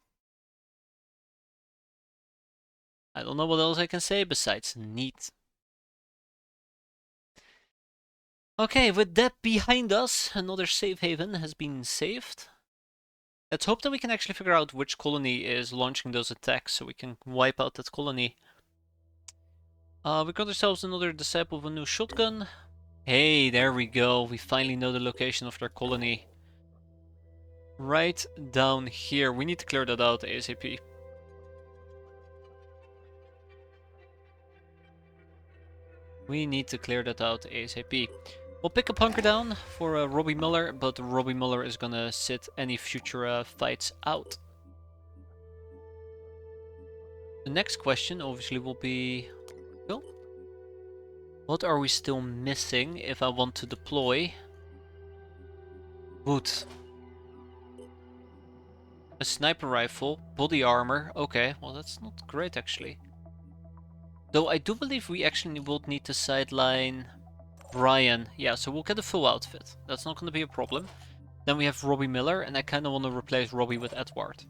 I don't know what else I can say besides neat. Okay, with that behind us, another safe haven has been saved. Let's hope that we can actually figure out which colony is launching those attacks so we can wipe out that colony. We got ourselves another Disciple of a New shotgun. Hey, there we go. We finally know the location of their colony. Right down here. We need to clear that out ASAP. We need to clear that out ASAP. We'll pick up Hunker down for Robbie Muller, but Robbie Muller is gonna sit any future fights out. The next question obviously will be... Oh, what are we still missing if I want to deploy? Good. A sniper rifle, body armor. Okay, well that's not great actually. Though I do believe we actually will need to sideline Brian. Yeah, so we'll get a full outfit. That's not going to be a problem. Then we have Robbie Miller, and I kind of want to replace Robbie with Edward.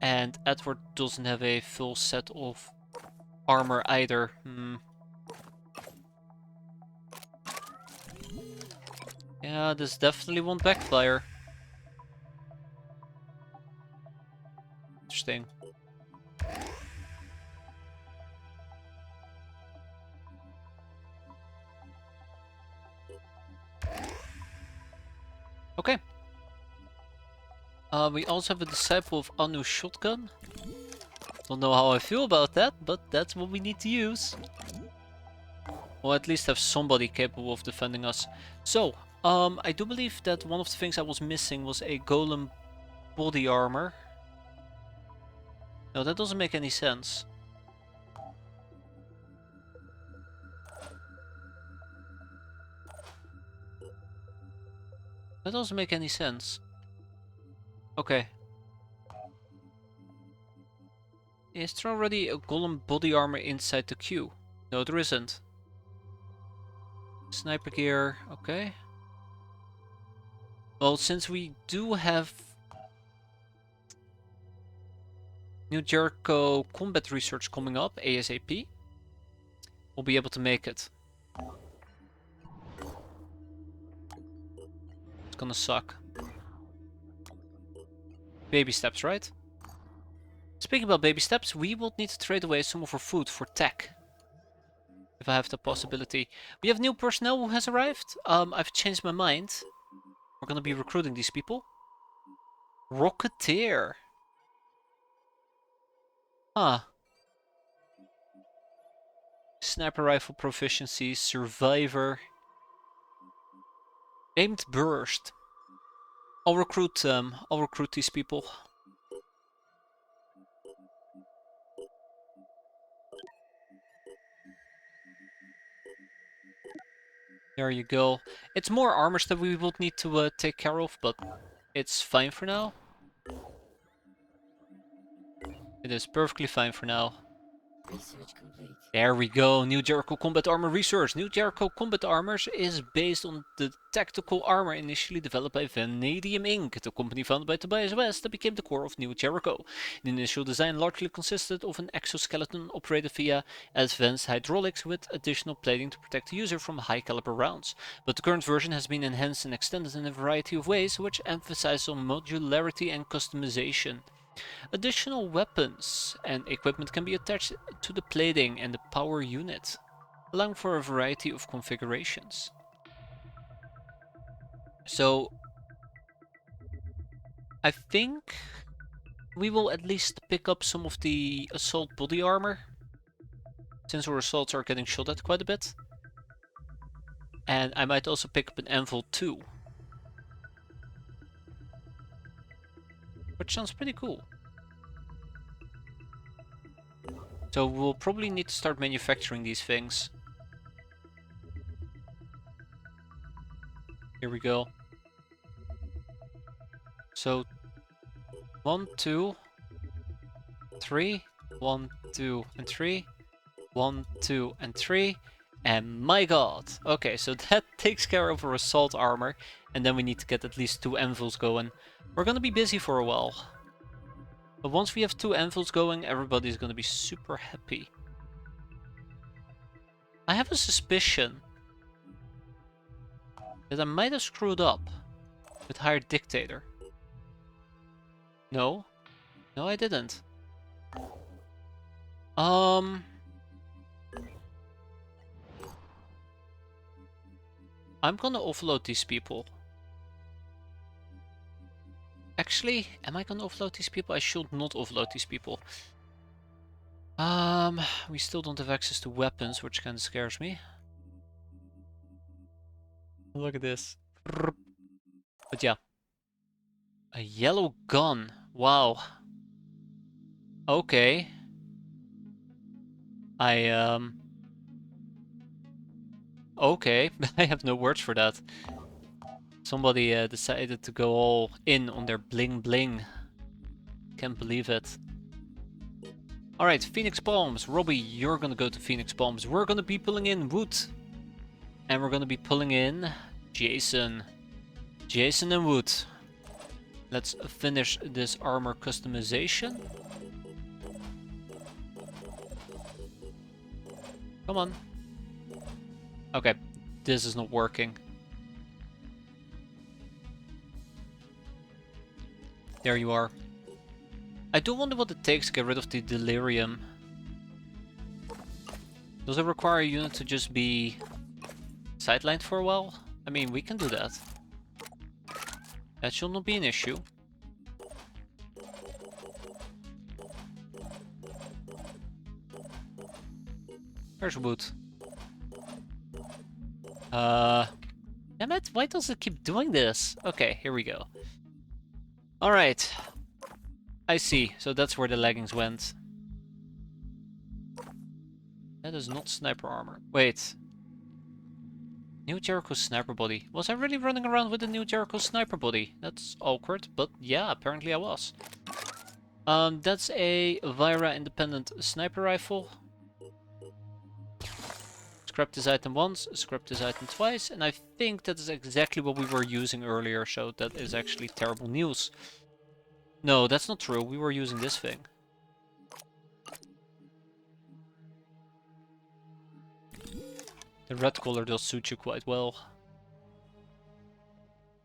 And Edward doesn't have a full set of armor either. Yeah, this definitely won't backfire. Interesting. Okay. We also have a disciple of Anu's shotgun. Don't know how I feel about that, but that's what we need to use. Or at least have somebody capable of defending us. So, I do believe that one of the things I was missing was a golem body armor. No, that doesn't make any sense. That doesn't make any sense. Okay. Is there already a golem body armor inside the queue? No, there isn't. Sniper gear, okay. Well, since we do have New Jericho combat research coming up ASAP, we'll be able to make it. It's gonna suck. Baby steps, right? Speaking about baby steps, we will need to trade away some of our food for tech. If I have the possibility. We have new personnel who has arrived. I've changed my mind. We're gonna be recruiting these people. Rocketeer. Huh. Sniper rifle proficiency, survivor. Aimed burst. I'll recruit these people. There you go. It's more armors that we will need to take care of, but it's fine for now. It is perfectly fine for now. Research complete. There we go, New Jericho Combat Armor Research. New Jericho Combat Armors is based on the tactical armor initially developed by Vanadium Inc., the company founded by Tobias West that became the core of New Jericho. The initial design largely consisted of an exoskeleton operated via advanced hydraulics with additional plating to protect the user from high caliber rounds. But the current version has been enhanced and extended in a variety of ways, which emphasize on modularity and customization. Additional weapons and equipment can be attached to the plating and the power unit, allowing for a variety of configurations. So, I think we will at least pick up some of the assault body armor, since our assaults are getting shot at quite a bit. And I might also pick up an anvil too, which sounds pretty cool. So we'll probably need to start manufacturing these things. Here we go. So 1, 2, 3, 1, 2, and 3, 1, 2, and 3, and my god. Okay, so that takes care of our assault armor, and then we need to get at least 2 anvils going. We're gonna be busy for a while. But once we have 2 anvils going, everybody's gonna be super happy. I have a suspicion that I might have screwed up with Hire Dictator. No? No, I didn't. I'm gonna offload these people. Actually, am I gonna offload these people? I should not offload these people. We still don't have access to weapons, which kind of scares me. Look at this. But yeah. A yellow gun. Wow. Okay. Okay. I have no words for that. Somebody decided to go all in on their bling bling. Can't believe it. Alright, Phoenix Palms. Robbie, you're gonna go to Phoenix Palms. We're gonna be pulling in Wood. And we're gonna be pulling in Jason. Jason and Wood. Let's finish this armor customization. Come on. Okay, this is not working. There you are. I do wonder what it takes to get rid of the delirium. Does it require a unit to just be sidelined for a while? I mean, we can do that. That should not be an issue. There's wood. Damn it, why does it keep doing this? Okay, here we go. Alright. I see, so that's where the leggings went. That is not sniper armor. Wait. New Jericho sniper body. Was I really running around with the New Jericho sniper body? That's awkward, but yeah, apparently I was. That's a Vira independent sniper rifle. Scrap this item once, scrap this item twice, and I think that is exactly what we were using earlier, so that is actually terrible news. No, that's not true, we were using this thing. The red color does suit you quite well.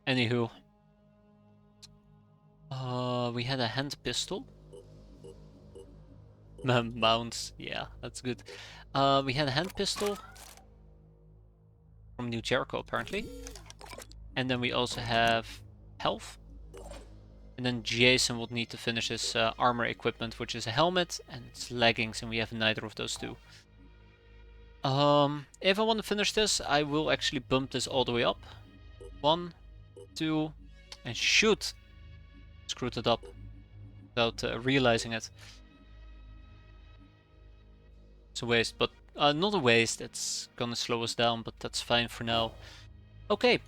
Anywho. We had a hand pistol. Mounts, yeah, that's good. We had a hand pistol. From New Jericho, apparently. And then we also have health. And then Jason would need to finish his armor equipment, which is a helmet and it's leggings, and we have neither of those two. If I want to finish this, I will actually bump this all the way up. 1, 2, and shoot! Screwed it up without realizing it. It's a waste, but not a waste. It's gonna slow us down, but that's fine for now. Okay.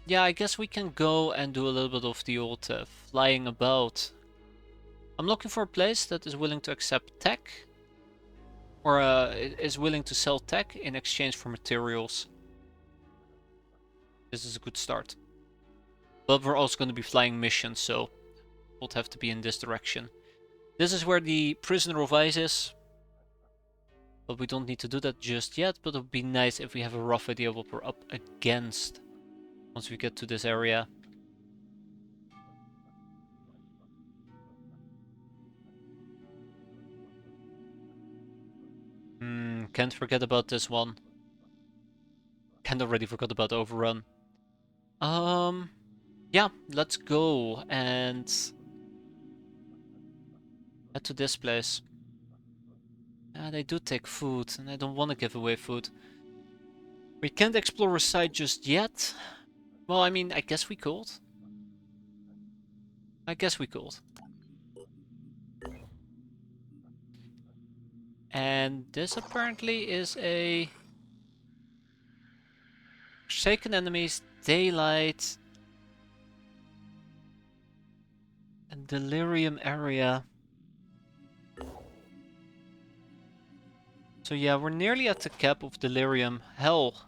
Yeah, I guess we can go and do a little bit of the old flying about. I'm looking for a place that is willing to accept tech. Or is willing to sell tech in exchange for materials. This is a good start. But we're also going to be flying missions, so we'll have to be in this direction. This is where the Prisoner of Ice is. But we don't need to do that just yet, but it would be nice if we have a rough idea what we're up against. Once we get to this area. Can't forget about this one. Can't already forgot about Overrun. Yeah, let's go and head to this place. They do take food, and I don't want to give away food. We can't explore a site just yet. Well, I mean, I guess we could. I guess we could. And this apparently is a Forsaken Enemies, Daylight, and Delirium area. So yeah, we're nearly at the cap of Delirium. Hell,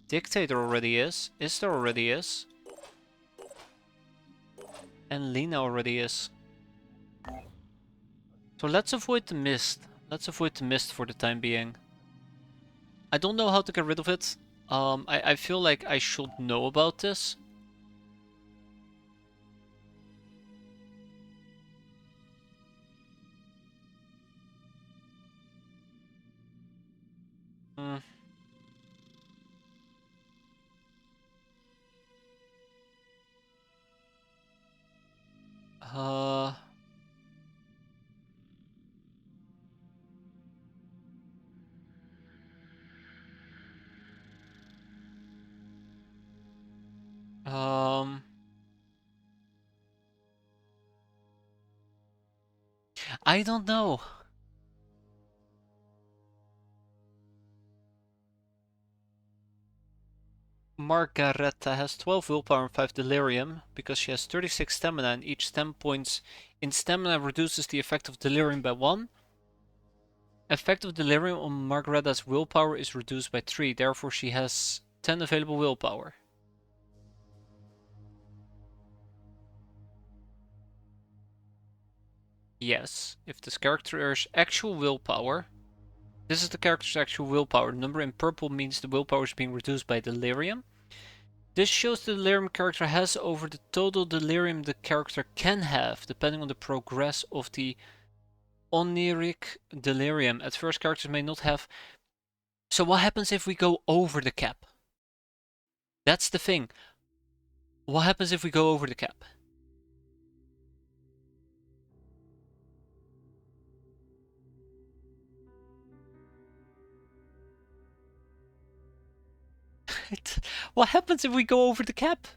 Dictator already is. Istar already is. And Lena already is. So let's avoid the mist. Let's avoid the mist for the time being. I don't know how to get rid of it. I feel like I should know about this. Hmm. Uh... I don't know. Margareta has 12 willpower and 5 delirium because she has 36 stamina, and each 10 points in stamina reduces the effect of delirium by 1. Effect of delirium on Margareta's willpower is reduced by 3, therefore she has 10 available willpower. Yes, if this character's actual willpower... This is the character's actual willpower. The number in purple means the willpower is being reduced by delirium. This shows the delirium character has over the total delirium the character can have, depending on the progress of the oniric delirium. At first, characters may not have. So what happens if we go over the cap? That's the thing. What happens if we go over the cap? What happens if we go over the cap?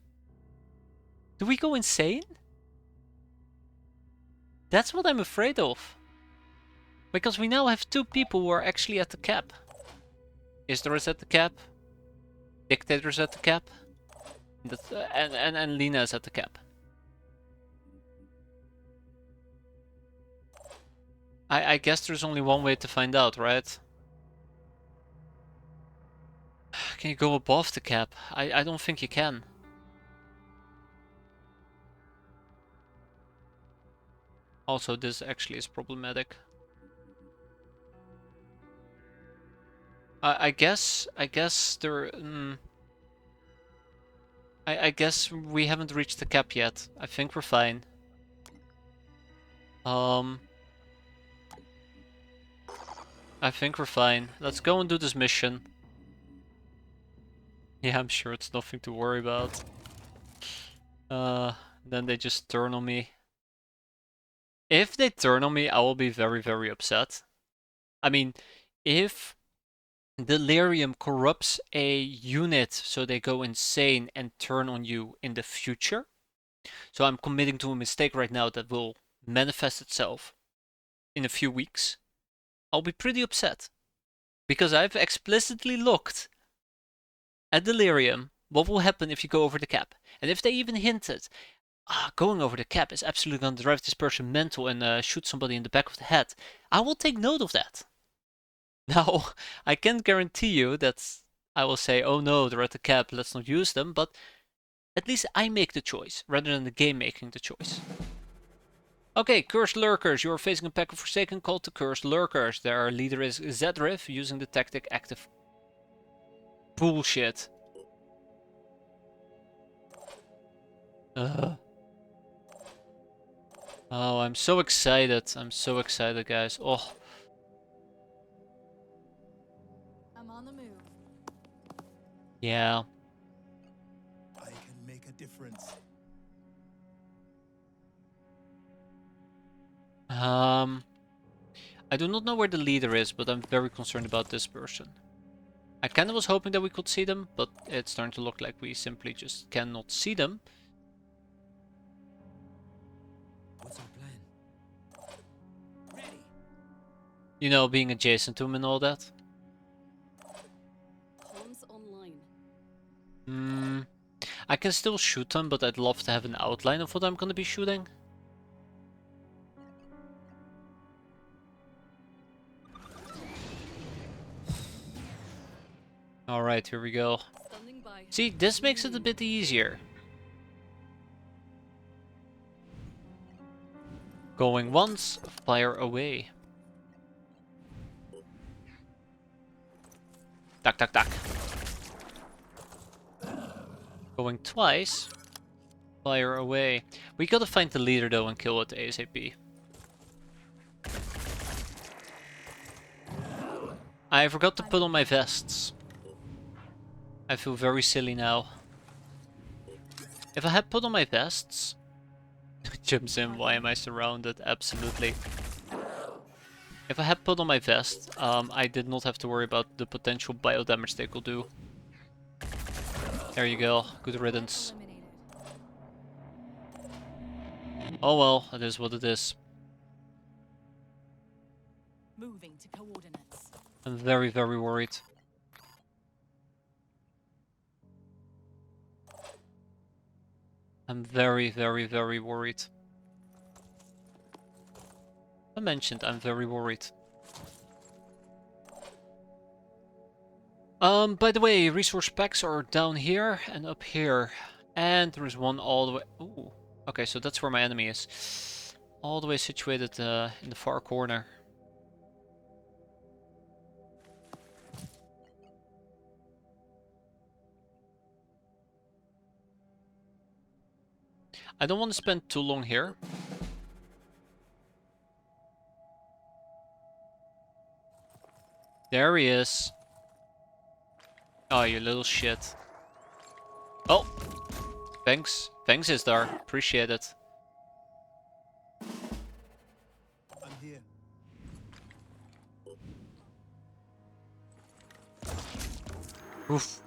Do we go insane? That's what I'm afraid of. Because we now have 2 people who are actually at the cap. Isdor is at the cap. Dictator's at the cap. And Lena is at the cap. I guess there's only one way to find out, right? Can you go above the cap? I don't think you can. Also, this actually is problematic. I guess there. I guess we haven't reached the cap yet. I think we're fine. I think we're fine. Let's go and do this mission. Yeah, I'm sure it's nothing to worry about. Then they just turn on me. If they turn on me, I will be very, very upset. I mean, if delirium corrupts a unit so they go insane and turn on you in the future, so I'm committing to a mistake right now that will manifest itself in a few weeks, I'll be pretty upset. Because I've explicitly looked at delirium, what will happen if you go over the cap. And if they even hinted, going over the cap is absolutely going to drive this person mental and shoot somebody in the back of the head, I will take note of that. Now, I can't guarantee you that I will say, oh no, they're at the cap, let's not use them, but at least I make the choice, rather than the game making the choice. Okay, Cursed Lurkers. You are facing a pack of Forsaken called the Cursed Lurkers. Their leader is Zedrith, using the tactic active. Bullshit. Oh, I'm so excited. I'm so excited, guys. Oh. I'm on the move. Yeah. I can make a difference. I do not know where the leader is, but I'm very concerned about this person. I kind of was hoping that we could see them, but it's starting to look like we simply just cannot see them. What's our plan? Ready. You know, being adjacent to him and all that. Comms online. I can still shoot them, but I'd love to have an outline of what I'm gonna be shooting. Alright, here we go. See, this makes it a bit easier. Going once, fire away. Tack, tack, tack. Going twice, fire away. We gotta find the leader though and kill it ASAP. I forgot to put on my vests. I feel very silly now. If I had put on my vests... Jumps in, why am I surrounded? Absolutely. If I had put on my vest, I did not have to worry about the potential bio damage they could do. There you go, good riddance. Oh well, it is what it is. Moving to coordinates. I'm very, very worried. I'm very, very, very worried. I mentioned I'm very worried. By the way, resource packs are down here and up here. And there is one all the way... Ooh. Okay, so that's where my enemy is. All the way situated in the far corner. I don't want to spend too long here. There he is. Oh, you little shit. Oh! Thanks. Thanks, Isdar. Appreciate it. I'm here. Oof.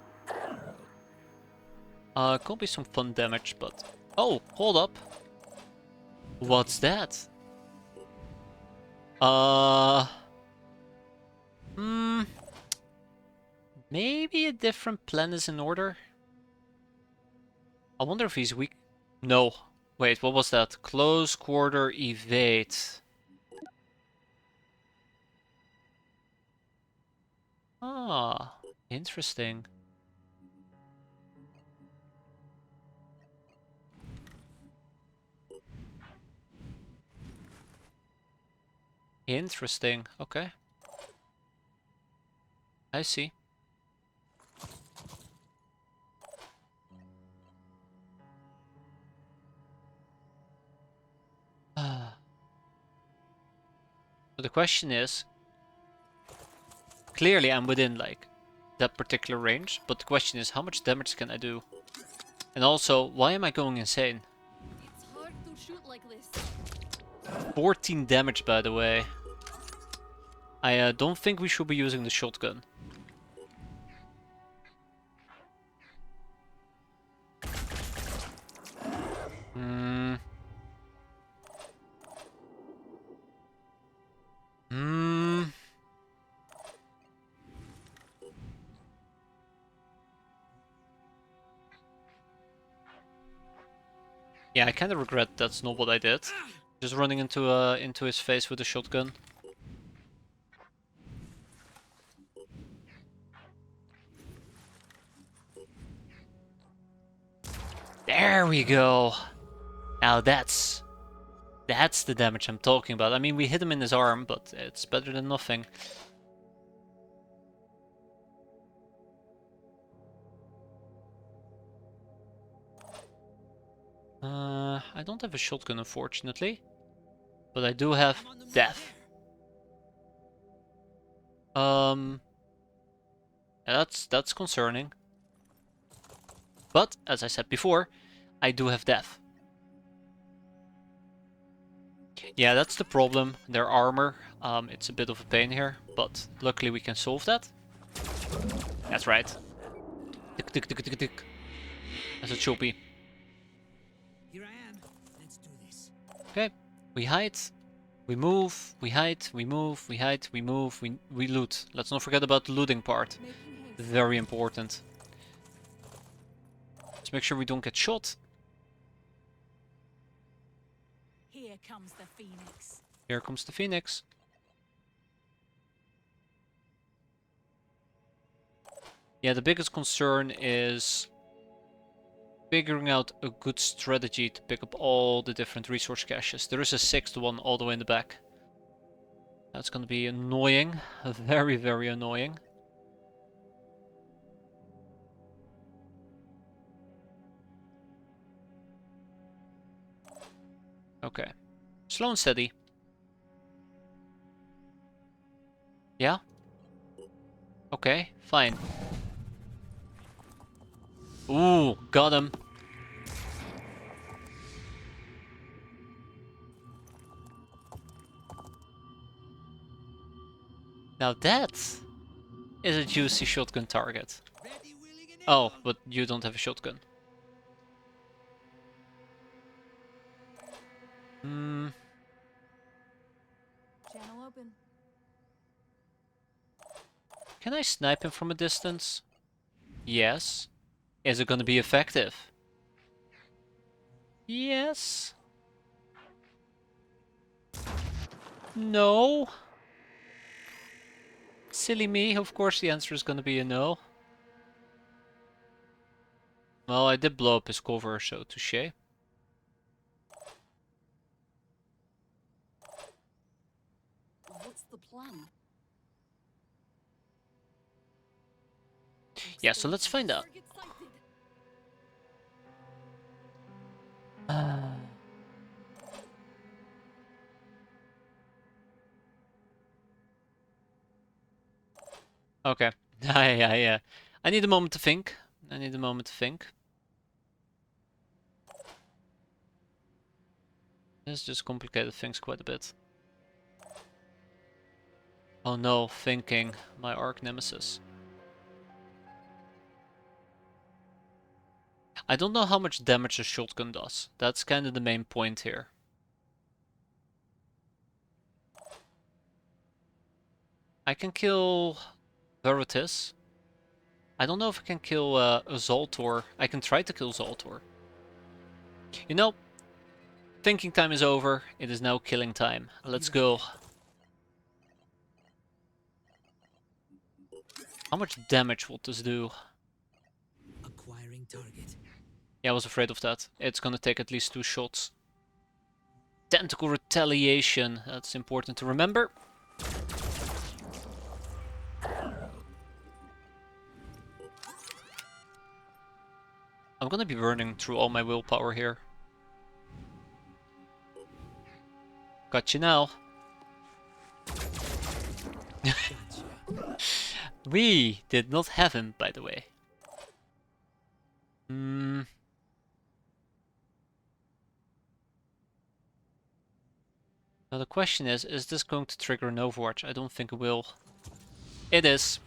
Could be some fun damage, but... Oh, hold up. What's that? Maybe a different plan is in order? I wonder if he's weak. No. Wait, what was that? Close quarter evade. Ah, interesting. Interesting. Okay. I see. So the question is, clearly I'm within like that particular range, but the question is how much damage can I do? And also, why am I going insane? It's hard to shoot like this. 14 damage, by the way. I don't think we should be using the shotgun. Hmm. Hmm. Yeah, I kind of regret that's not what I did. Just running into his face with a shotgun. There we go. Now that's the damage I'm talking about. I mean, we hit him in his arm, but it's better than nothing. I don't have a shotgun, unfortunately, but I do have death. That's concerning. But as I said before, I do have death. Yeah, that's the problem. Their armor. It's a bit of a pain here, but luckily we can solve that. That's right. Tick tick tick tick tick. As it should be. Here I am. Let's do this. Okay, we hide, we move, we hide, we move, we hide, we move, we loot. Let's not forget about the looting part. Making haste. Very important. Let's make sure we don't get shot. Here comes the Phoenix. Here comes the Phoenix. Yeah, the biggest concern is figuring out a good strategy to pick up all the different resource caches. There is a sixth one all the way in the back. That's gonna be annoying. Very, very annoying. Okay. Slow and steady. Yeah? Okay, fine. Ooh, got him. Now that is a juicy shotgun target. Ready, willing, and Oh, able. but you don't have a shotgun. Hmm. Channel open. Can I snipe him from a distance? Yes. Is it gonna be effective? Yes. No. Silly me, of course the answer is gonna be a no. Well, I did blow up his cover, so touche. What's the plan? Yeah, so let's find out. Target sighted. Okay. I need a moment to think. I need a moment to think. This just complicated things quite a bit. Oh no, thinking. My arch nemesis. I don't know how much damage a shotgun does. That's kind of the main point here. I can kill Veritas. I don't know if I can kill a Zoltor. I can try to kill Zoltor. You know, thinking time is over. It is now killing time. Let's go. How much damage will this do? Acquiring target. Yeah, I was afraid of that. It's gonna take at least 2 shots. Tentacle retaliation. That's important to remember. I'm gonna be burning through all my willpower here. Got you now. We did not have him, by the way. Now the question is this going to trigger an Overwatch? I don't think it will. It is.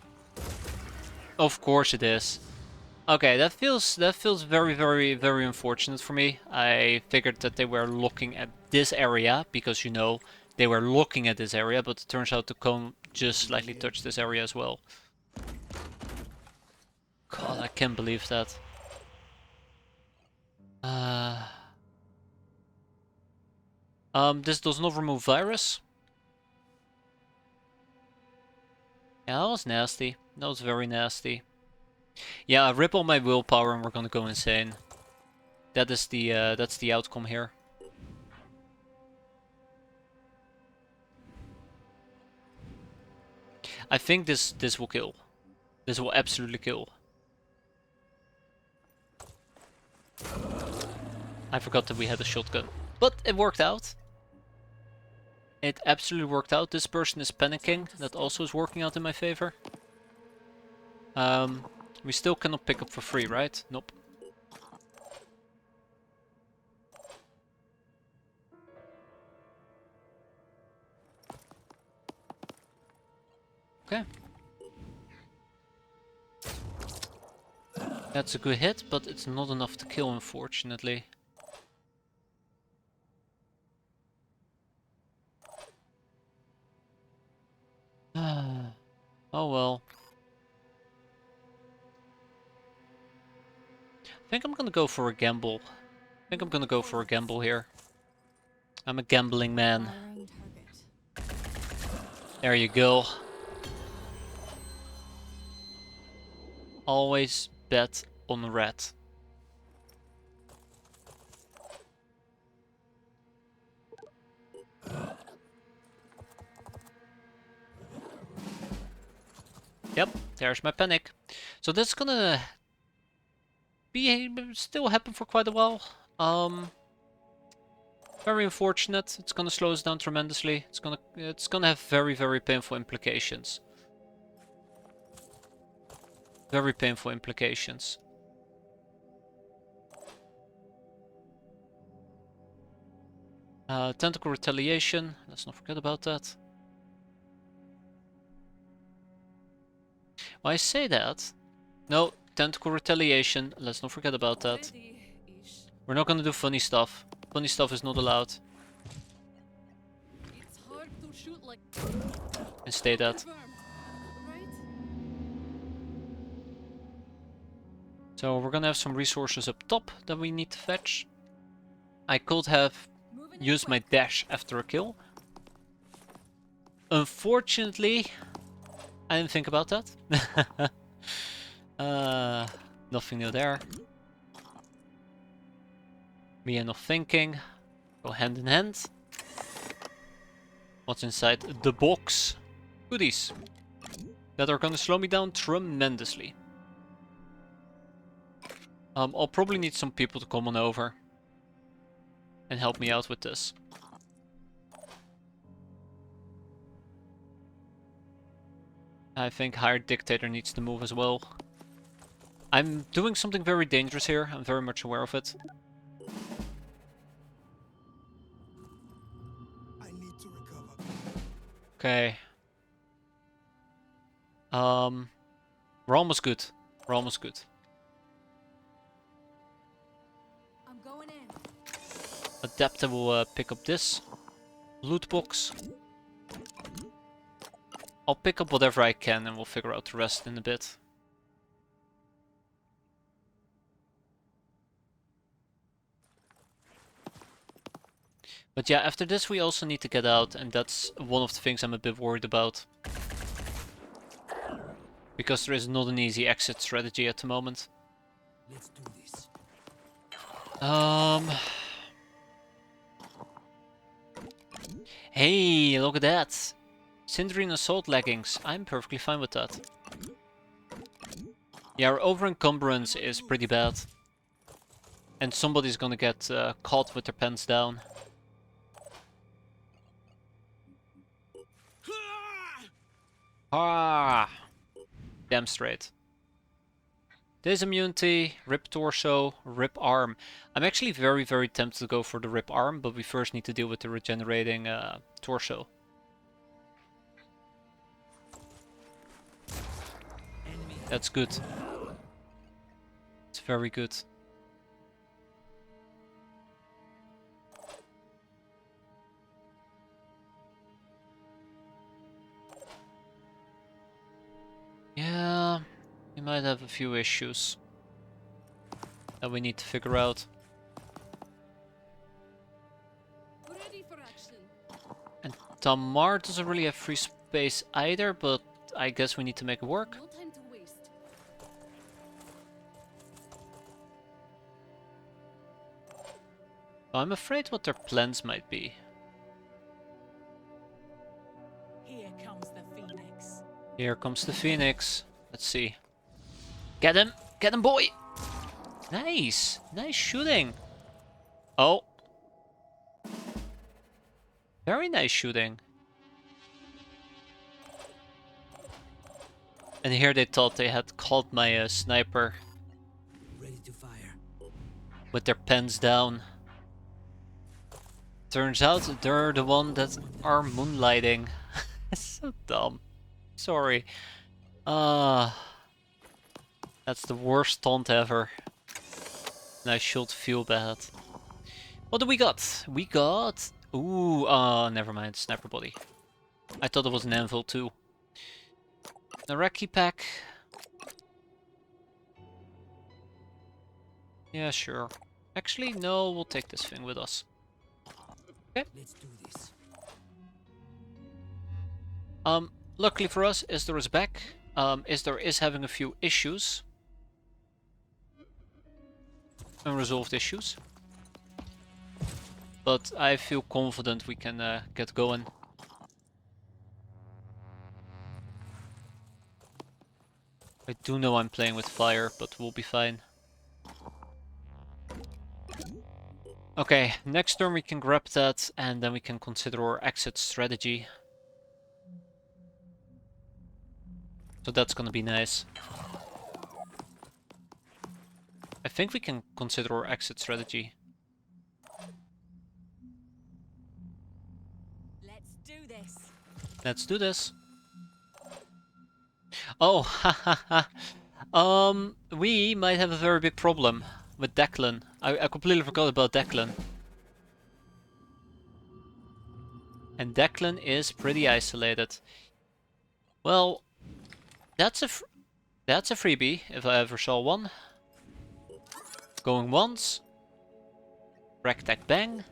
Of course it is. Okay, that feels very unfortunate for me. I figured that they were looking at this area because, you know, they were looking at this area, but it turns out the cone just slightly touched this area as well. God, I can't believe that. This does not remove virus. Yeah, that was nasty. That was very nasty. Yeah, I rip all my willpower and we're gonna go insane. That is that's the outcome here. I think this will kill. This will absolutely kill. I forgot that we had a shotgun. But it worked out. It absolutely worked out. This person is panicking. That also is working out in my favor. We still cannot pick up for free, right? Nope. Okay. That's a good hit, but it's not enough to kill, unfortunately. Oh well. I think I'm gonna go for a gamble. I think I'm gonna go for a gamble here. I'm a gambling man. There you go. Always bet on red. Yep, there's my panic. So that's gonna be still happen for quite a while. Very unfortunate. It's gonna slow us down tremendously. It's gonna have very painful implications. Very painful implications. Tentacle retaliation. Let's not forget about that. Well, I say that. No, tentacle retaliation. Let's not forget about that. We're not gonna do funny stuff. Funny stuff is not allowed. It's hard to shoot like And stay dead. right? So we're gonna have some resources up top that we need to fetch. I could have used my dash after a kill. Unfortunately, I didn't think about that. Nothing new there. Me and not thinking. Go hand in hand. What's inside the box? Goodies. That are gonna slow me down tremendously. I'll probably need some people to come on over and help me out with this. I think Higher Dictator needs to move as well. I'm doing something very dangerous here. I'm very much aware of it. I need to recover. Okay. We're almost good. We're almost good. I'm going in. Adapter will pick up this loot box. I'll pick up whatever I can and we'll figure out the rest in a bit. But yeah, after this we also need to get out, and that's one of the things I'm a bit worried about. Because there is not an easy exit strategy at the moment. Let's do this. Hey, look at that! Cinderine Assault leggings. I'm perfectly fine with that. Yeah, our over-encumbrance is pretty bad. And somebody's gonna get caught with their pants down. Ah! Damn straight. This immunity, rip torso, rip arm. I'm actually very, very tempted to go for the rip arm, but we first need to deal with the regenerating torso. That's good. It's very good. Yeah, we might have a few issues that we need to figure out. Ready for action. And Tamar doesn't really have free space either, but I guess we need to make it work. No time to waste. I'm afraid what their plans might be. Here comes the Phoenix. Here comes the Phoenix. Let's see. Get him! Get him, boy! Nice! Nice shooting! Oh. Very nice shooting. And here they thought they had caught my sniper. Ready to fire. With their pens down. Turns out they're the one that are moonlighting. So dumb. Sorry. That's the worst taunt ever. And I should feel bad. What do we got? We got... Ooh, never mind. Sniper body. I thought it was an anvil too. Naraki pack. Yeah, sure. Actually, no, we'll take this thing with us. Okay. Let's do this. Luckily for us, Isdor is back. Isdor is having a few issues. Unresolved issues. But I feel confident we can get going. I do know I'm playing with fire, but we'll be fine. Okay, next turn we can grab that, and then we can consider our exit strategy. So that's gonna be nice. I think we can consider our exit strategy. Let's do this. Let's do this. Oh, hahaha. We might have a very big problem with Declan. I completely forgot about Declan. And Declan is pretty isolated. Well, that's a freebie if I ever saw one. Going once. Ragtag bang.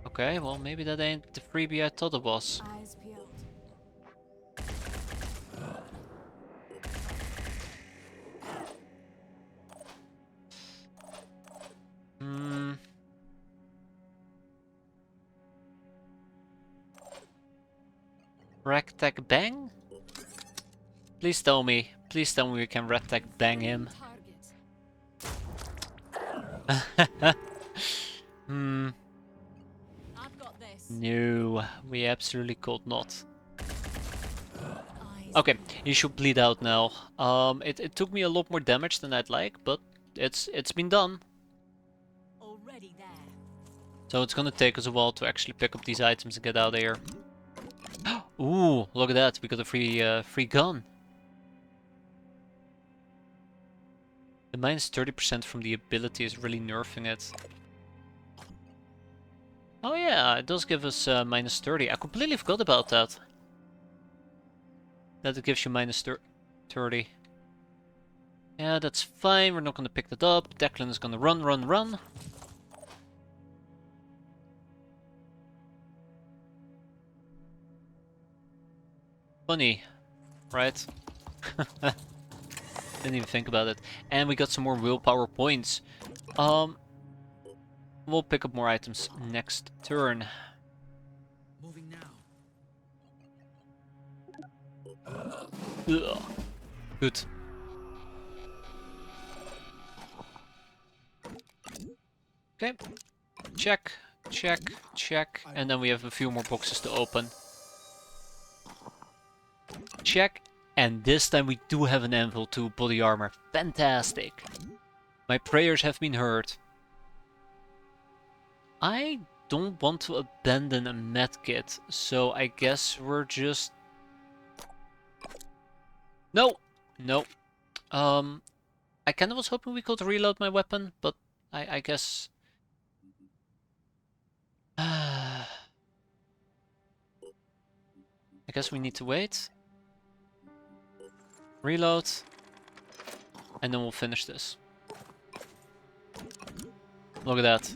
Okay, well maybe that ain't the freebie I thought it was. Eyes peeled. Ragtag bang? Please tell me we can ragtag bang him. Target. I've got this. No, we absolutely could not. Eyes. Okay, he should bleed out now. It took me a lot more damage than I'd like, but it's been done. Already there. So it's gonna take us a while to actually pick up these items and get out of here. Ooh, look at that! We got a free gun. The minus 30% from the ability is really nerfing it. Oh yeah, it does give us minus 30. I completely forgot about that. That it gives you minus 30. Yeah, that's fine. We're not gonna pick that up. Declan is gonna run. Funny, right? Didn't even think about it. And we got some more willpower points. We'll pick up more items next turn. Moving now. Ugh. Good. Okay. Check, check. And then we have a few more boxes to open. Check. And this time we do have an anvil to body armor. Fantastic. My prayers have been heard. I don't want to abandon a medkit, so I guess we're just... No! No. I kinda was hoping we could reload my weapon, but I guess... I guess we need to wait. Reload. And then we'll finish this. Look at that.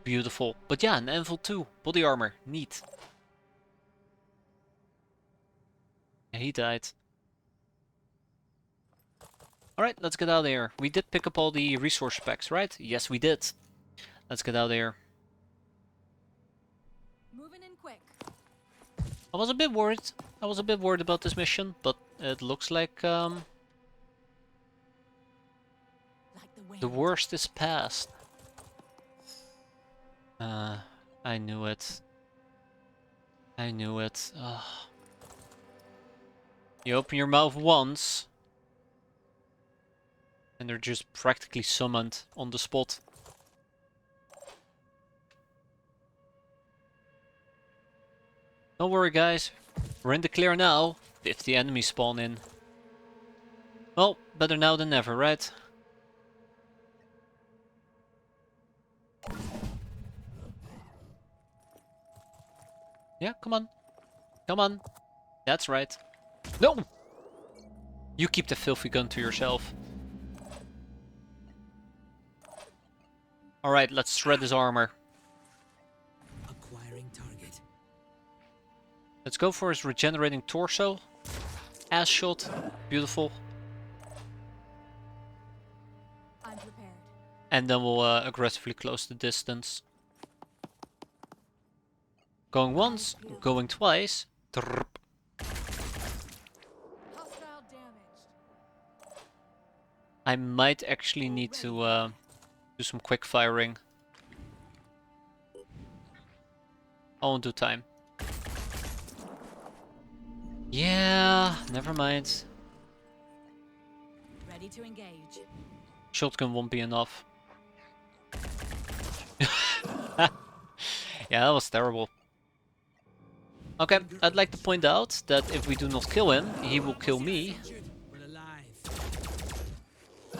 Beautiful. But yeah, an anvil too. Body armor. Neat. He died. Alright, let's get out of here. We did pick up all the resource packs, right? Yes, we did. Let's get out of here. Moving in quick. I was a bit worried. I was a bit worried about this mission, but it looks like Like the wind. the worst is past. I knew it. I knew it. Ugh. You open your mouth once, and they're just practically summoned on the spot. Don't worry, guys. We're in the clear now. 50 enemies spawn in. Well, better now than never, right? Yeah, come on. Come on. That's right. No! You keep the filthy gun to yourself. Alright, let's shred his armor. Acquiring target. Let's go for his regenerating torso. Ass shot. Beautiful. I'm prepared. And then we'll aggressively close the distance. Going once, going twice. Trrrp. Hostile damaged. I might actually need to do some quick firing. I won't do time. Yeah, never mind. Ready to engage. Shotgun won't be enough. Yeah, that was terrible. Okay, I'd like to point out that if we do not kill him, he will kill me. We're alive.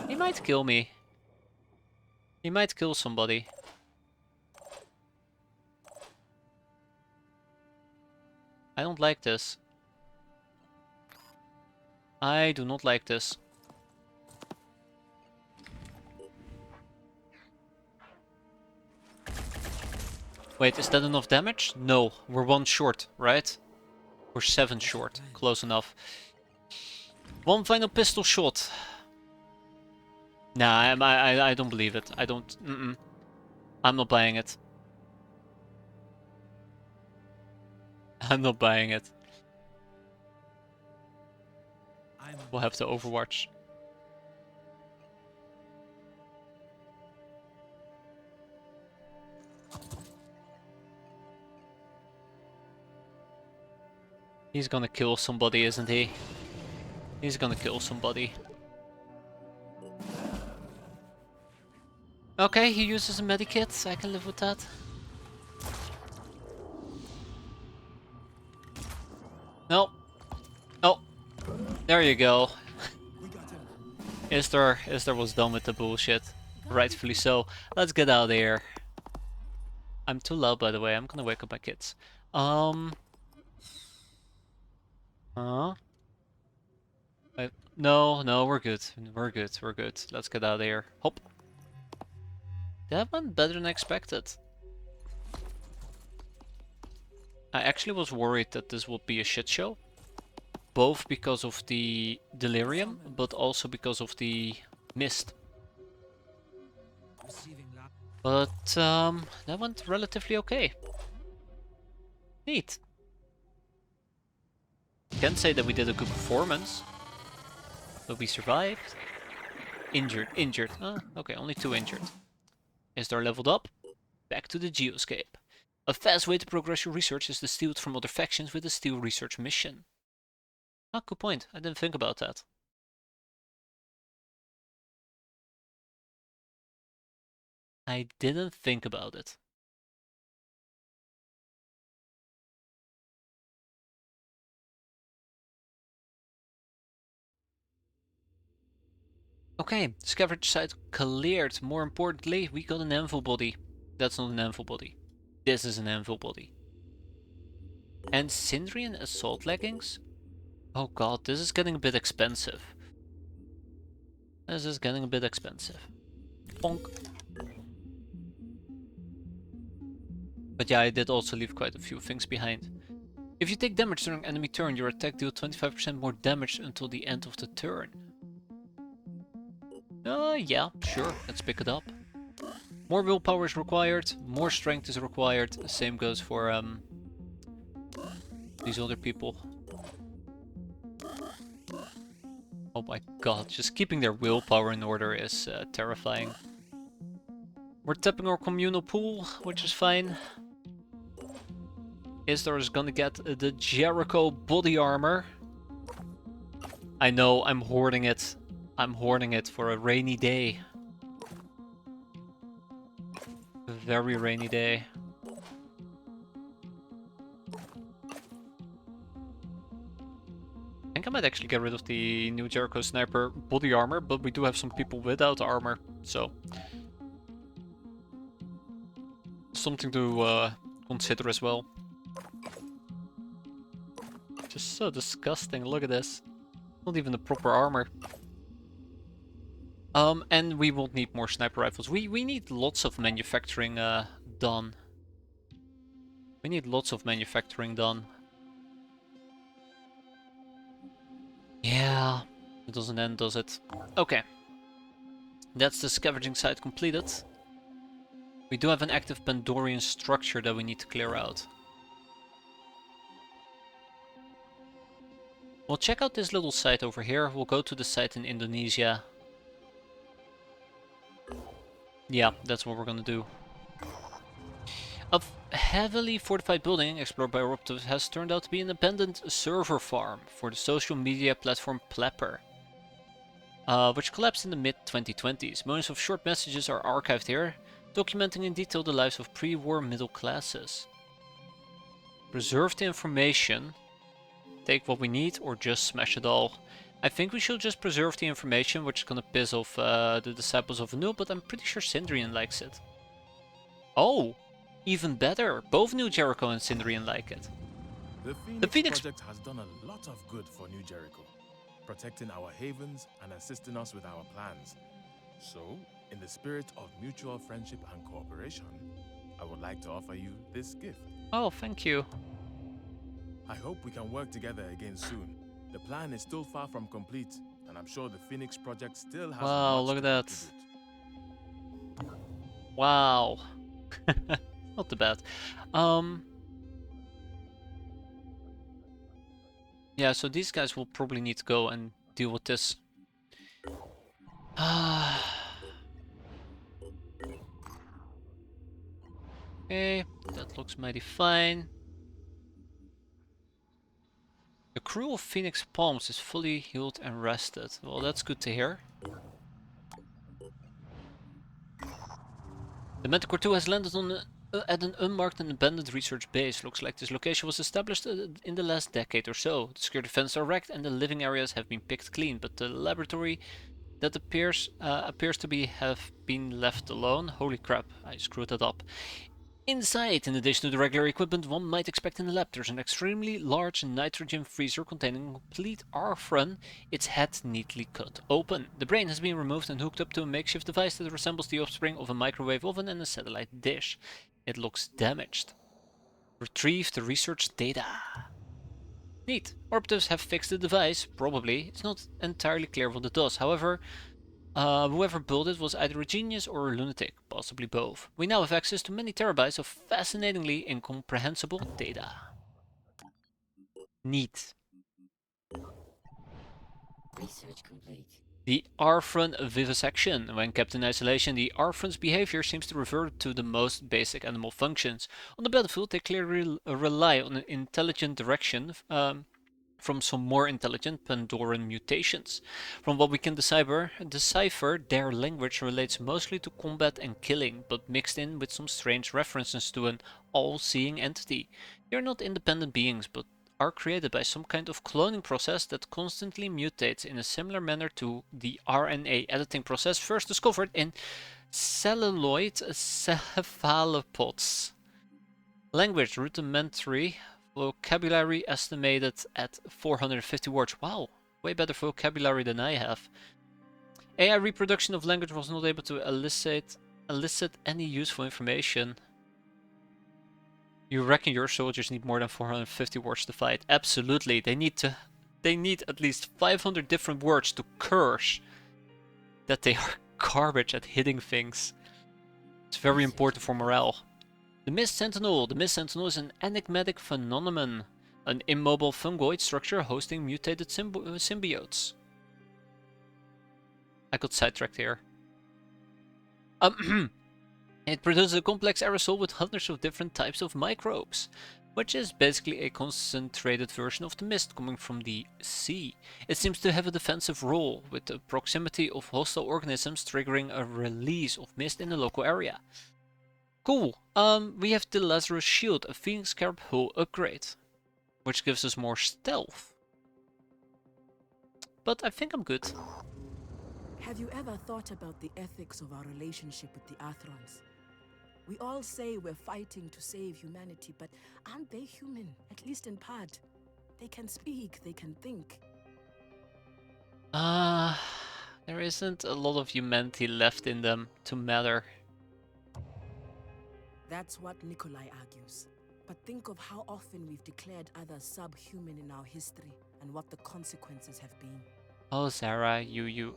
He might kill me. He might kill somebody. I don't like this. I do not like this. Wait, is that enough damage? No, we're 1 short, right? We're 7 short. Close enough. One final pistol shot. Nah, I don't believe it. I don't... I'm not buying it. I'm not buying it. We'll have to overwatch. He's gonna kill somebody, isn't he? He's gonna kill somebody. Okay, he uses a medikit. I can live with that. No. Oh. There you go. Istar was done with the bullshit. Rightfully so. Let's get out of here. I'm too loud, by the way. I'm gonna wake up my kids. Huh? No, we're good. We're good. We're good. Let's get out of here. Hop. That went better than expected. I actually was worried that this would be a shit show. Both because of the delirium, but also because of the mist. But that went relatively okay. Neat. Can't say that we did a good performance, but we survived. Injured. Okay, only 2 injured. Isdar leveled up. Back to the geoscape. A fast way to progress your research is to steal it from other factions with a steal research mission. Ah, good point. I didn't think about that. I didn't think about it. Okay, scavenge site cleared. More importantly, we got an anvil body. That's not an anvil body. This is an anvil body. And Sindrian assault leggings? Oh god, this is getting a bit expensive. This is getting a bit expensive. Bonk. But yeah, I did also leave quite a few things behind. If you take damage during enemy turn, your attack deals 25% more damage until the end of the turn. Yeah, sure, let's pick it up. More willpower is required, more strength is required. The same goes for these other people. Oh my god, just keeping their willpower in order is terrifying. We're tapping our communal pool, which is fine. Isdar is gonna get the Jericho body armor. I know, I'm hoarding it. I'm hoarding it for a rainy day. A very rainy day. I think I might actually get rid of the new Jericho sniper body armor, but we do have some people without armor, so something to consider as well. Just so disgusting, look at this. Not even the proper armor. And we won't need more sniper rifles. We need lots of manufacturing done. We need lots of manufacturing done. Yeah, it doesn't end, does it? Okay. That's the scavenging site completed. We do have an active Pandorian structure that we need to clear out. We'll check out this little site over here. We'll go to the site in Indonesia. Yeah, that's what we're gonna do. A heavily fortified building explored by Eruptive has turned out to be an abandoned server farm for the social media platform Plepper, which collapsed in the mid-2020s. Millions of short messages are archived here, documenting in detail the lives of pre-war middle classes. Preserve the information, take what we need, or just smash it all. I think we should just preserve the information, which is gonna piss off the disciples of Anu, but I'm pretty sure Sindrian likes it. Oh! Even better! Both New Jericho and Sindrian like it. The Phoenix Project has done a lot of good for New Jericho, protecting our havens and assisting us with our plans. So, in the spirit of mutual friendship and cooperation, I would like to offer you this gift. Oh, thank you. I hope we can work together again soon. The plan is still far from complete, and I'm sure the Phoenix Project still has wow, much look at to that. contribute. Wow. Not too bad. Yeah, so these guys will probably need to go and deal with this. Okay, that looks mighty fine. crew of Phoenix Palms is fully healed and rested. Well, that's good to hear. The Manticore 2 has landed on at an unmarked and abandoned research base. Looks like this location was established in the last decade or so. The security fences are wrecked and the living areas have been picked clean, but the laboratory that appears to have been left alone. Holy crap, I screwed that up. Inside, in addition to the regular equipment one might expect in a lab, there's an extremely large nitrogen freezer containing a complete Arfron, its head neatly cut open. The brain has been removed and hooked up to a makeshift device that resembles the offspring of a microwave oven and a satellite dish. It looks damaged. Retrieve the research data. Neat. Operatives have fixed the device, probably. It's not entirely clear what it does. However, whoever built it was either a genius or a lunatic, possibly both. We now have access to many terabytes of fascinatingly incomprehensible data. Neat. Research complete. The Arfron vivisection. When kept in isolation, the Arfron's behavior seems to revert to the most basic animal functions. On the battlefield, they clearly rely on an intelligent direction from some more intelligent Pandoran mutations. From what we can decipher, their language relates mostly to combat and killing, but mixed in with some strange references to an all-seeing entity. They are not independent beings, but are created by some kind of cloning process that constantly mutates in a similar manner to the RNA editing process first discovered in celluloid cephalopods. Language rudimentary. Vocabulary estimated at 450 words. Wow, way better vocabulary than I have. AI reproduction of language was not able to elicit any useful information. You reckon your soldiers need more than 450 words to fight? Absolutely. They need at least 500 different words to curse that they are garbage at hitting things. It's very important for morale. The Mist Sentinel. The Mist Sentinel is an enigmatic phenomenon, an immobile fungoid structure hosting mutated symbiotes. I got sidetracked here. It produces a complex aerosol with hundreds of different types of microbes, which is basically a concentrated version of the mist coming from the sea. It seems to have a defensive role, with the proximity of hostile organisms triggering a release of mist in the local area. Cool. We have the Lazarus Shield, a Phoenix Scarab hull upgrade, which gives us more stealth. But I think I'm good. Have you ever thought about the ethics of our relationship with the Athrons? We all say we're fighting to save humanity, but aren't they human, at least in part? They can speak, they can think. There isn't a lot of humanity left in them to matter. That's what Nikolai argues. But think of how often we've declared others subhuman in our history, and what the consequences have been. Oh, Zara, you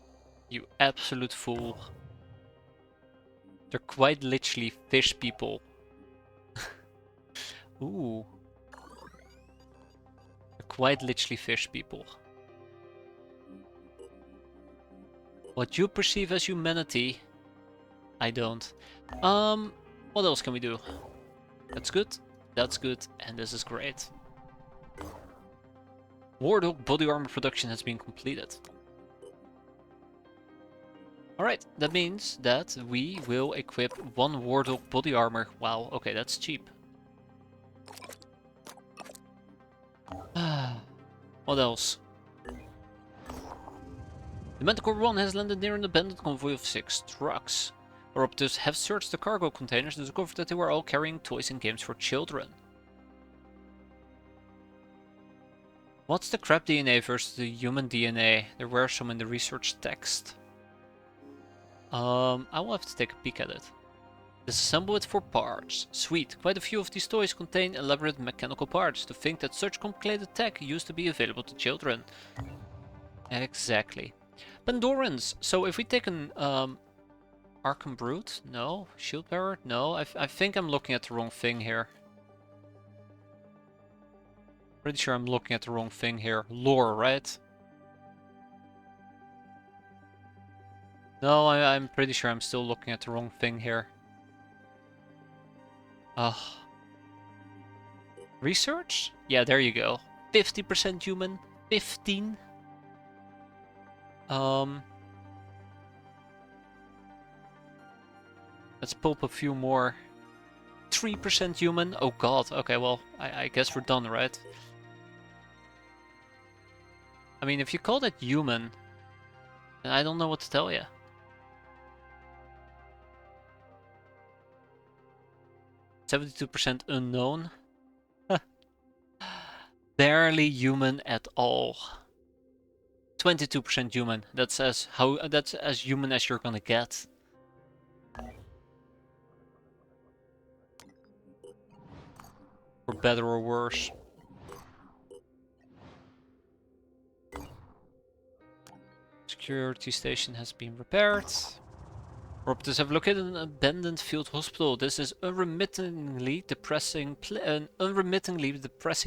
absolute fool. They're quite literally fish people. Ooh. They're quite literally fish people. What you perceive as humanity, I don't. What else can we do? That's good, and this is great. Wardog body armor production has been completed. Alright, that means that we will equip one Wardog body armor. Wow, okay, that's cheap. What else? The Manticore 1 has landed near an abandoned convoy of 6 trucks. Our operatives have searched the cargo containers and discovered that they were all carrying toys and games for children. What's the crab DNA versus the human DNA? There were some in the research text. I will have to take a peek at it. Disassemble it for parts. Sweet, quite a few of these toys contain elaborate mechanical parts. To think that such complicated tech used to be available to children. Exactly. Pandorans. So if we take an Arkham Brute? No. Shield Bearer? No. I think I'm looking at the wrong thing here. Pretty sure I'm looking at the wrong thing here. Lore, right? No, I'm pretty sure I'm still looking at the wrong thing here. Research? Yeah, there you go. 50% human. 15. Let's pulp a few more. 3% human. Oh god. Okay, well, I guess we're done, right? I mean, if you call that human, then I don't know what to tell you. %72% unknown. Barely human at all. 22% human. That's as human as you're gonna get. For better or worse. Security station has been repaired. Operatives have located an abandoned field hospital. This is an unremittingly depressing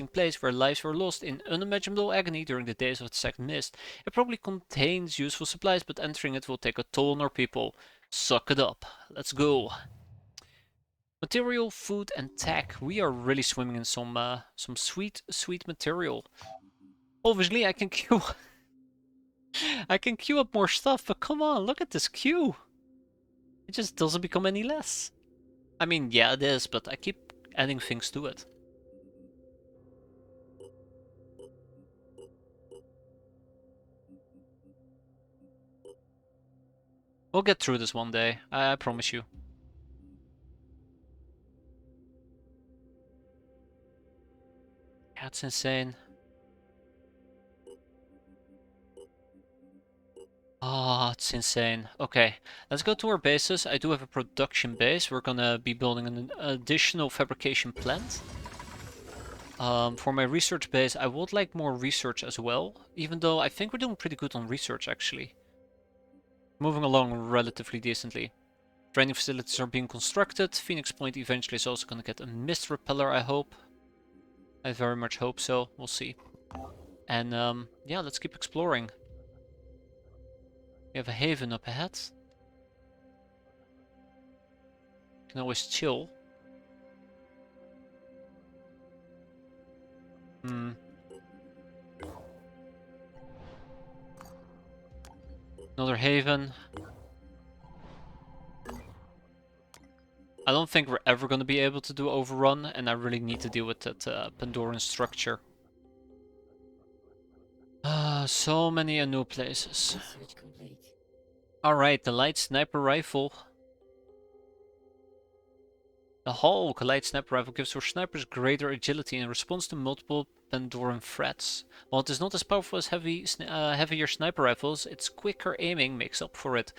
place where lives were lost in unimaginable agony during the days of the Second Mist. It probably contains useful supplies, but entering it will take a toll on our people. Suck it up. Let's go. Material, food, and tech. We are really swimming in some sweet material. Obviously, I can queue. I can queue up more stuff, but come on, look at this queue. It just doesn't become any less. I mean, yeah, it is, but I keep adding things to it. We'll get through this one day, I promise you. That's insane. Oh, it's insane. Okay, let's go to our bases. I do have a production base. We're gonna be building an additional fabrication plant. For my research base, I would like more research as well, even though I think we're doing pretty good on research actually. Moving along relatively decently. Training facilities are being constructed. Phoenix Point eventually is also gonna get a mist repeller, I hope. I very much hope so. We'll see. And yeah, let's keep exploring. We have a haven up ahead. Can always chill. Another haven. I don't think we're ever going to be able to do overrun, and I really need to deal with that Pandoran structure. So many new places. Alright, the light sniper rifle. The Hulk light sniper rifle gives your snipers greater agility in response to multiple Pandoran threats. While it is not as powerful as heavier sniper rifles, its quicker aiming makes up for it.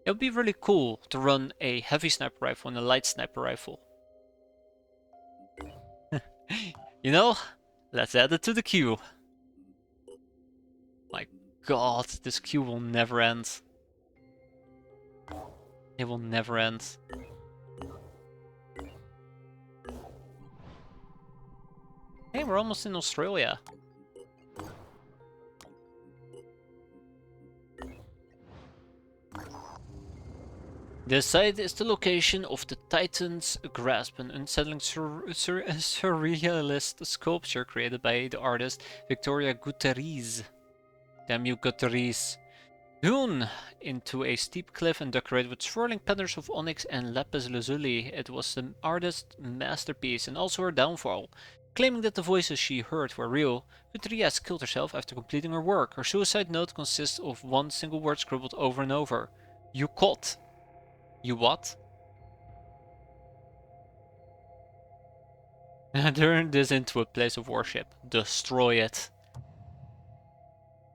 It would be really cool to run a heavy sniper rifle and a light sniper rifle. You know, let's add it to the queue. My god, this queue will never end. It will never end. Hey, we're almost in Australia. The site is the location of the Titan's Grasp, an unsettling surrealist sculpture created by the artist Victoria Guterres. Damn you, Guterres. Hewn into a steep cliff and decorated with swirling patterns of onyx and lapis lazuli, it was the artist's masterpiece and also her downfall. Claiming that the voices she heard were real, Guterres killed herself after completing her work. Her suicide note consists of one single word scribbled over and over. You caught. You what? Turn this into a place of worship. Destroy it.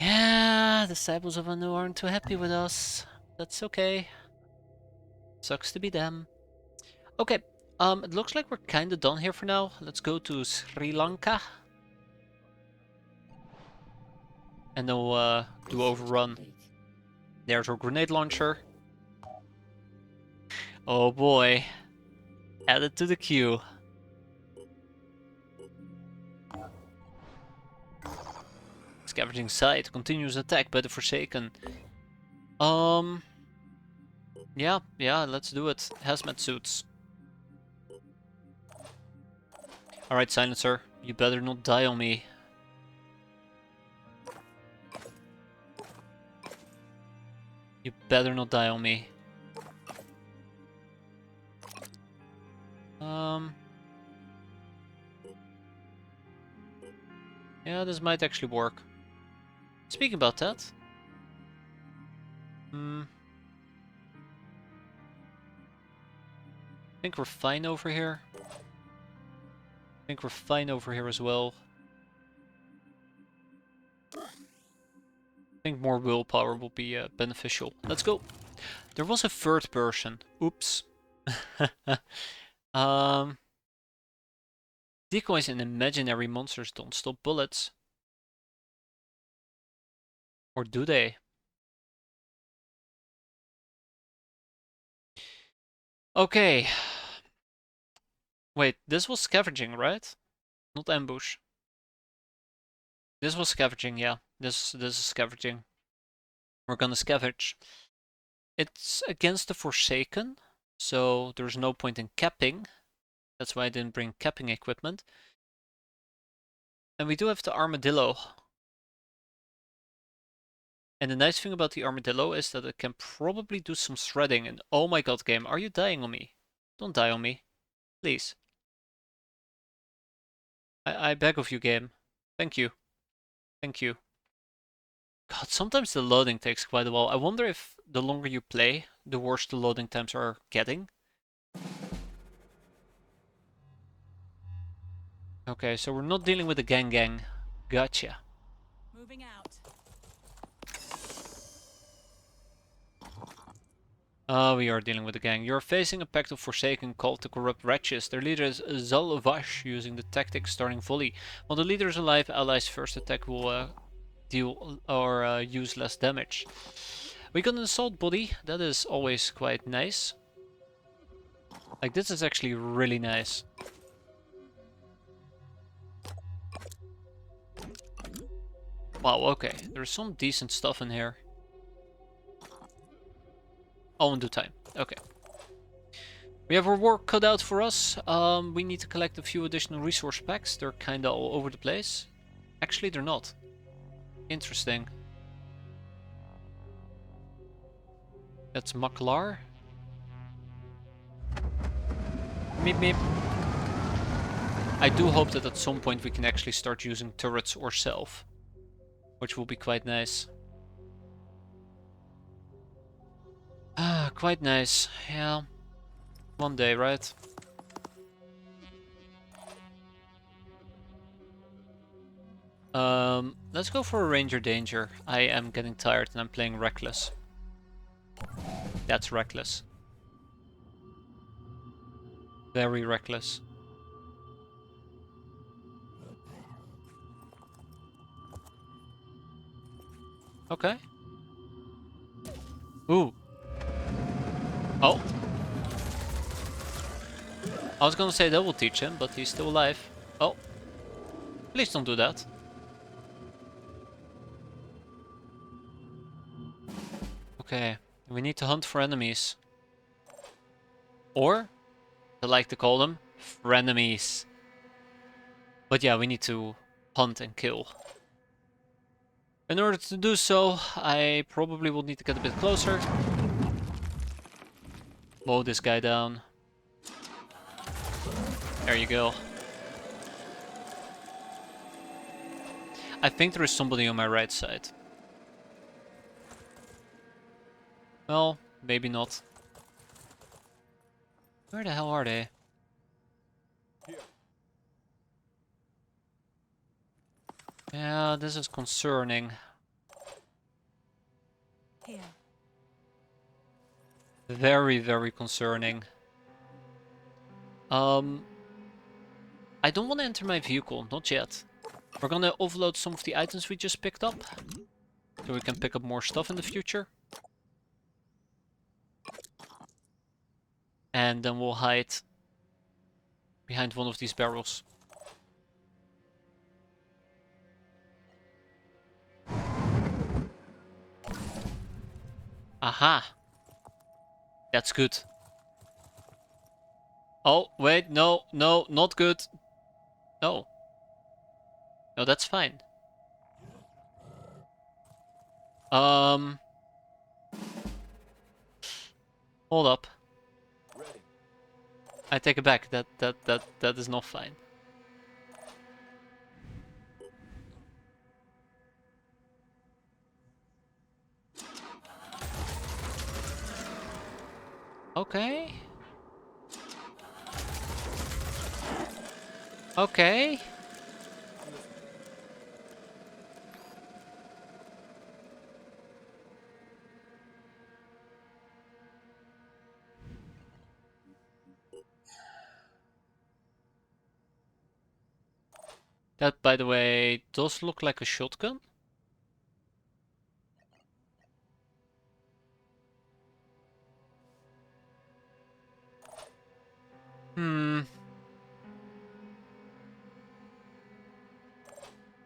Yeah, the disciples of Anu aren't too happy with us. That's okay. Sucks to be them. Okay, it looks like we're kinda done here for now. Let's go to Sri Lanka. And then we'll do overrun. There's our grenade launcher. Oh boy. Add it to the queue. Scavenging site. Continuous attack by the Forsaken. Yeah, let's do it. Hazmat suits. Alright, Silencer. You better not die on me. You better not die on me. Yeah, this might actually work. Speaking about that. I think we're fine over here. I think we're fine over here as well. I think more willpower will be beneficial. Let's go. There was a third person. Oops. Decoys and imaginary monsters don't stop bullets. Or do they? Okay. Wait, this was scavenging, right? Not ambush. This was scavenging, yeah. This is scavenging. We're gonna scavenge. It's against the Forsaken, so there's no point in capping. That's why I didn't bring capping equipment. And we do have the Armadillo. And the nice thing about the Armadillo is that it can probably do some shredding. And oh my god, game, are you dying on me? Don't die on me. Please. I beg of you, game. Thank you. Thank you. God, sometimes the loading takes quite a while. I wonder if the longer you play, the worse the loading times are getting. Okay, so we're not dealing with the gang. Gotcha. Moving out. We are dealing with the gang. You're facing a pact of Forsaken called the Corrupt Wretches. Their leader is Zalvash, using the tactic starting volley. While the leader is alive, allies' first attack will deal or use less damage. We got an assault body. That is always quite nice. Like, this is actually really nice. Wow, okay. There's some decent stuff in here. All in due time. Okay. We have our work cut out for us. We need to collect a few additional resource packs. They're kinda all over the place. Actually, they're not. Interesting. That's Maklar. Meep meep. I do hope that at some point we can actually start using turrets ourselves. Which will be quite nice. Ah, quite nice. Yeah. One day, right? Let's go for a Ranger Danger. I am getting tired and I'm playing Reckless. That's reckless. Very reckless. Okay. Ooh. Oh. I was gonna say that will teach him, but he's still alive. Oh. Please don't do that. Okay. We need to hunt for enemies. Or, I like to call them, frenemies. But yeah, we need to hunt and kill. In order to do so, I probably will need to get a bit closer. Mow this guy down. There you go. I think there is somebody on my right side. Well, maybe not. Where the hell are they? Yeah, this is concerning. Here. Very, very concerning. I don't want to enter my vehicle, not yet. We're gonna offload some of the items we just picked up. So we can pick up more stuff in the future. And then we'll hide behind one of these barrels. Aha! That's good. Oh, wait, no, not good. No. No, that's fine. Hold up. I take it back. That is not fine. Okay. Okay. That, by the way, does look like a shotgun. Hmm.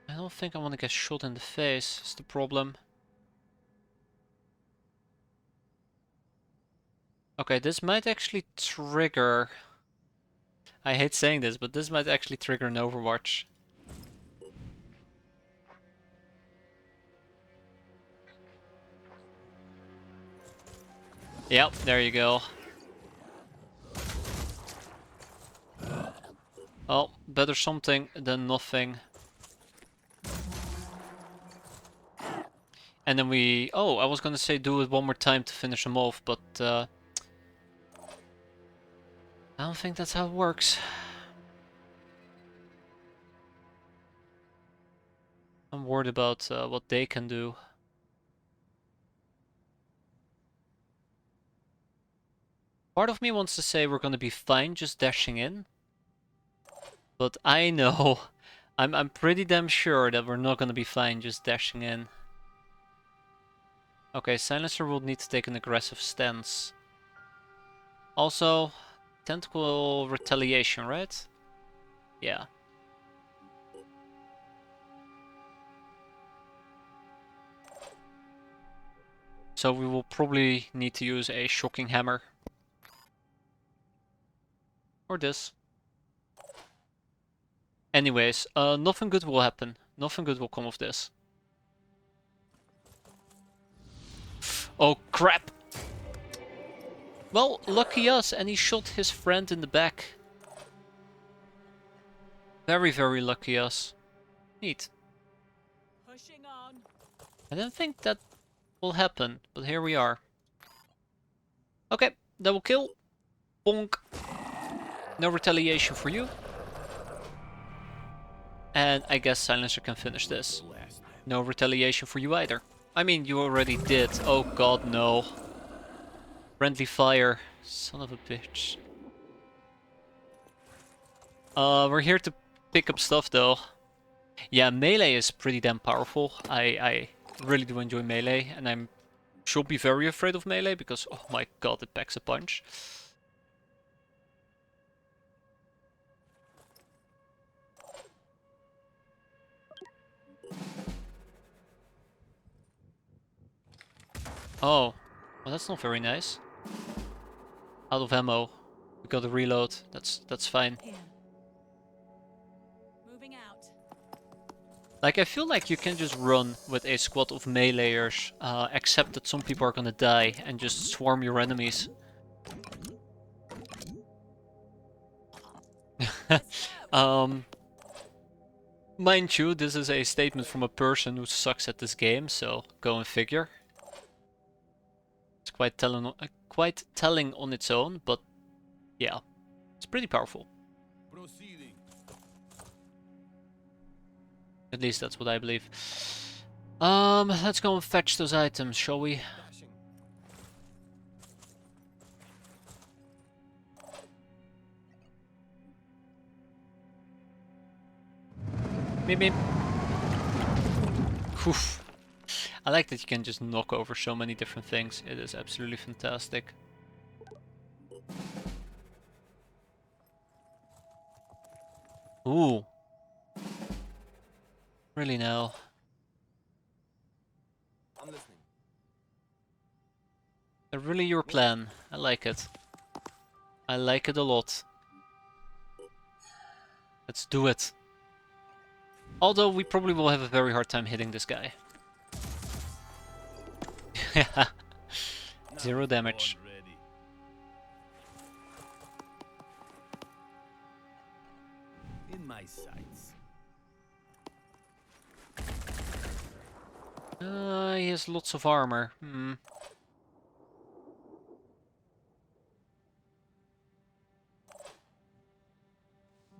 I don't think I want to get shot in the face, is the problem. Okay, this might actually trigger... I hate saying this, but this might actually trigger an Overwatch. Yep, there you go. Oh, better something than nothing. And then we... Oh, I was gonna say do it one more time to finish them off, but... I don't think that's how it works. I'm worried about what they can do. Part of me wants to say we're gonna be fine just dashing in. But I know, I'm pretty damn sure that we're not gonna be fine just dashing in. Okay, Silencer will need to take an aggressive stance. Also, tentacle retaliation, right? Yeah. So we will probably need to use a shocking hammer. Or this. Anyways, nothing good will happen. Nothing good will come of this. Oh crap! Well, lucky us, and he shot his friend in the back. Very, very lucky us. Neat. Pushing on. I didn't think that will happen, but here we are. Okay, double kill. Bonk. No retaliation for you. And I guess Silencer can finish this. No retaliation for you either. I mean, you already did. Oh god, no. Friendly fire. Son of a bitch. We're here to pick up stuff though. Yeah, melee is pretty damn powerful. I really do enjoy melee, and I'm should be very afraid of melee because, oh my god, it packs a punch. Oh, well that's not very nice. Out of ammo. We got to reload. That's fine. Here. Moving out. Like, I feel like you can just run with a squad of meleeers, except that some people are gonna die and just swarm your enemies. Mind you, this is a statement from a person who sucks at this game, so go and figure. It's quite telling on its own, but yeah, it's pretty powerful. Proceeding. At least that's what I believe. Let's go and fetch those items, shall we? Beep beep. Oof. I like that you can just knock over so many different things. It is absolutely fantastic. Ooh. Really now. I'm listening. Really your plan. I like it. I like it a lot. Let's do it. Although we probably will have a very hard time hitting this guy. 0 damage. Ready. In my sights. He has lots of armor.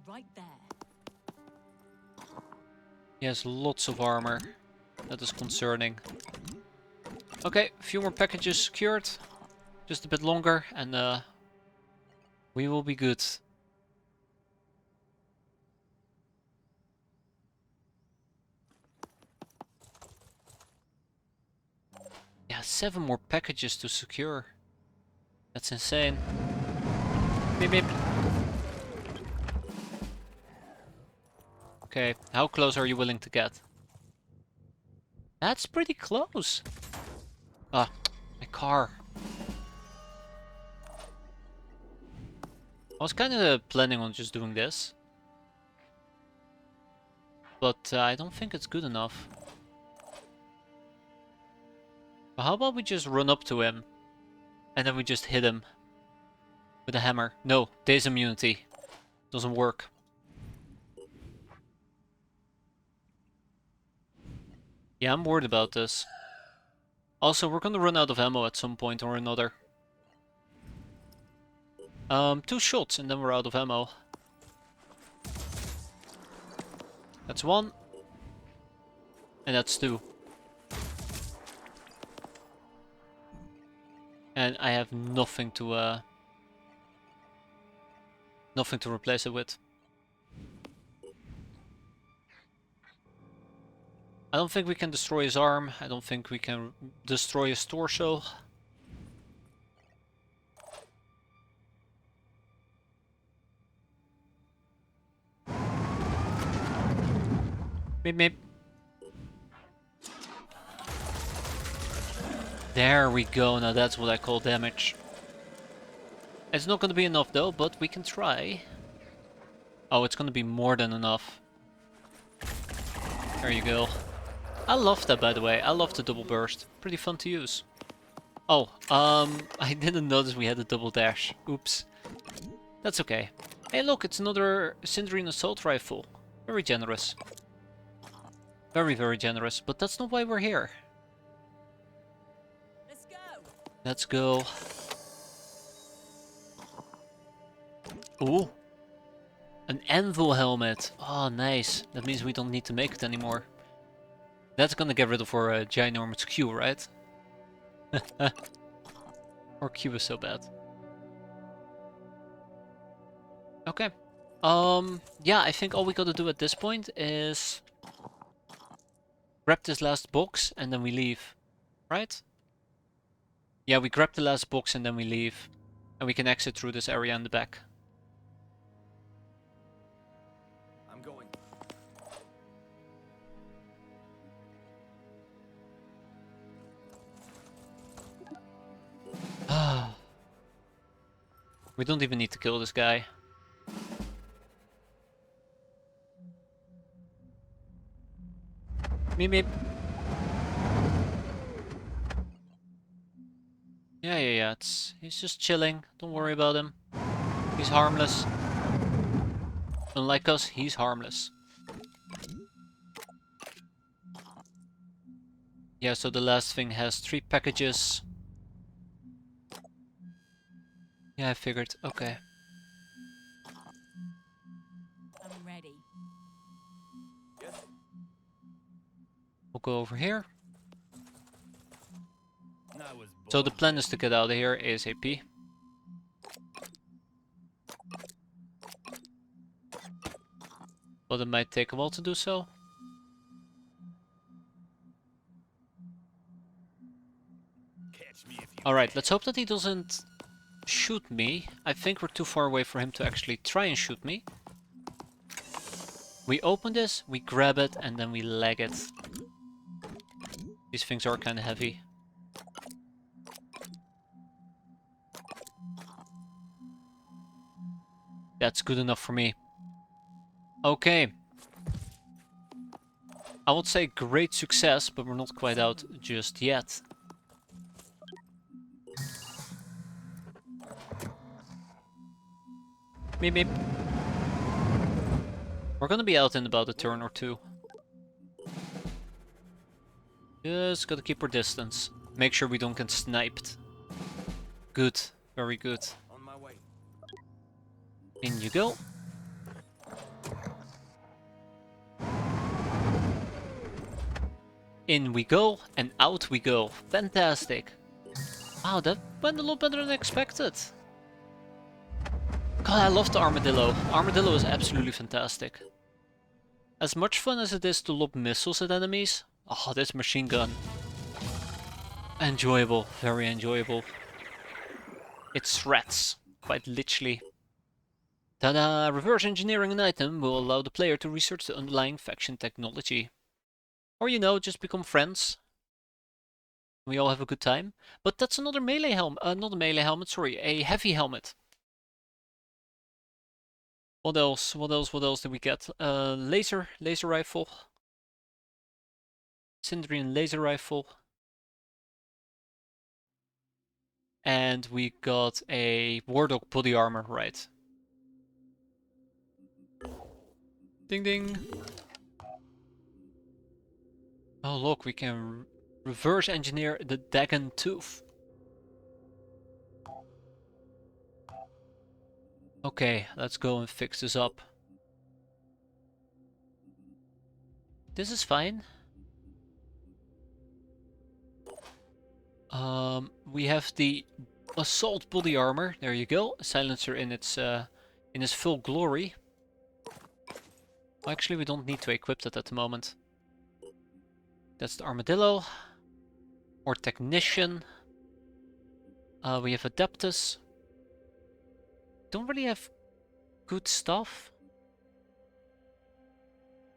Right there. He has lots of armor. That is concerning. Okay, a few more packages secured. Just a bit longer and we will be good. Yeah, 7 more packages to secure. That's insane. Beep beep. Okay, how close are you willing to get? That's pretty close. Ah, my car. I was kind of planning on just doing this. But I don't think it's good enough. But how about we just run up to him and then we just hit him with a hammer? No, daze immunity. Doesn't work. Yeah, I'm worried about this. Also, we're gonna run out of ammo at some point or another. 2 shots and then we're out of ammo. That's 1. And that's 2. And I have nothing to replace it with. I don't think we can destroy his arm. I don't think we can destroy his torso. Meep meep. There we go, now that's what I call damage. It's not gonna be enough though, but we can try. Oh, it's gonna be more than enough. There you go. I love that, by the way. I love the double burst. Pretty fun to use. Oh, I didn't notice we had a double dash. Oops. That's okay. Hey look, it's another Cinderine assault rifle. Very generous. Very, very generous. But that's not why we're here. Let's go. Let's go. Ooh. An anvil helmet. Oh, nice. That means we don't need to make it anymore. That's gonna get rid of our ginormous Q, right? Our Q is so bad. Okay. Yeah, I think all we gotta do at this point is grab this last box and then we leave. Right? Yeah, we grab the last box and then we leave. And we can exit through this area in the back. I'm going. We don't even need to kill this guy. Meep meep. Yeah, he's just chilling. Don't worry about him. He's harmless. Unlike us, he's harmless. Yeah, so the last thing has 3 packages. Yeah, I figured. Okay. I'm ready. Yes. We'll go over here. I was So the born plan ready. is to get out of here ASAP. But it might take a while to do so. Catch me if you Alright, can. let's hope that he doesn't shoot me. I think we're too far away for him to actually try and shoot me. We open this, we grab it, and then we leg it. These things are kind of heavy. That's good enough for me. Okay. I would say great success, but we're not quite out just yet. Meep meep. We're gonna be out in about a turn or two. Just gotta keep our distance. Make sure we don't get sniped. Good. Very good. On my way. In you go. In we go, and out we go. Fantastic. Wow, that went a lot better than expected. God, I love the armadillo. Armadillo is absolutely fantastic. As much fun as it is to lob missiles at enemies, oh, this machine gun. Enjoyable, very enjoyable. It shreds, quite literally. Ta-da! Reverse engineering an item will allow the player to research the underlying faction technology. Or, you know, just become friends. We all have a good time. But that's another melee helmet. Not a melee helmet, sorry. A heavy helmet. What else? What else did we get? Laser rifle. Syndrian laser rifle. And we got a Wardog body armor, right. Ding ding. Oh look, we can reverse engineer the Dagon Tooth. Okay, let's go and fix this up. This is fine. We have the assault body armor. There you go. A silencer in its full glory. Actually, we don't need to equip that at the moment. That's the armadillo. Or technician. We have Adeptus. Don't really have good stuff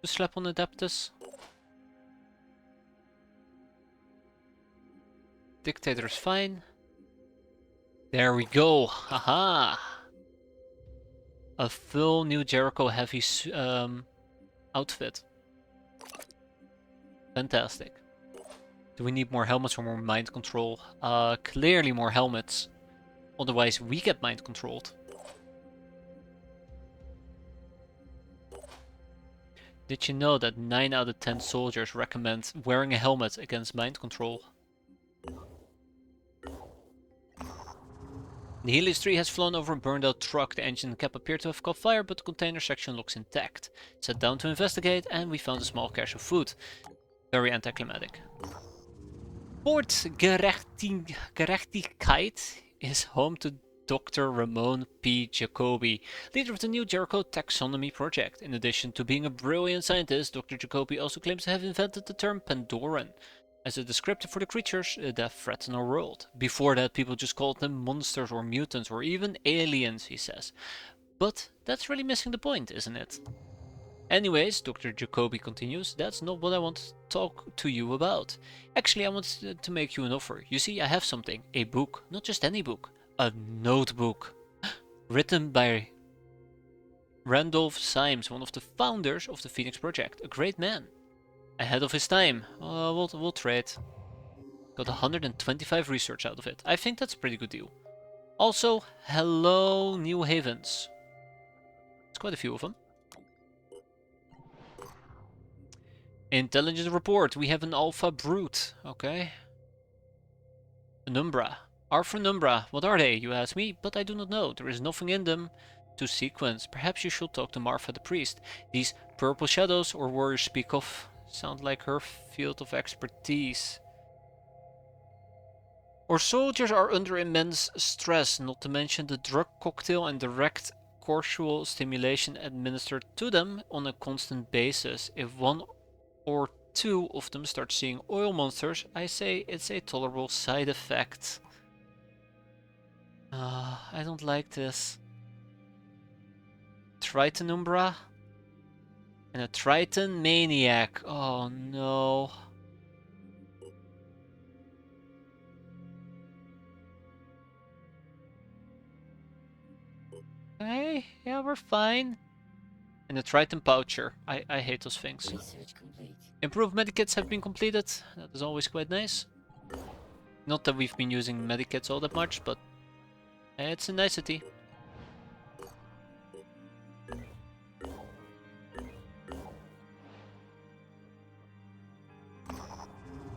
to slap on Adeptus. Dictator's fine. There we go. Haha. A full new Jericho heavy outfit. Fantastic. Do we need more helmets or more mind control? Clearly more helmets. Otherwise we get mind controlled. Did you know that 9 out of 10 soldiers recommend wearing a helmet against mind control? The Helios 3 has flown over a burned out truck. The engine and cap appear to have caught fire, but the container section looks intact. Sat down to investigate and we found a small cache of food. Very anticlimactic. Fort Gerechtigkeit is home to Dr. Ramon P. Jacobi, leader of the new Jericho Taxonomy Project. In addition to being a brilliant scientist, Dr. Jacobi also claims to have invented the term Pandoran as a descriptor for the creatures that threaten our world. Before that, people just called them monsters or mutants or even aliens, he says. But that's really missing the point, isn't it? Anyways, Dr. Jacobi continues, that's not what I want to talk to you about. Actually, I want to make you an offer. You see, I have something. A book. Not just any book. A notebook. Written by Randolph Symes, one of the founders of the Phoenix Project. A great man. Ahead of his time. We'll trade. Got 125 research out of it. I think that's a pretty good deal. Also, hello New Havens. There's quite a few of them. Intelligence report. We have an Alpha Brute. Okay. Penumbra. Arphronumbra. What are they, you ask me? But I do not know. There is nothing in them to sequence. Perhaps you should talk to Marfa the priest. These purple shadows or warriors speak of sound like her field of expertise. Our soldiers are under immense stress, not to mention the drug cocktail and direct cortical stimulation administered to them on a constant basis. If one or two of them start seeing oil monsters, I say it's a tolerable side effect. I don't like this. Tritonumbra and a Triton Maniac. Oh no. Okay, yeah, we're fine. And the Triton Poucher. I hate those things. Improved medikits have been completed. That is always quite nice. Not that we've been using medikits all that much, but it's a nicety.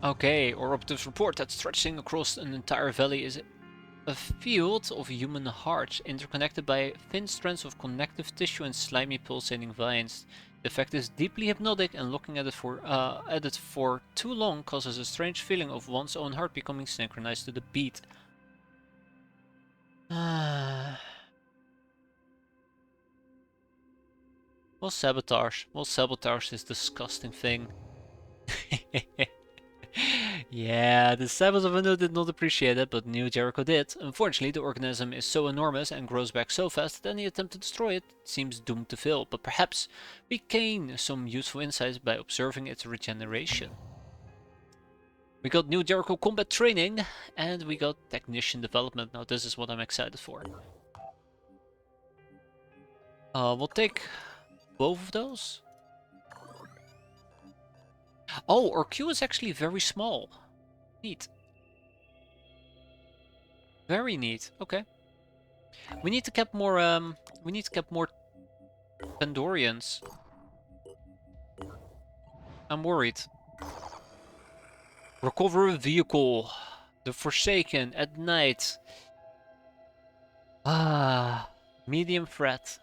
Okay, our operatives report that stretching across an entire valley is a field of human hearts, interconnected by thin strands of connective tissue and slimy pulsating vines. The effect is deeply hypnotic, and looking at it for too long causes a strange feeling of one's own heart becoming synchronized to the beat. Well, sabotage. Well, sabotage is a disgusting thing. Yeah, the Sabbath of Anu did not appreciate it, but New Jericho did. Unfortunately, the organism is so enormous and grows back so fast that any attempt to destroy it seems doomed to fail. But perhaps we gain some useful insights by observing its regeneration. We got New Jericho combat training, and we got technician development. Now this is what I'm excited for. We'll take both of those. Oh, our queue is actually very small. Neat. Very neat. Okay. We need to get more Pandorians. I'm worried. Recover a vehicle. The Forsaken at night. Ah, medium threat.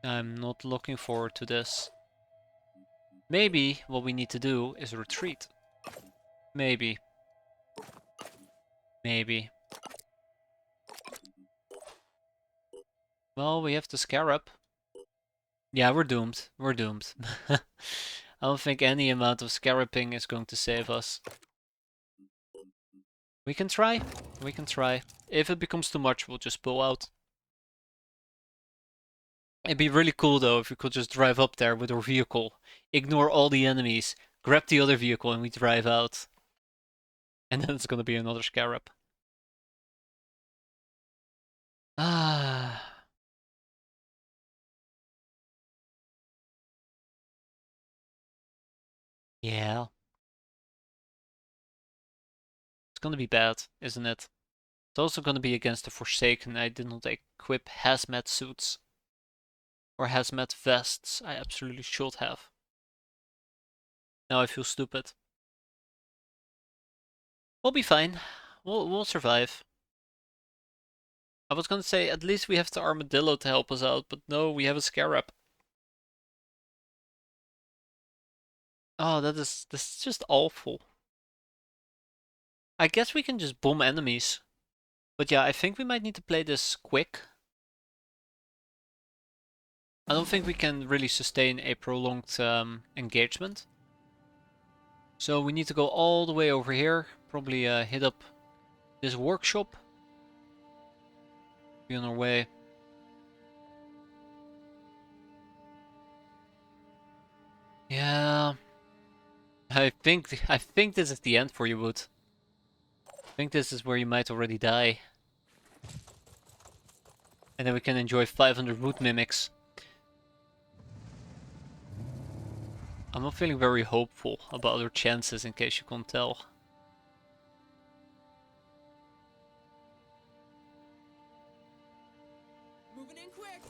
I'm not looking forward to this. Maybe what we need to do is retreat. Maybe. Maybe. Well, we have the Scarab. Yeah, we're doomed. We're doomed. I don't think any amount of scarabing is going to save us. We can try. We can try. If it becomes too much, we'll just pull out. It'd be really cool though if we could just drive up there with our vehicle, ignore all the enemies, grab the other vehicle and we drive out. And then it's gonna be another scarab. Ah. Yeah. It's gonna be bad, isn't it? It's also gonna be against the Forsaken. I did not equip hazmat suits. Or hazmat vests. I absolutely should have. Now I feel stupid. We'll be fine. We'll survive. I was gonna say, at least we have the armadillo to help us out, but no, we have a scarab. Oh, this is just awful. I guess we can just bomb enemies. But yeah, I think we might need to play this quick. I don't think we can really sustain a prolonged engagement. So we need to go all the way over here. Probably hit up this workshop. Be on our way. Yeah. I think this is the end for you, Wood. I think this is where you might already die. And then we can enjoy 500 wood mimics. I'm not feeling very hopeful about our chances, in case you can't tell. Moving in quick.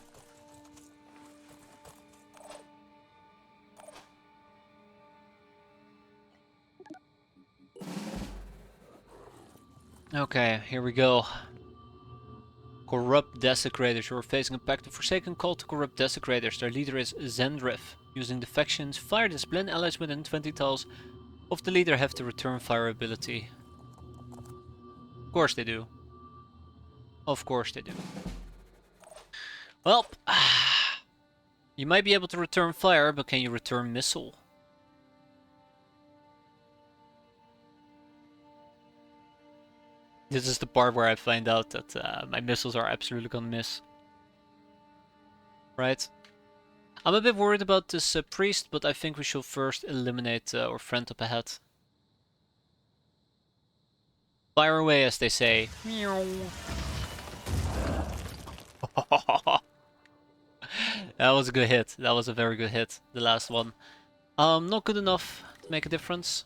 Okay, here we go. Corrupt Desecrators. You are facing a pact of Forsaken cult to corrupt Desecrators. Their leader is Zendrif. Using defections, fire discipline, allies within 20 tiles of the leader have the return fire ability. Of course they do. Of course they do. Well, you might be able to return fire, but can you return missile? This is the part where I find out that my missiles are absolutely gonna miss. Right? I'm a bit worried about this priest, but I think we should first eliminate our friend up ahead. Fire away, as they say. That was a good hit. That was a very good hit. The last one. Not good enough to make a difference.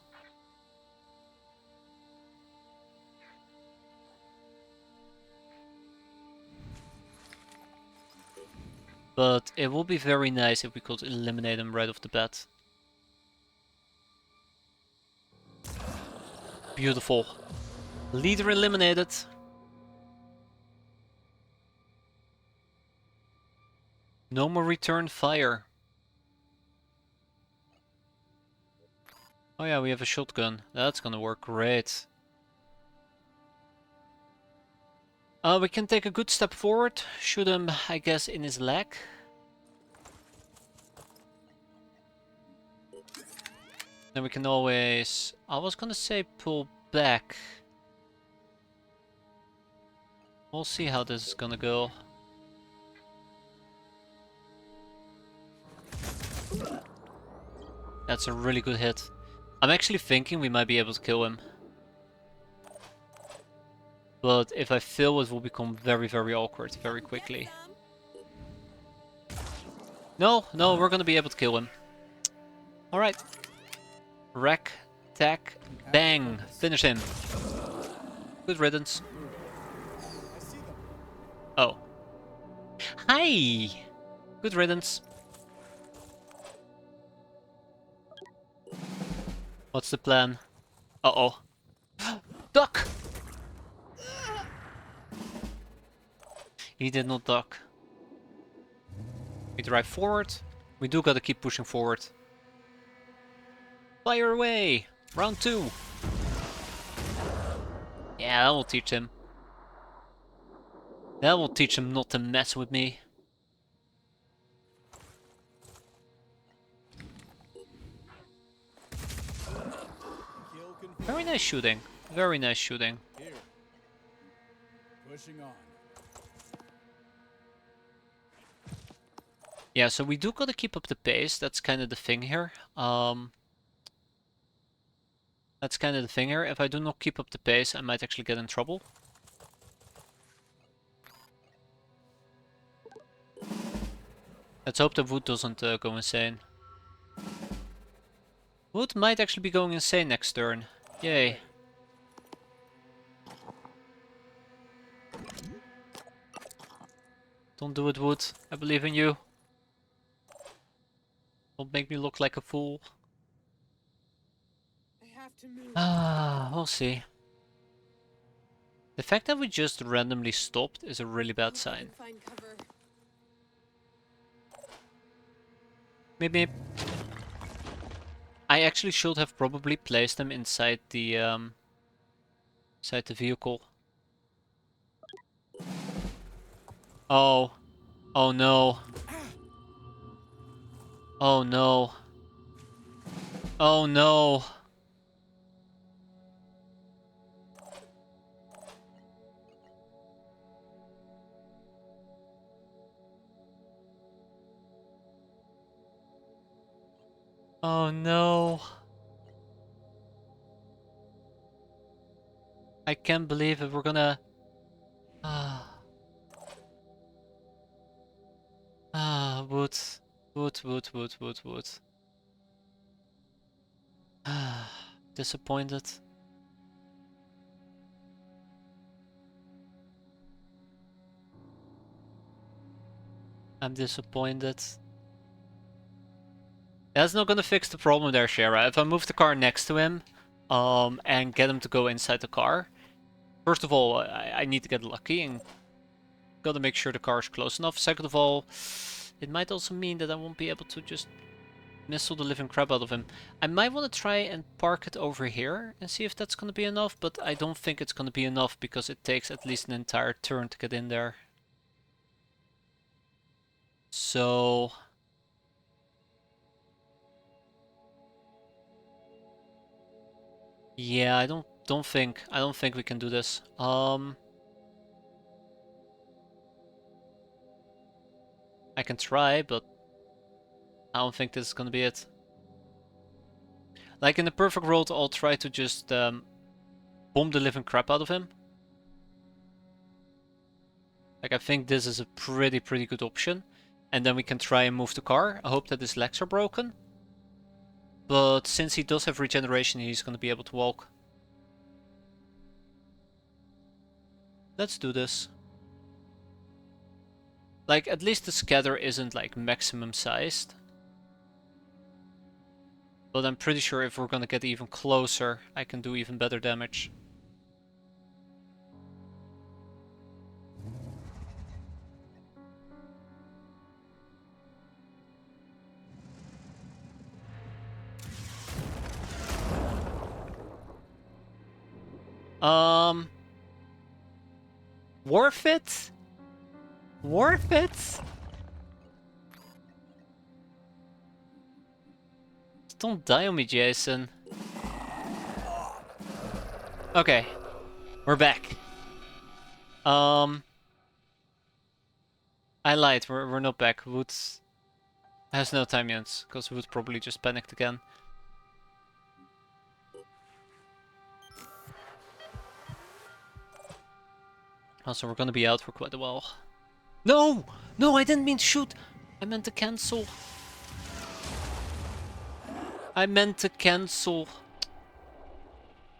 But it would be very nice if we could eliminate him right off the bat. Beautiful. Leader eliminated. No more return fire. Oh yeah, we have a shotgun. That's gonna work great. We can take a good step forward. Shoot him, I guess, in his leg. Then we can always... I was gonna say pull back. We'll see how this is gonna go. That's a really good hit. I'm actually thinking we might be able to kill him. But if I fail, it will become very, very awkward very quickly. No, we're gonna be able to kill him. Alright. Rack, tack, bang. Finish him. Good riddance. Oh. Hi! Good riddance. What's the plan? Uh-oh. Duck! He did not duck. We drive forward. We do gotta keep pushing forward. Fire away! Round 2. Yeah, that will teach him. That will teach him not to mess with me. Very nice shooting. Very nice shooting. Here. Pushing on. Yeah, so we do gotta keep up the pace. That's kind of the thing here. That's kind of the thing here. If I do not keep up the pace, I might actually get in trouble. Let's hope the wood doesn't go insane. Wood might actually be going insane next turn. Yay. Don't do it, Wood. I believe in you. Don't make me look like a fool. We'll see. The fact that we just randomly stopped is a really bad sign. Maybe I actually should have probably placed them inside the vehicle. Oh. Oh no. Oh no. Oh no. Oh no. I can't believe it. We're gonna... wood. Wood. Disappointed. I'm disappointed. That's not gonna fix the problem there, Shara. If I move the car next to him, and get him to go inside the car, first of all, I need to get lucky and gotta make sure the car is close enough. Second of all, it might also mean that I won't be able to just missile the living crap out of him. I might want to try and park it over here and see if that's gonna be enough, but I don't think it's gonna be enough because it takes at least an entire turn to get in there. So... yeah, I don't think we can do this. I can try, but I don't think this is gonna be it. Like in the perfect world, I'll try to just bomb the living crap out of him. Like I think this is a pretty good option. And then we can try and move the car. I hope that his legs are broken. But since he does have regeneration, he's gonna be able to walk. Let's do this. Like, at least the scatter isn't like maximum sized. But I'm pretty sure if we're gonna get even closer, I can do even better damage. Worth it? Worth it? Don't die on me, Jason. Okay, we're back. I lied, we're not back. Woods has no time units, because Wood probably just panicked again. Also, we're gonna be out for quite a while. No! No, I didn't mean to shoot! I meant to cancel. I meant to cancel.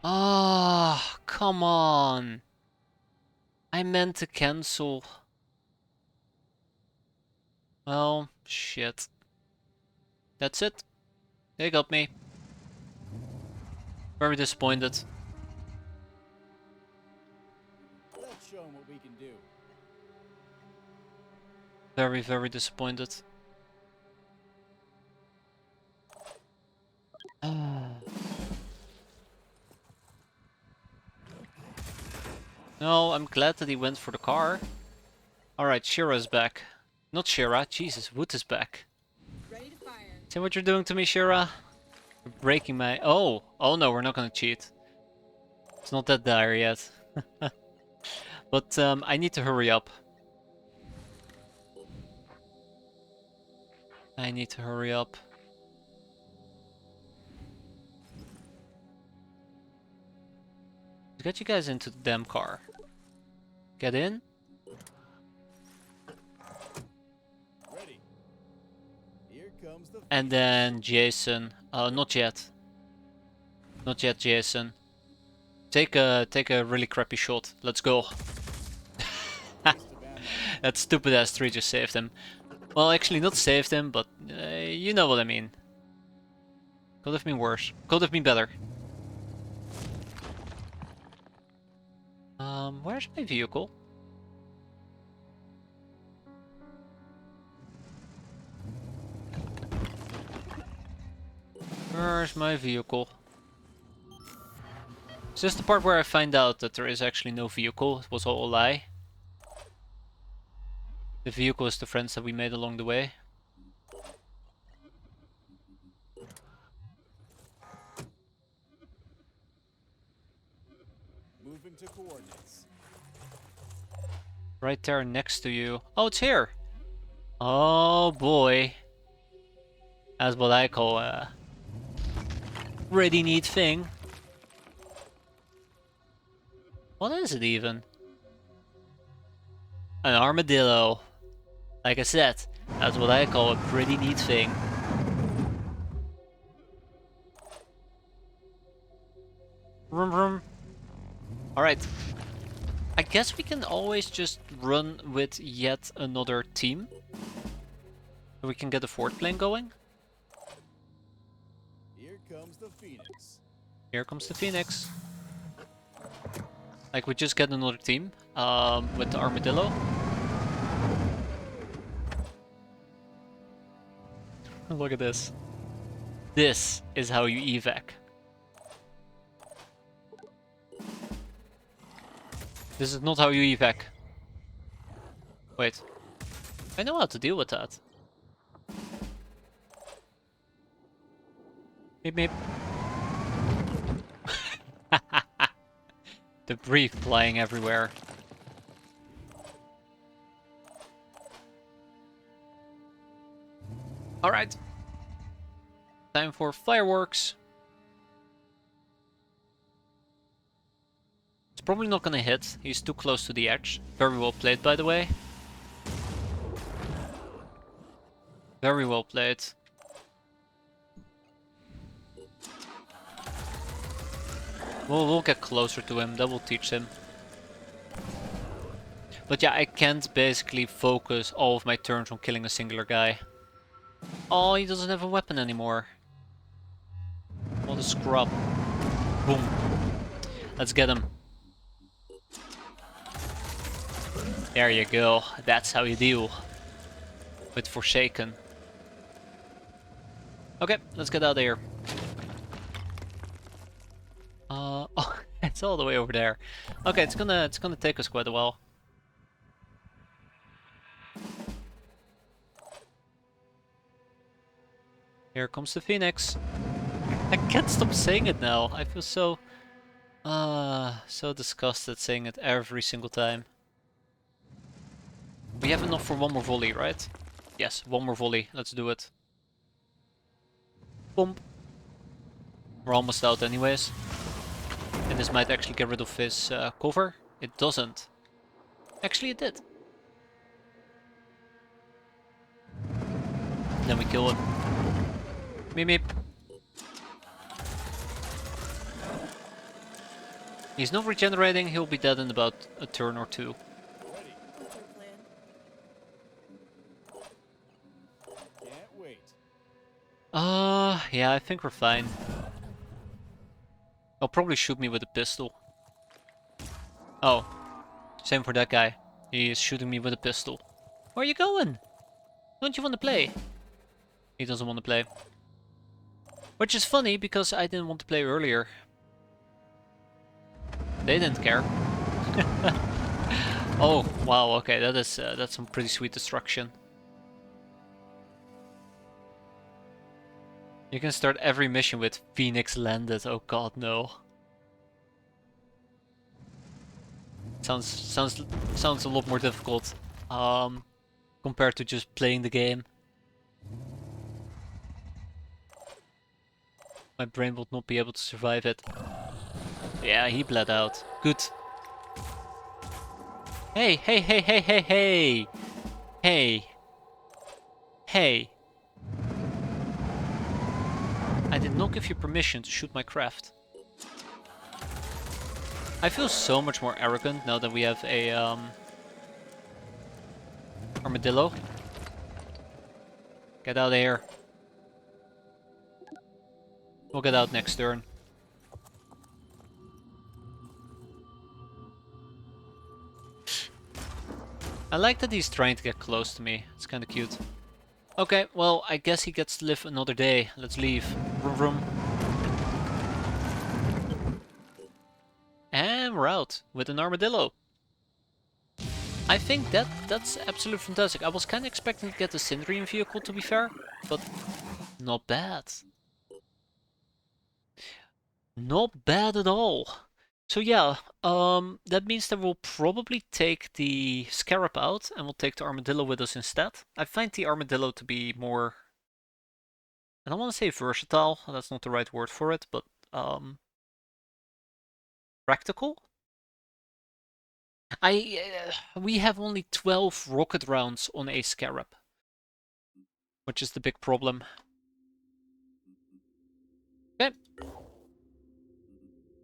Ah, come on. I meant to cancel. Well, shit. That's it. They got me. Very disappointed. Let's show 'em what we can do. Very, very disappointed. No, I'm glad that he went for the car. Alright, Shira's back. Not Shira, Jesus, Wood is back. Ready to fire. See what you're doing to me, Shira? You're breaking my... Oh no, we're not gonna cheat. It's not that dire yet. But I need to hurry up. I need to hurry up. Let's get you guys into the damn car. Get in. Ready. Here comes the And then Jason. Not yet. Not yet, Jason. Take a really crappy shot. Let's go. That stupid ass tree just saved him. Well, actually not saved him, but you know what I mean. Could have been worse. Could have been better. Where's my vehicle? Where's my vehicle? Is this the part where I find out that there is actually no vehicle? It was all a lie? The vehicle is the friends that we made along the way. moving to coordinates. Right there next to you. Oh, it's here! Oh boy. That's what I call a pretty neat thing. What is it even? An armadillo. Like I said, that's what I call a pretty neat thing. Vroom vroom. Alright. I guess we can always just run with yet another team. So we can get the fourth plane going. Here comes the Phoenix. Here comes the Phoenix. Like we just get another team with the armadillo. Look at this. This is how you evac. This is not how you evac. Wait. I know how to deal with that. Meep meep. Debris flying everywhere. Alright. Time for fireworks. It's probably not gonna hit. He's too close to the edge. Very well played, by the way. Very well played. We'll get closer to him. That will teach him. But yeah, I can't basically focus all of my turns on killing a singular guy. Oh, he doesn't have a weapon anymore. What a scrub. Boom. Let's get him. There you go. That's how you deal with Forsaken. Okay, let's get out of here. Oh, it's all the way over there. Okay, it's gonna take us quite a while. Here comes the Phoenix. I can't stop saying it now. I feel so so disgusted saying it every single time. We have enough for one more volley, right? Yes, one more volley. Let's do it. Boom. We're almost out anyways. And this might actually get rid of his cover. It doesn't. Actually, it did. Then we kill him. Meep meep. He's not regenerating, he'll be dead in about a turn or two. Can't wait. Yeah, I think we're fine. He'll probably shoot me with a pistol. Oh, same for that guy. He is shooting me with a pistol. Where are you going? Don't you want to play? He doesn't want to play. Which is funny, because I didn't want to play earlier. They didn't care. Oh, wow, okay, that's some pretty sweet destruction. You can start every mission with Phoenix landed. Oh god, no. Sounds a lot more difficult compared to just playing the game. My brain would not be able to survive it. Yeah, he bled out. Good. Hey, hey, hey, hey, hey, hey! Hey. Hey. I did not give you permission to shoot my craft. I feel so much more arrogant now that we have a armadillo. Get out of here. We'll get out next turn. I like that he's trying to get close to me. It's kind of cute. Okay, well, I guess he gets to live another day. Let's leave. Vroom vroom. And we're out with an armadillo. I think that's absolutely fantastic. I was kind of expecting to get the Syndrian vehicle, to be fair, but not bad. Not bad at all. So yeah, that means that we'll probably take the Scarab out and we'll take the Armadillo with us instead. I find the Armadillo to be more, I don't want to say versatile, that's not the right word for it, but practical? We have only 12 rocket rounds on a Scarab, which is the big problem. Okay.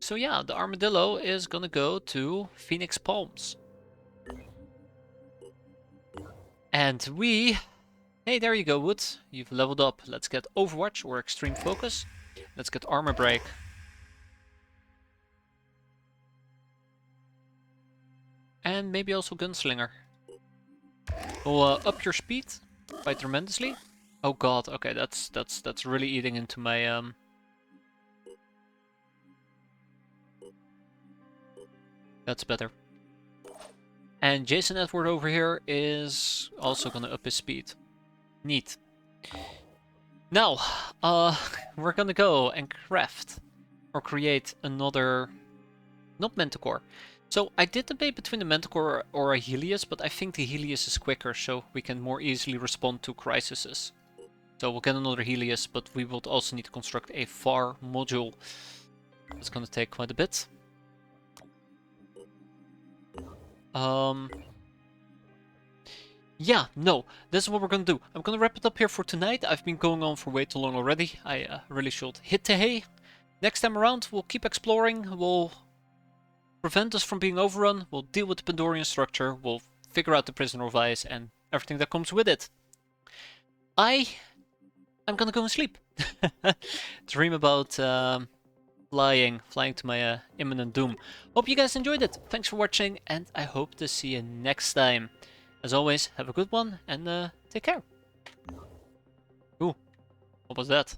So yeah, the Armadillo is gonna go to Phoenix Palms. And we... Hey, there you go, Wood. You've leveled up. Let's get Overwatch or Extreme Focus. Let's get Armor Break. And maybe also Gunslinger. We'll up your speed quite tremendously. Oh god, okay, that's really eating into my That's better. And Jason Edward over here is also gonna up his speed. Neat. Now, we're gonna go and craft or create another, not Manticore. So I did debate between the Manticore or a Helios, but I think the Helios is quicker, so we can more easily respond to crises. So we'll get another Helios, but we will also need to construct a FAR module. It's gonna take quite a bit. Yeah, no, this is what we're gonna do. I'm gonna wrap it up here for tonight. I've been going on for way too long already. I really should hit the hay. Next time around, we'll keep exploring. We'll prevent us from being overrun. We'll deal with the Pandorian structure. We'll figure out the Prisoner of Ice and everything that comes with it. I'm gonna go and sleep. Dream about flying to my imminent doom. Hope you guys enjoyed it. Thanks for watching, and I hope to see you next time. As always, have a good one, and take care. Ooh, what was that?